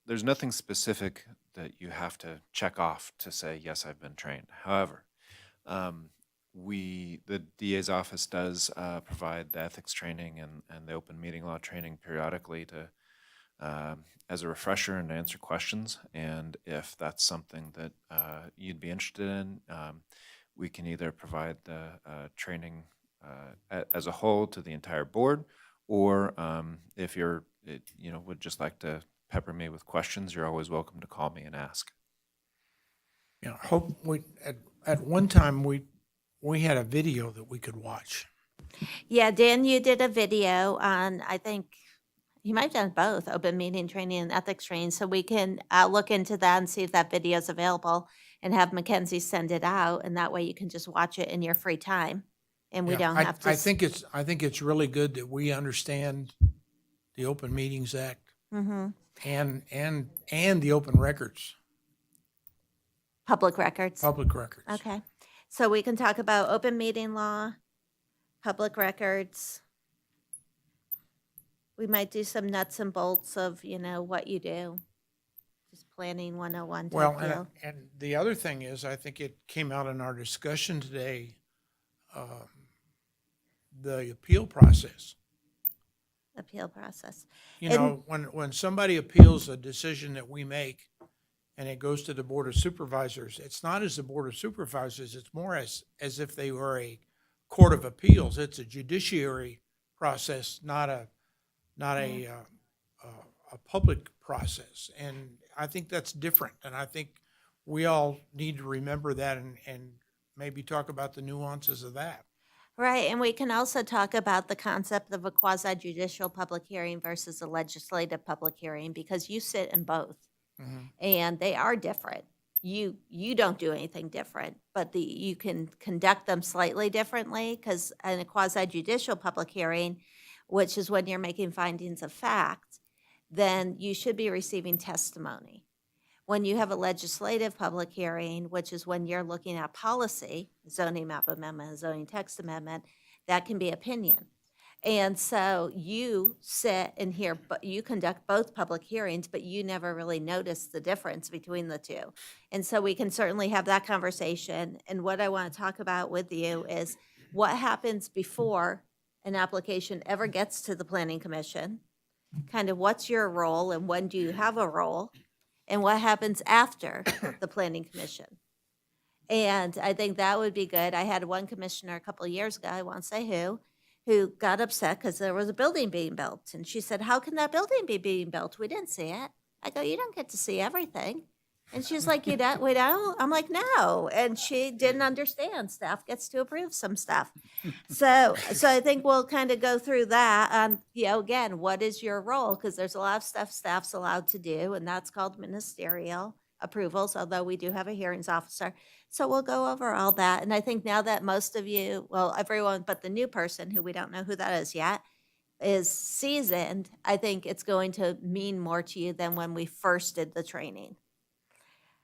there's nothing specific that you have to check off to say, yes, I've been trained. However, the DA's office does provide the ethics training and the open meeting law training periodically to as a refresher and to answer questions. And if that's something that you'd be interested in, we can either provide the training as a whole to the entire board, or if you're, would just like to pepper me with questions, you're always welcome to call me and ask. Yeah, at one time, we had a video that we could watch. Yeah, Dan, you did a video on, I think, you might have done both, open meeting training and ethics training, so we can look into that and see if that video is available and have Mackenzie send it out, and that way you can just watch it in your free time, and we Yeah, don't have to. I think it's really good that we understand the Open Meetings Act and the open records, Public records. public records. Okay, so we can talk about open meeting law, public records. We might do some nuts and bolts of, what you do. Just planning 101 type Well, deal. and the other thing is, I think it came out in our discussion today, the appeal process. Appeal process. You And- know, when somebody appeals a decision that we make and it goes to the Board of Supervisors, it's not as the Board of Supervisors, it's more as if they were a court of appeals. It's a judiciary process, not a public process. And I think that's different. And I think we all need to remember that and maybe talk about the nuances of that. Right, and we can also talk about the concept of a quasi-judicial public hearing versus a legislative public hearing, because you sit in both, and they are different. You don't do anything different, but you can conduct them slightly differently, because in a quasi-judicial public hearing, which is when you're making findings of fact, then you should be receiving testimony. When you have a legislative public hearing, which is when you're looking at policy, zoning map amendment, zoning text amendment, that can be opinion. And so you sit and hear, but you conduct both public hearings, but you never really notice the difference between the two. And so we can certainly have that conversation. And what I want to talk about with you is what happens before an application ever gets to the Planning Commission, kind of what's your role and when do you have a role, and what happens after the Planning Commission. And I think that would be good. I had one commissioner a couple of years ago, I won't say who got upset because there was a building being built. And she said, how can that building be being built? We didn't see it. I go, you don't get to see everything. And she's like, we don't? I'm like, no. And she didn't understand. Staff gets to approve some stuff. So I think we'll kind of go through that. Again, what is your role? Because there's a lot of stuff staff's allowed to do, and that's called ministerial approvals, although we do have a hearings officer. So we'll go over all that. And I think now that most of you, well, everyone but the new person, who we don't know who that is yet, is seasoned, I think it's going to mean more to you than when we first did the training.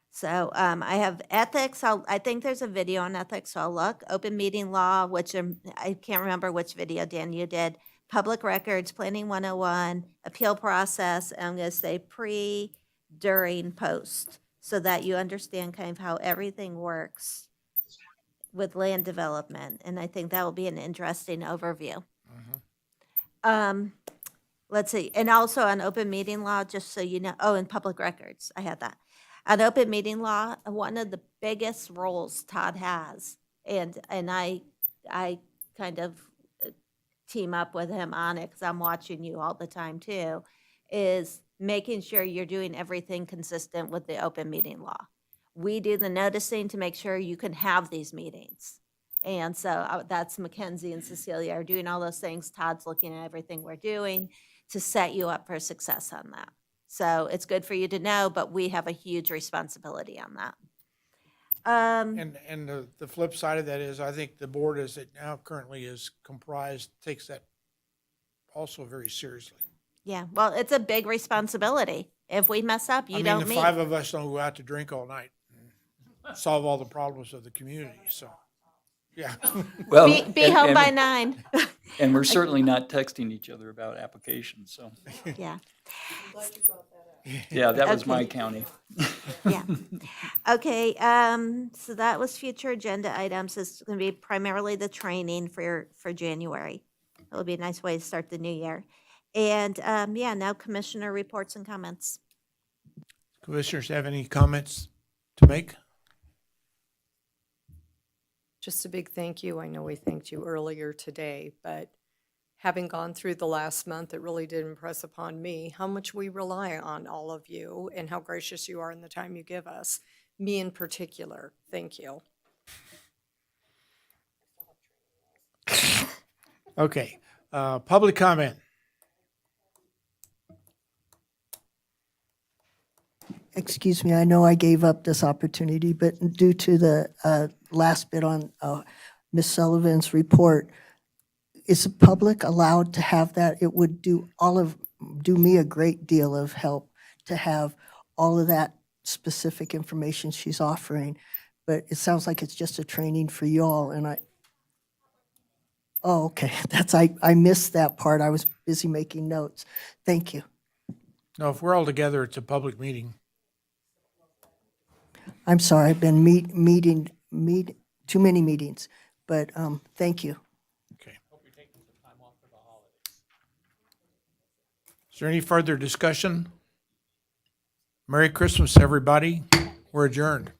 So I have ethics. I think there's a video on ethics, so I'll look. Open meeting law, which I can't remember which video, Dan, you did. Public records, planning 101, appeal process, and I'm going to say pre, during, post, so that you understand kind of how everything works with land development. And I think that will be an interesting overview. Let's see. And also on open meeting law, just so you know, and public records, I had that. On open meeting law, one of the biggest roles Todd has, and I kind of team up with him on it because I'm watching you all the time too, is making sure you're doing everything consistent with the open meeting law. We do the noticing to make sure you can have these meetings. And so that's Mackenzie and Cecilia are doing all those things. Todd's looking at everything we're doing to set you up for success on that. So it's good for you to know, but we have a huge responsibility on that. And the flip side of that is, I think the board as it now currently is comprised takes that also very seriously. Yeah, well, it's a big responsibility. If we mess up, you I mean, don't the meet. 5 of us don't go out to drink all night and solve all the problems of the community, so, yeah. Well, Be home by 9. And we're certainly not texting each other about applications, so, Yeah, yeah, that was my Okay. county. yeah. Okay, so that was future agenda items. It's gonna be primarily the training for January. It'll be a nice way to start the new year. And, yeah, now commissioner reports and comments. Commissioners have any comments to make? Just a big thank you. I know we thanked you earlier today, but having gone through the last month, it really did impress upon me how much we rely on all of you and how gracious you are in the time you give us. Me in particular, thank you. Okay, public comment. Excuse me, I know I gave up this opportunity, but due to the last bit on Ms. Sullivan's report, is the public allowed to have that? It would do me a great deal of help to have all of that specific information she's offering. But it sounds like it's just a training for y'all, and oh, okay, I missed that part. I was busy making notes. Thank you. No, if we're all together, it's a public meeting. I'm sorry, I've been meeting too many meetings, but thank you. Okay. Is there any further discussion? Merry Christmas, everybody. We're adjourned.